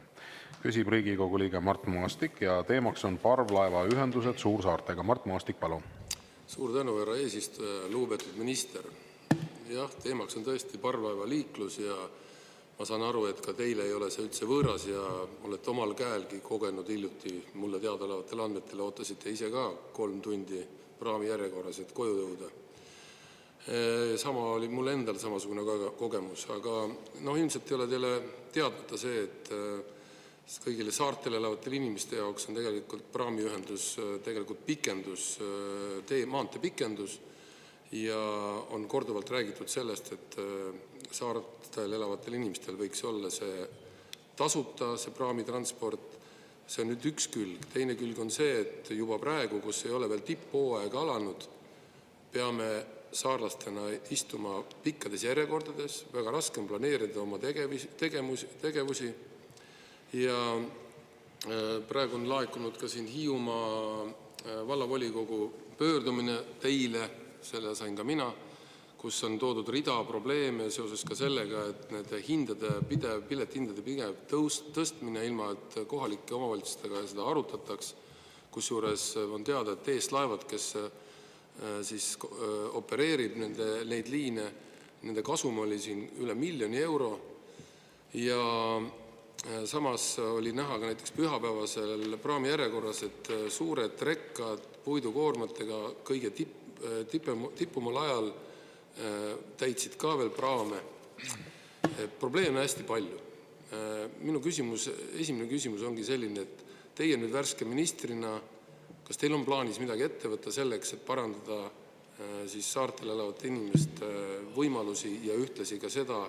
A: Küsib Riigikogu liige Mart Maastik ja teemaks on parvlaevaühendused suursaartega. Mart Maastik, palun.
P: Suur tänu, härra eesistuja, lugupeetud minister. Jah, teemaks on tõesti parvlaevaliiklus ja ma saan aru, et ka teile ei ole see üldse võõras ja olete omal käelgi kogenud hiljuti mulle teadaolevatel andmetel, ootasite ise ka 3 tundi praami järjekorras, et koju jõuda. Sama oli mul endal samasugune kogemus, aga ilmselt ei ole teile teadmata see, et kõigile saartele elavatel inimeste jaoks on tegelikult praamiühendus tegelikult pikendus, maantee pikendus ja on korduvalt räägitud sellest, et saartel elavatel inimestel võiks olla see tasuta, see praamitransport. See on nüüd üks külg. Teine külg on see, et juba praegu, kus ei ole veel tipphooaeg alanud, peame saarlastena istuma pikkades järjekordades, väga raske on planeerida oma tegevusi ja praegu on laekunud ka siin Hiiumaa vallavolikogu pöördumine teile, selle sain ka mina, kus on toodud rida probleeme seoses ka sellega, et nende piletihindade pidev tõstmine ilma, et kohalike omavalitsustega seda arutataks. Kusjuures on teada, et TS Laevad, kes siis opereerib neid liine, nende kasum oli siin üle 1 miljoni euro ja samas oli näha ka näiteks pühapäevasel praami järjekorras, et suured rekkad puidukoormatega kõige tippumal ajal täitsid ka veel praame. Probleeme hästi palju. Minu esimene küsimus ongi selline, et teie nüüd värske ministrina, kas teil on plaanis midagi ette võtta selleks, et parandada siis saartel elavate inimeste võimalusi ja ühtlasi ka seda,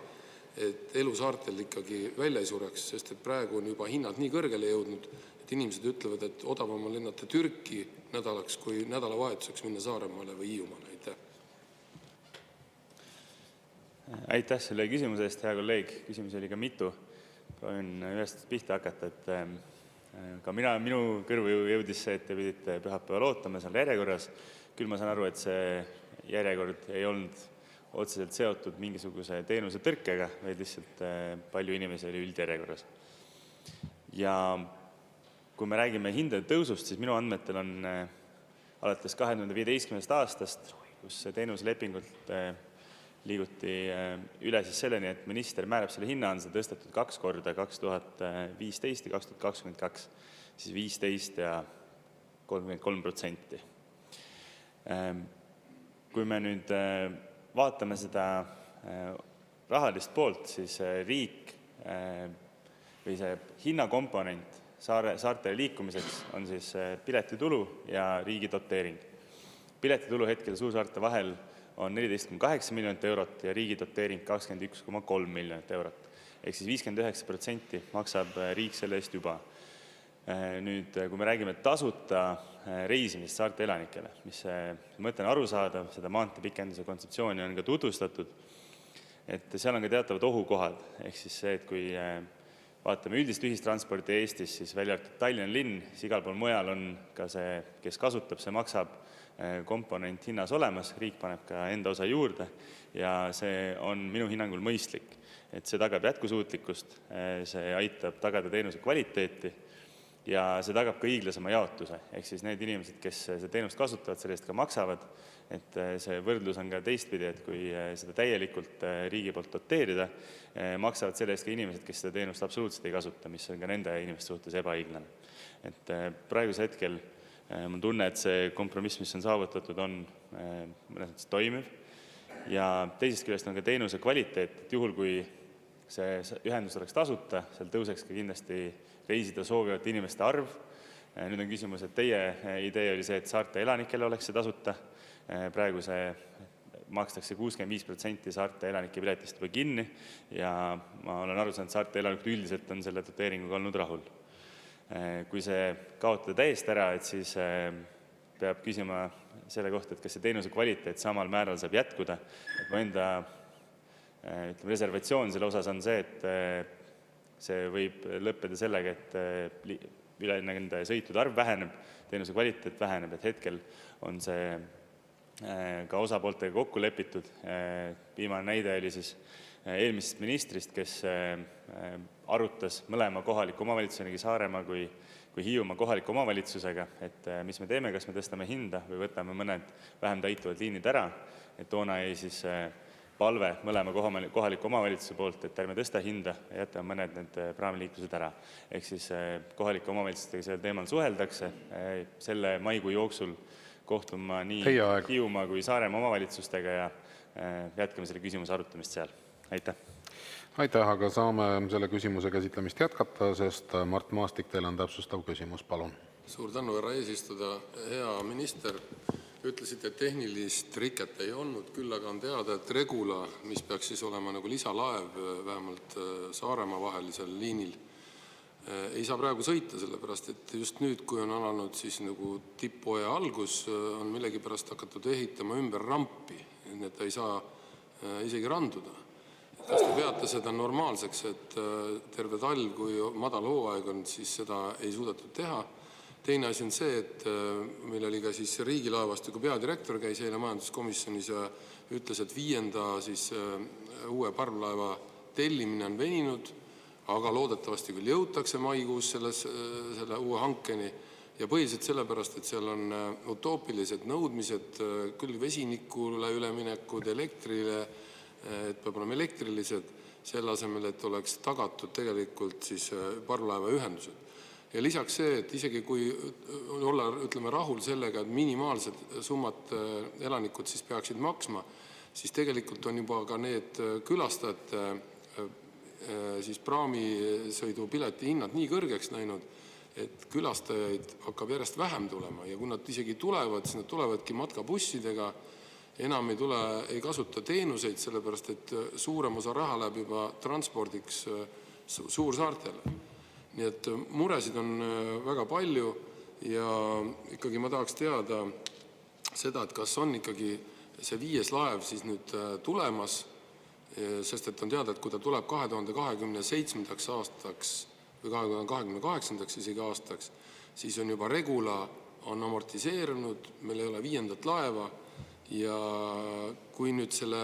P: et elu saartel ikkagi välja ei sureks, sest et praegu on juba hinnad nii kõrgele jõudnud, et inimesed ütlevad, et odavam on lennata Türki nädalaks, kui nädalavahetuseks minna Saaremaale või Hiiumaale.
K: Aitäh selle küsimuse eest, hea kolleeg. Küsimusi oli ka mitu. Proovin ühest pihta hakata, et ka minu kõrvu jõudis see, et te pidite pühapäeval ootama seal järjekorras. Küll ma saan aru, et see järjekord ei olnud otseselt seotud mingisuguse teenuse tõrkega, vaid lihtsalt palju inimesi oli üldjärjekorras. Ja kui me räägime hindade tõusust, siis minu andmetel on alates 2015. aastast, kus teenuselepingult liiguti üle siis selleni, et minister määrab selle hinna, on see tõstetud 2 korda, 2015 ja 2022, siis 15% ja 33%. Kui me nüüd vaatame seda rahalist poolt, siis riik või see hinnakomponent saartele liikumiseks on siis piletitulu ja riigi doteering. Piletitulu hetkel suursaarte vahel on 14,8 miljonit eurot ja riigi doteering 21,3 miljonit eurot. Ehk siis 59% maksab riik selle eest juba. Nüüd, kui me räägime tasuta reisimist saarte elanikele, mis mõte on arusaadav, seda maanteepikenduse kontseptsiooni on ka tutvustatud, et seal on ka teatavad ohukohad. Ehk siis see, et kui vaatame üldist ühistransporti Eestis, siis välja arvatud Tallinna linn, siis igal pool mujal on ka see, kes kasutab, see maksab komponent hinnas olemas, riik paneb ka enda osa juurde ja see on minu hinnangul mõistlik, et see tagab jätkusuutlikkust, see aitab tagada teenuse kvaliteeti ja see tagab ka õiglasema jaotuse, ehk siis need inimesed, kes seda teenust kasutavad, selle eest ka maksavad, et see võrdlus on ka teistpidi, et kui seda täielikult riigi poolt doteerida, maksavad selle eest ka inimesed, kes seda teenust absoluutselt ei kasuta, mis on ka nende inimeste suhtes ebaõiglane. Et praeguse hetkel ma tunne, et see kompromiss, mis on saavutatud, on mõnes mõttes toimiv ja teisest küljest on ka teenuse kvaliteet, et juhul kui see ühendus oleks tasuta, seal tõuseks ka kindlasti reisida soovivate inimeste arv. Nüüd on küsimus, et teie idee oli see, et saarte elanikele oleks see tasuta. Praegu see makstakse 65% saarte elanike piletist juba kinni ja ma olen aru saanud, et saarte elanikud üldiselt on selle doteeringuga olnud rahul. Kui see kaotada täiesti ära, et siis peab küsima selle kohta, et kas see teenuse kvaliteet samal määral saab jätkuda. Et mu enda reservatsioon selle osas on see, et see võib lõppeda sellega, et üle nende sõitude arv väheneb, teenuse kvaliteet väheneb, et hetkel on see ka osapooltega kokku lepitud. Viimane näide oli siis eelmisest ministrist, kes arutas mõlema kohaliku omavalitsusega, nii Saaremaa kui Hiiumaa kohaliku omavalitsusega, et mis me teeme, kas me tõstame hinda või võtame mõned vähem täituvad liinid ära. Et toona jäi siis palve mõlema kohaliku omavalitsuse poolt, et ärme tõsta hinda ja jätame mõned need praamiliiklused ära. Ehk siis kohalike omavalitsustega sellel teemal suheldakse. Selle maikuu jooksul kohtun ma nii Hiiumaa kui Saaremaa omavalitsustega ja jätkame selle küsimuse arutamist seal. Aitäh!
A: Aitäh, aga saame selle küsimuse käsitlemist jätkata, sest Mart Maastik, teil on täpsustav küsimus, palun.
P: Suur tänu, härra eesistuja. Hea minister, ütlesite, et tehnilist riket ei olnud, küll aga on teada, et Regula, mis peaks siis olema nagu lisalaev vähemalt Saaremaa vahelisel liinil, ei saa praegu sõita, sellepärast et just nüüd, kui on alanud siis nagu tippoja algus, on millegipärast hakatud ehitama ümber rampi, et ta ei saa isegi randuda. kas te peate seda normaalseks, et terve talv, kui madal hooaeg on, siis seda ei suudetud teha? Teine asi on see, et meil oli ka siis riigilaevastiku peadirektor käis eile majanduskomisjonis ja ütles, et 5. uue parvlaeva tellimine on veninud, aga loodetavasti küll jõutakse maikuus selle uue hankeni. Ja põhiliselt sellepärast, et seal on utoopilised nõudmised, küll vesinikule üleminekud, elektrile, et peab olema elektrilised, selle asemel, et oleks tagatud tegelikult siis parvlaeva ühendused. Ja lisaks see, et isegi kui olla, ütleme, rahul sellega, et minimaalsed summad elanikud siis peaksid maksma, siis tegelikult on juba ka need külastajate siis praamisõidu pileti hinnad nii kõrgeks läinud, et külastajaid hakkab järjest vähem tulema ja kui nad isegi tulevad, siis nad tulevadki matkabussidega, enam ei kasuta teenuseid, sellepärast et suurem osa raha läheb juba transpordiks suursaartele. Nii et muresid on väga palju ja ikkagi ma tahaks teada seda, et kas on ikkagi see 5. laev siis nüüd tulemas, sest et on teada, et kui ta tuleb 2027. aastaks või 2028. isegi aastaks, siis on juba Regula on amortiseerunud, meil ei ole 5. laeva ja kui nüüd selle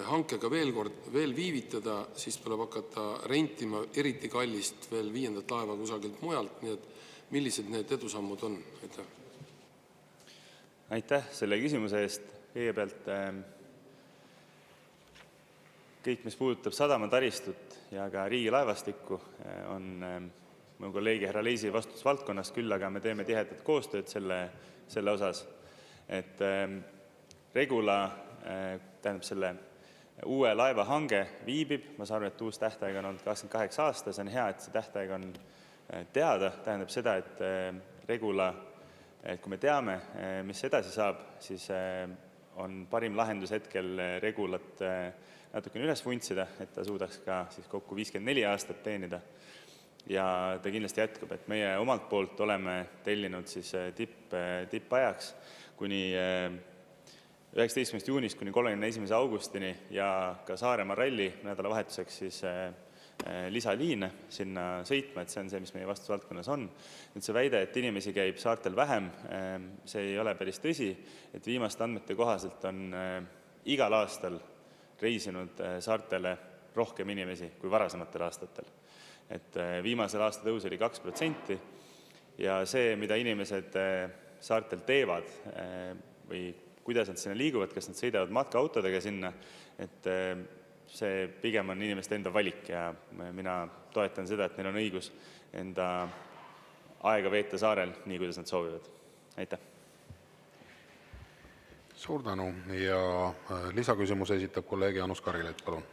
P: hankega veel viivitada, siis tuleb hakata rentima eriti kallist veel 5. laeva kusagilt mujalt, nii et millised need edusammud on?
K: Aitäh selle küsimuse eest. Kõigepealt kõik, mis puudutab sadamataristut ja ka riigilaevastikku, on mu kolleegi härra Leisi vastutusvaldkonnas, küll aga me teeme tihedat koostööd selle osas, et Regula, tähendab selle uue laeva hange viibib, ma saan aru, et uus tähtaeg on olnud 28 aastas, on hea, et see tähtaeg on teada, tähendab seda, et Regula, et kui me teame, mis edasi saab, siis on parim lahendus hetkel Regulat natukene üles vuntsida, et ta suudaks ka siis kokku 54 aastat teenida. Ja ta kindlasti jätkub, et meie omalt poolt oleme tellinud siis tippajaks kuni 19. juunist kuni 31. augustini ja ka Saaremaa ralli nädalavahetuseks siis lisaliine sinna sõitma, et see on see, mis meie vastusvaldkonnas on. Nüüd see väide, et inimesi käib saartel vähem, see ei ole päris tõsi, et viimaste andmete kohaselt on igal aastal reisinud saartele rohkem inimesi kui varasematel aastatel. Et viimasel aasta tõus oli 2% ja see, mida inimesed saartel teevad või kuidas nad sinna liiguvad, kas nad sõidavad matkaautodega sinna, et see pigem on inimeste enda valik ja mina toetan seda, et neil on õigus enda aega veeta saarel nii, kuidas nad soovivad. Aitäh!
A: Suur tänu ja lisaküsimuse esitab kolleeg Jaanus Karilaid, palun.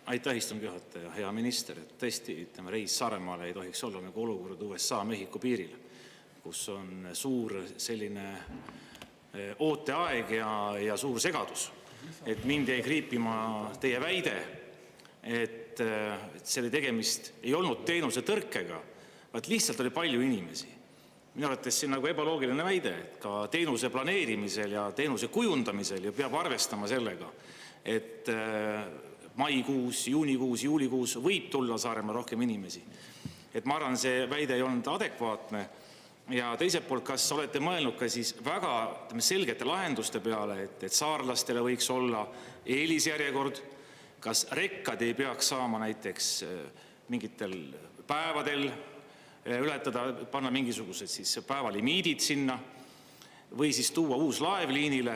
B: Aitäh, istungi juhataja, hea minister. Tõesti, reis Saaremaale ei tohiks olla nagu olukord USA-Mehhiko piiril, kus on suur selline ooteaeg ja suur segadus. Et mind jäi kriipima teie väide, et selle tegemist ei olnud teenuse tõrkega, vaid lihtsalt oli palju inimesi. Minu arvates see on nagu ebaloogiline väide, et ka teenuse planeerimisel ja teenuse kujundamisel ju peab arvestama sellega, et maikuus, juunikuus, juulikuus võib tulla Saaremaal rohkem inimesi. Et ma arvan, see väide ei olnud adekvaatne. Ja teiselt poolt, kas olete mõelnud ka siis väga selgete lahenduste peale, et saarlastele võiks olla eelisjärjekord, kas rekkad ei peaks saama näiteks mingitel päevadel ületada, panna mingisugused siis päevalimiidid sinna või siis tuua uus laev liinile,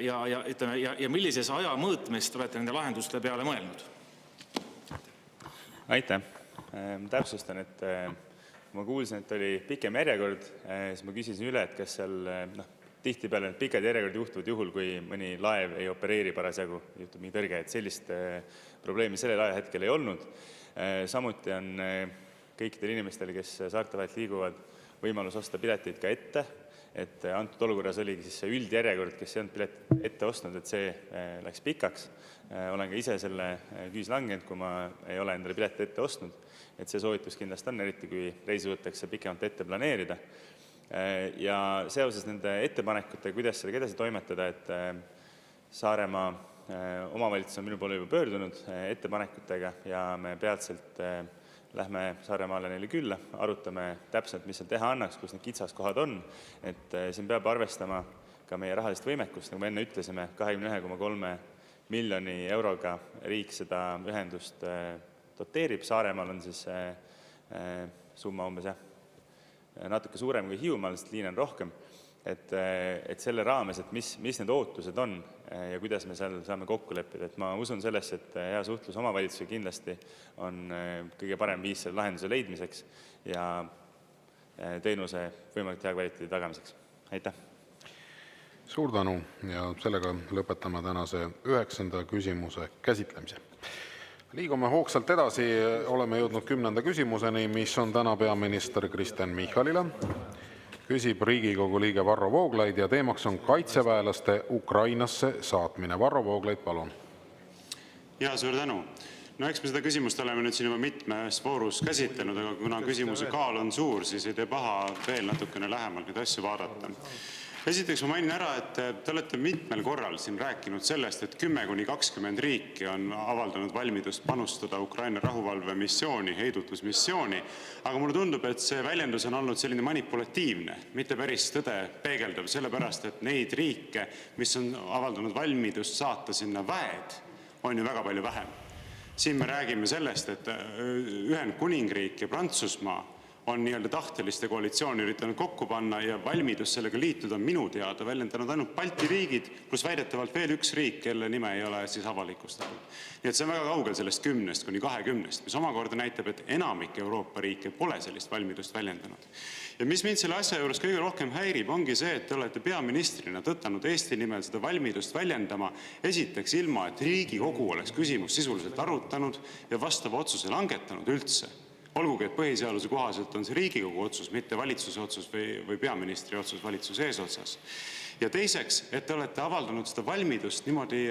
B: ja millises aja mõõtmest olete nende lahenduste peale mõelnud?
K: Aitäh! Täpsustan, et ma kuulsin, et oli pikem järjekord, siis ma küsisin üle, et kas seal tihtipeale need pikad järjekord juhtuvad juhul, kui mõni laev ei opereeri parasjagu, juhtub mingi tõrge, et sellist probleemi sellel ajahetkel ei olnud. Samuti on kõikidel inimestel, kes saarte vahelt liiguvad, võimalus osta pileteid ka ette, et antud olukorras oligi siis see üldjärjekord, kes ei olnud piletit ette ostnud, et see läks pikaks. Olen ka ise selle küüs langenud, kui ma ei ole endale piletit ette ostnud, et see soovitus kindlasti on, eriti kui reisi võtakse pikemalt ette planeerida. Ja seoses nende ettepanekute, kuidas sellega edasi toimetada, et Saaremaa omavalitsus on minu poole juba pöördunud ettepanekutega ja me peatselt lähme Saaremaale neile külla, arutame täpselt, mis seal teha annaks, kus need kitsaskohad on, et siin peab arvestama ka meie rahalist võimekust, nagu me enne ütlesime, 21,3 miljoni euroga riik seda ühendust doteerib, Saaremaal on siis summa umbes natuke suurem kui Hiiumaal, sest liine on rohkem, et selle raames, et mis need ootused on ja kuidas me seal saame kokku leppida, et ma usun sellesse, et hea suhtlus omavalitsusega kindlasti on kõige parem viis selle lahenduse leidmiseks ja teenuse võimalikult hea kvaliteedi tagamiseks. Aitäh!
A: Suur tänu ja sellega lõpetame tänase 9. küsimuse käsitlemise. Liigume hoogsalt edasi, oleme jõudnud 10. küsimuseni, mis on täna peaminister Kristen Michalile. Küsib Riigikogu liige Varro Vooglaid ja teemaks on kaitseväelaste Ukrainasse saatmine. Varro Vooglaid, palun.
I: Ja suur tänu. No eks me seda küsimust oleme nüüd siin juba mitmes voorus käsitlenud, aga kuna küsimuse kaal on suur, siis ei tee paha veel natukene lähemalt neid asju vaadata. Esiteks ma mainin ära, et te olete mitmel korral siin rääkinud sellest, et 10–20 riiki on avaldanud valmidust panustada Ukraina rahuvalvemissiooni, heidutusmissiooni, aga mulle tundub, et see väljendus on olnud selline manipulatiivne, mitte päris tõde peegeldav, sellepärast, et neid riike, mis on avaldanud valmidust saata sinna väed, on ju väga palju vähem. Siin me räägime sellest, et Ühendkuningriik ja Prantsusmaa on nii-öelda tahteliste koalitsiooni üritanud kokku panna ja valmidus sellega liituda on minu teada väljendanud ainult Balti riigid, pluss väidetavalt veel üks riik, kelle nime ei ole siis avalikustatud. Nii et see on väga kaugel sellest 10–20, mis omakorda näitab, et enamik Euroopa riike pole sellist valmidust väljendanud. Ja mis mind selle asja juures kõige rohkem häirib, ongi see, et te olete peaministrina tõtanud Eesti nimel seda valmidust väljendama esiteks ilma, et Riigikogu oleks küsimus sisuliselt arutanud ja vastava otsuse langetanud üldse. Olgugi, et põhiseaduse kohaselt on see Riigikogu otsus, mitte valitsuse otsus või peaministri otsus valitsuse eesotsas. Ja teiseks, et te olete avaldanud seda valmidust niimoodi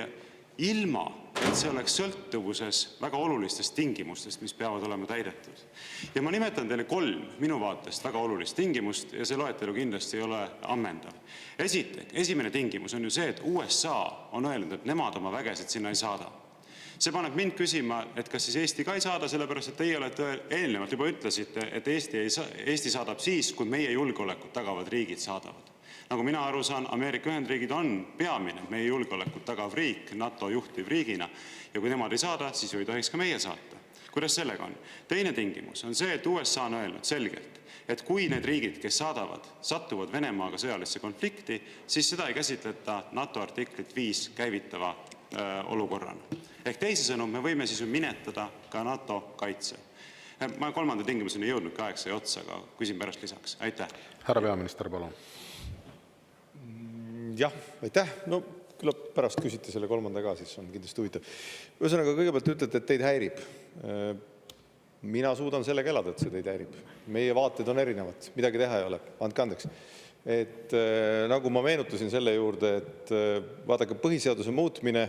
I: ilma, et see oleks sõltuvuses väga olulistest tingimustest, mis peavad olema täidetud. Ja ma nimetan teile 3 minu vaatest väga olulist tingimust ja see loetelu kindlasti ei ole ammendav. Esimene tingimus on ju see, et USA on öelnud, et nemad oma vägesid sinna ei saada. See paneb mind küsima, et kas siis Eesti ka ei saada, sellepärast, et teie olete eelnevalt juba ütlesite, et Eesti saadab siis, kui meie julgeolekut tagavad riigid saadavad. Nagu mina aru saan, Ameerika Ühendriigid on peamine meie julgeolekut tagav riik, NATO juhtiv riigina, ja kui nemad ei saada, siis ju ei tohiks ka meie saata. Kuidas sellega on? Teine tingimus on see, et USA on öelnud selgelt, et kui need riigid, kes saadavad, satuvad Venemaaga sõjalisse konflikti, siis seda ei käsitleta NATO artiklit 5 käivitava olukorrana. Ehk teisisõnu, me võime siis ju minetada ka NATO kaitse. Ma 3. tingimuseni jõudnud ka aeg sai otsa, aga küsin pärast lisaks. Aitäh.
A: Härra peaminister, palun.
C: Jah, aitäh. No küllap pärast küsite selle 3. ka, siis on kindlasti huvitav. Ühesõnaga, kõigepealt ütlete, et teid häirib. Mina suudan sellega elada, et see teid häirib. Meie vaated on erinevad, midagi teha ei ole. Andke andeks. Et nagu ma meenutasin selle juurde, et vaadake põhiseaduse muutmine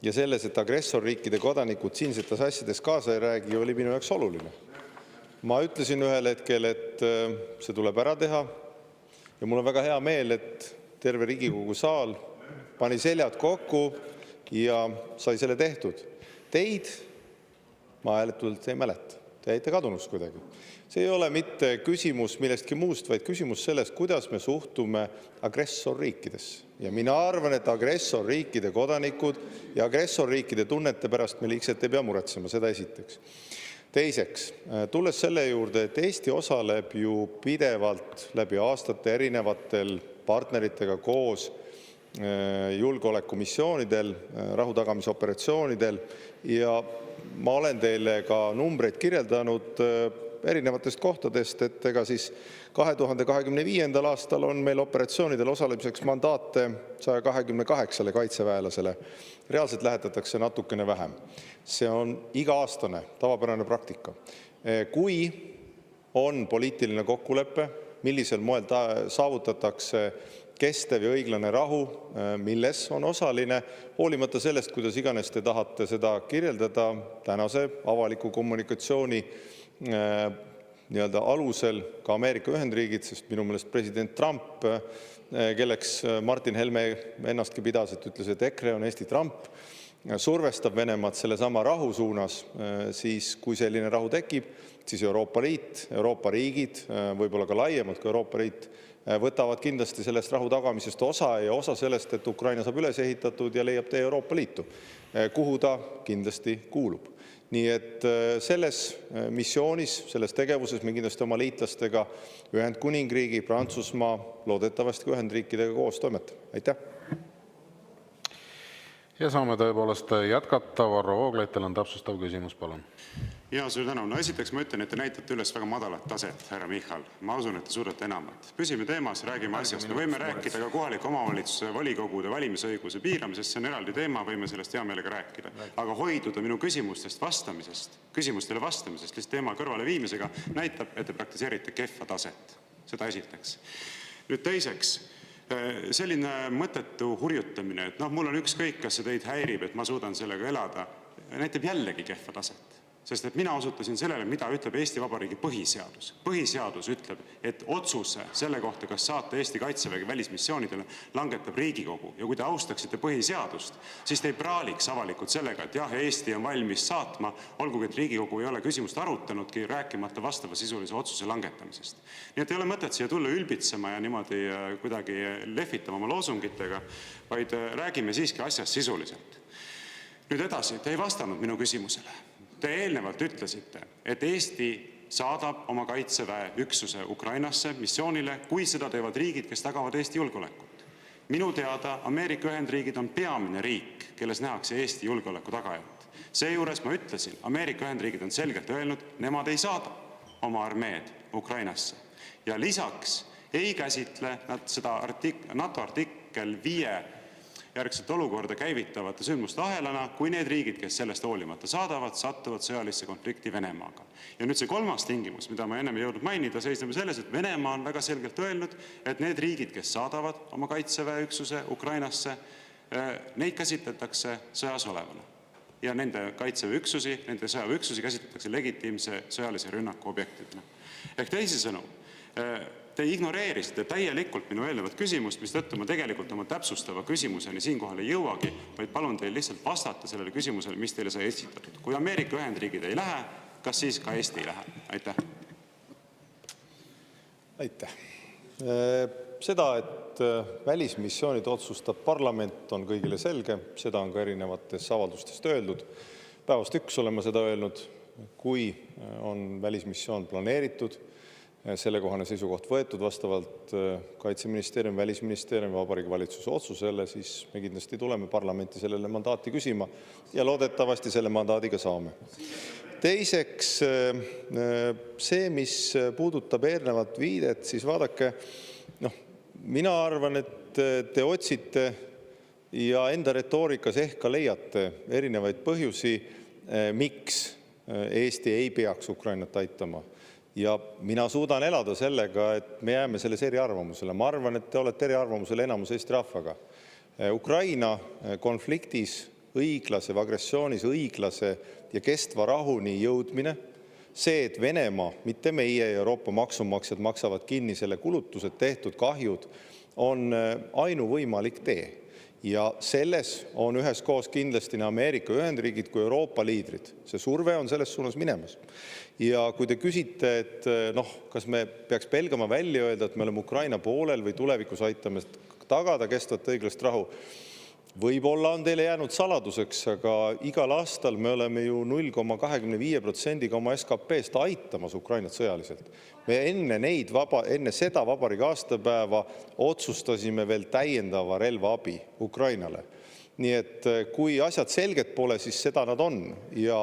C: ja selles, et agressorriikide kodanikud siinsetes asjades kaasa ei räägi, oli minu jaoks oluline. Ma ütlesin ühel hetkel, et see tuleb ära teha ja mul on väga hea meel, et terve Riigikogu saal pani seljad kokku ja sai selle tehtud. Teid ma hääletult ei mäleta. Te jäite kadunust kuidagi. See ei ole mitte küsimus millestki muust, vaid küsimus sellest, kuidas me suhtume agressorriikidesse. Ja mina arvan, et agressorriikide kodanikud ja agressorriikide tunnete pärast me liigselt ei pea muretsema, seda esiteks. Teiseks, tulles selle juurde, et Eesti osaleb ju pidevalt läbi aastate erinevatel partneritega koos julgeolekumissioonidel, rahutagamisoperatsioonidel ja ma olen teile ka numbreid kirjeldanud erinevatest kohtadest, et ega siis 2025. aastal on meil operatsioonidel osalemiseks mandaate 128 kaitseväelasele. Reaalselt lähetatakse natukene vähem. See on iga-aastane tavapärane praktika. Kui on poliitiline kokkulepe, millisel moel saavutatakse kestev ja õiglane rahu, milles on osaline, hoolimata sellest, kuidas iganes te tahate seda kirjeldada tänase avaliku kommunikatsiooni nii-öelda alusel ka Ameerika Ühendriigid, sest minu meelest president Trump, kelleks Martin Helme ennastki pidas, et ütles, et EKRE on Eesti Trump, survestab Venemaad sellesama rahu suunas, siis kui selline rahu tekib, siis Euroopa Liit, Euroopa riigid, võib-olla ka laiemalt kui Euroopa Liit, võtavad kindlasti sellest rahu tagamisest osa ja osa sellest, et Ukraina saab üles ehitatud ja leiab tee Euroopa Liitu, kuhu ta kindlasti kuulub. Nii et selles missioonis, selles tegevuses me kindlasti oma liitlastega Ühendkuningriigi, Prantsusmaa, loodetavasti ka Ühendriikidega koos toimetame. Aitäh!
A: Ja saame tõepoolest jätkata. Varro Vooglaid, teil on täpsustav küsimus, palun.
I: Ja suur tänu. No esiteks ma ütlen, et te näitate üles väga madalat taset, härra Michal. Ma usun, et te suudate enamat. Püsime teemas, räägime asjast. Me võime rääkida ka kohaliku omavalitsuse volikogude valimisõiguse piiramisest, see on eraldi teema, võime sellest hea meelega rääkida. Aga hoiduda minu küsimustele vastamisest lihtsalt teema kõrvale viimisega näitab, et te praktiseerite kehva taset. Seda esiteks. Nüüd teiseks, selline mõttetu hurjutamine, et mul on ükskõik, kas see teid häirib, et ma suudan sellega elada, näitab jällegi kehva taset. Sest et mina osutasin sellele, mida ütleb Eesti Vabariigi põhiseadus. Põhiseadus ütleb, et otsuse selle kohta, kas saata Eesti Kaitsevägi välismissioonidele, langetab Riigikogu. Ja kui te austaksite põhiseadust, siis te ei praaliks avalikult sellega, et jah, Eesti on valmis saatma, olgugi et Riigikogu ei ole küsimust arutanudki, rääkimata vastava sisulise otsuse langetamisest. Nii et ei ole mõtet siia tulla ülbitsema ja niimoodi kuidagi lehvitama oma loosungitega, vaid räägime siiski asjast sisuliselt. Nüüd edasi, te ei vastanud minu küsimusele. Te eelnevalt ütlesite, et Eesti saadab oma kaitseväe üksuse Ukrainasse missioonile, kui seda teevad riigid, kes tagavad Eesti julgeolekut. Minu teada Ameerika Ühendriigid on peamine riik, kelles nähakse Eesti julgeoleku tagajat. Seejuures ma ütlesin, Ameerika Ühendriigid on selgelt öelnud, nemad ei saada oma armeed Ukrainasse. Ja lisaks ei käsitle nad seda NATO artikkel 5 järgselt olukorda käivitavate sündmuste ahelana, kui need riigid, kes sellest hoolimata saadavad, sattuvad sõjalisse konflikti Venemaaga. Ja nüüd see kolmas tingimus, mida ma ennem ei jõudnud mainida, seisneb selles, et Venemaa on väga selgelt öelnud, et need riigid, kes saadavad oma kaitseväeüksuse Ukrainasse, neid käsitletakse sõjas olevana. Ja nende kaitseväeüksusi, nende sõjaväeüksusi käsitletakse legitiimse sõjalise rünnaku objektidena. Ehk teisisõnu, te ignoreerisite täielikult minu eelnevat küsimust, mis tõttu ma tegelikult oma täpsustava küsimuseni siinkohal ei jõuagi, vaid palun teil lihtsalt vastata sellele küsimusele, mis teile sai esitatud. Kui Ameerika Ühendriigid ei lähe, kas siis ka Eesti ei lähe? Aitäh.
C: Aitäh. Seda, et välismissioonid otsustab parlament, on kõigile selge. Seda on ka erinevatest avaldustest öeldud. Päevast üks olen ma seda öelnud, kui on välismissioon planeeritud, sellekohane seisukoht võetud vastavalt Kaitseministeeriumi, Välisministeeriumi, Vabariigi Valitsuse otsusele, siis me kindlasti tuleme parlamenti sellele mandaati küsima ja loodetavasti selle mandaadiga saame. Teiseks, see, mis puudutab eelnevat viidet, siis vaadake, mina arvan, et te otsite ja enda retoorikas ehk ka leiate erinevaid põhjusi, miks Eesti ei peaks Ukrainat aitama. Ja mina suudan elada sellega, et me jääme selles eriarvamusele. Ma arvan, et te olete eriarvamusel enamus Eesti rahvaga. Ukraina konfliktis õiglase või agressioonis õiglase ja kestva rahuni jõudmine, see, et Venemaa, mitte meie Euroopa maksumaksjad maksavad kinni selle kulutused, tehtud kahjud, on ainuvõimalik tee. Ja selles on üheskoos kindlasti nii Ameerika Ühendriigid kui Euroopa liidrid. See surve on selles suunas minemas. Ja kui te küsite, et kas me peaks pelgama välja öelda, et me oleme Ukraina poolel või tulevikus aitame tagada kestvat õiglast rahu, võib-olla on teile jäänud saladuseks, aga igal aastal me oleme ju 0,25% oma SKP-st aitamas Ukrainat sõjaliselt. Me enne seda vabariigi aastapäeva otsustasime veel täiendava relvaabi Ukrainale. Nii et kui asjad selged pole, siis seda nad on. Ja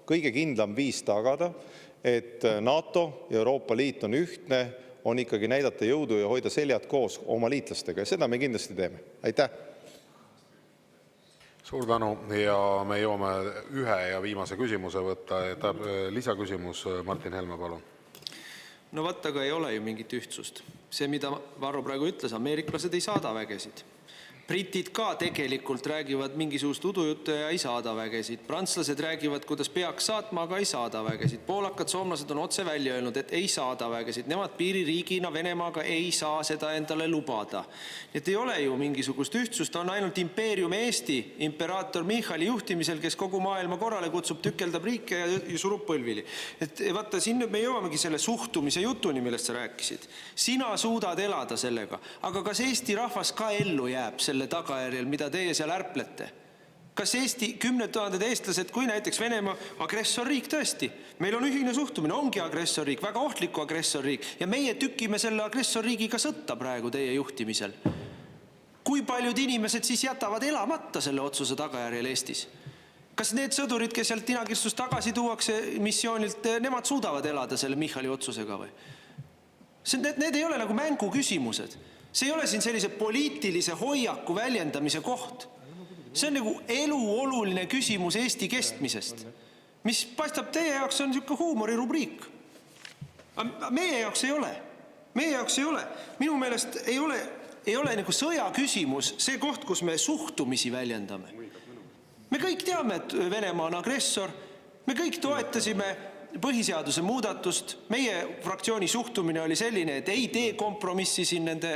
C: kõige kindlam viis tagada, et NATO ja Euroopa Liit on ühtne, on ikkagi näidata jõudu ja hoida seljad koos oma liitlastega. Ja seda me kindlasti teeme. Aitäh!
A: Suur tänu ja me jõuame ühe ja viimase küsimuse võtta. Lisaküsimus, Martin Helme, palun.
H: No vaat, aga ei ole ju mingit ühtsust. See, mida Varro praegu ütles, ameeriklased ei saada vägesid. Britid ka tegelikult räägivad mingisugust udujuttu ja ei saada vägesid. Prantslased räägivad, kuidas peaks saatma, aga ei saada vägesid. Poolakad, soomlased on otse välja öelnud, et ei saada vägesid. Nemad piiririigina Venemaaga ei saa seda endale lubada. Et ei ole ju mingisugust ühtsust, on ainult impeerium Eesti, imperaator Michali juhtimisel, kes kogu maailma korrale kutsub, tükeldab riike ja surub põlvili. Et vaata, siin nüüd me jõuamegi selle suhtumise jutuni, millest sa rääkisid. Sina suudad elada sellega, aga kas Eesti rahvas ka ellu jääb selle tagajärjel, mida teie seal ärplete? Kas Eesti 10 000 eestlased, kui näiteks Venemaa agressorriik tõesti, meil on ühine suhtumine, ongi agressorriik, väga ohtliku agressorriik ja meie tükime selle agressorriigiga sõtta praegu teie juhtimisel. Kui paljud inimesed siis jätavad elamata selle otsuse tagajärjel Eestis? Kas need sõdurid, kes sealt Inakirsust tagasi tuuakse missioonilt, nemad suudavad elada selle Michali otsusega või? Need ei ole nagu mängu küsimused. See ei ole siin sellise poliitilise hoiaku väljendamise koht. See on nagu eluoluline küsimus Eesti kestmisest, mis paistab teie jaoks on niisugune huumorirubriik. Meie jaoks ei ole. Meie jaoks ei ole. Minu meelest ei ole nagu sõja küsimus see koht, kus me suhtumisi väljendame. Me kõik teame, et Venemaa on agressor. Me kõik toetasime põhiseaduse muudatust. Meie fraktsiooni suhtumine oli selline, et ei tee kompromissi siin nende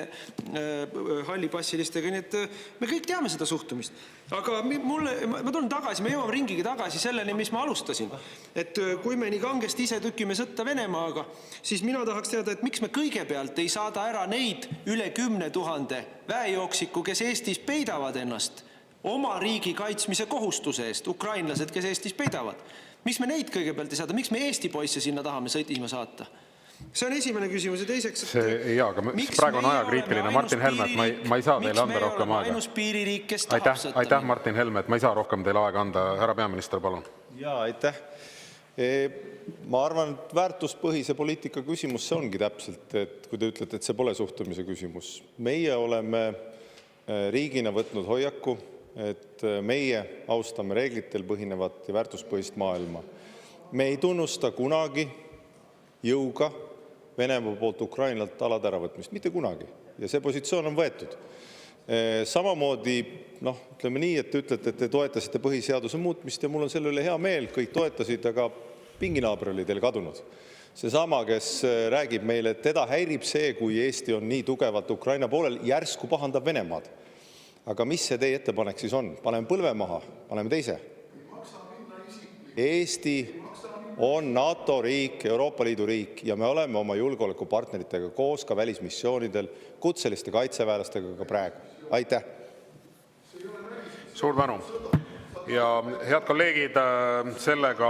H: hallipassilistega, nii et me kõik teame seda suhtumist. Aga ma tulen tagasi, me jõuame ringiga tagasi selleni, mis ma alustasin. Et kui me nii kangesti ise tükime sõtta Venemaaga, siis mina tahaks teada, et miks me kõigepealt ei saada ära neid üle 10 000 väejooksiku, kes Eestis peidavad ennast oma riigi kaitsmise kohustuse eest, ukrainlased, kes Eestis peidavad. Miks me neid kõigepealt ei saada? Miks me Eesti poisse sinna tahame sõitisma saata? See on esimene küsimus ja teiseks...
A: Aga praegu on ajakriitiline. Martin Helme, et ma ei saa teile anda rohkem aega.
H: Miks me ei ole ainus piiririik, kes tahab sõtta?
A: Aitäh, Martin Helme, et ma ei saa rohkem teile aega anda. Härra peaminister, palun.
C: Jaa, aitäh. Ma arvan, et väärtuspõhise poliitika küsimus see ongi täpselt, et kui te ütlete, et see pole suhtumise küsimus. Meie oleme riigina võtnud hoiaku, et meie austame reeglitel põhinevat ja väärtuspõhist maailma. Me ei tunnusta kunagi jõuga Venemaa poolt Ukrainalt alad äravõtmist. Mitte kunagi. Ja see positsioon on võetud. Samamoodi, ütleme nii, et te ütlete, et te toetasite põhiseaduse muutmist ja mul on selle üle hea meel, kõik toetasid, aga pinginaaber oli teil kadunud. Seesama, kes räägib meile, et teda häirib see, kui Eesti on nii tugevalt Ukraina poolel, järsku pahandab Venemaad. Aga mis see teie ettepanek siis on? Paneme põlve maha, paneme teise. Eesti on NATO riik, Euroopa Liidu riik ja me oleme oma julgeolekupartneritega koos ka välismissioonidel, kutseliste kaitseväelastega ka praegu. Aitäh!
A: Suur tänu! Ja head kolleegid, sellega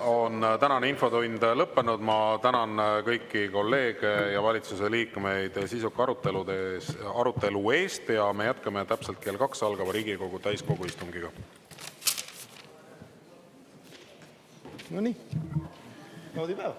A: on tänane infotund lõppenud. Ma tänan kõiki kolleege ja valitsuse liikmeid sisuka arutelu eest ja me jätkame täpselt kell 2 algava Riigikogu täiskogu istungiga.
C: No nii, naudi päeva.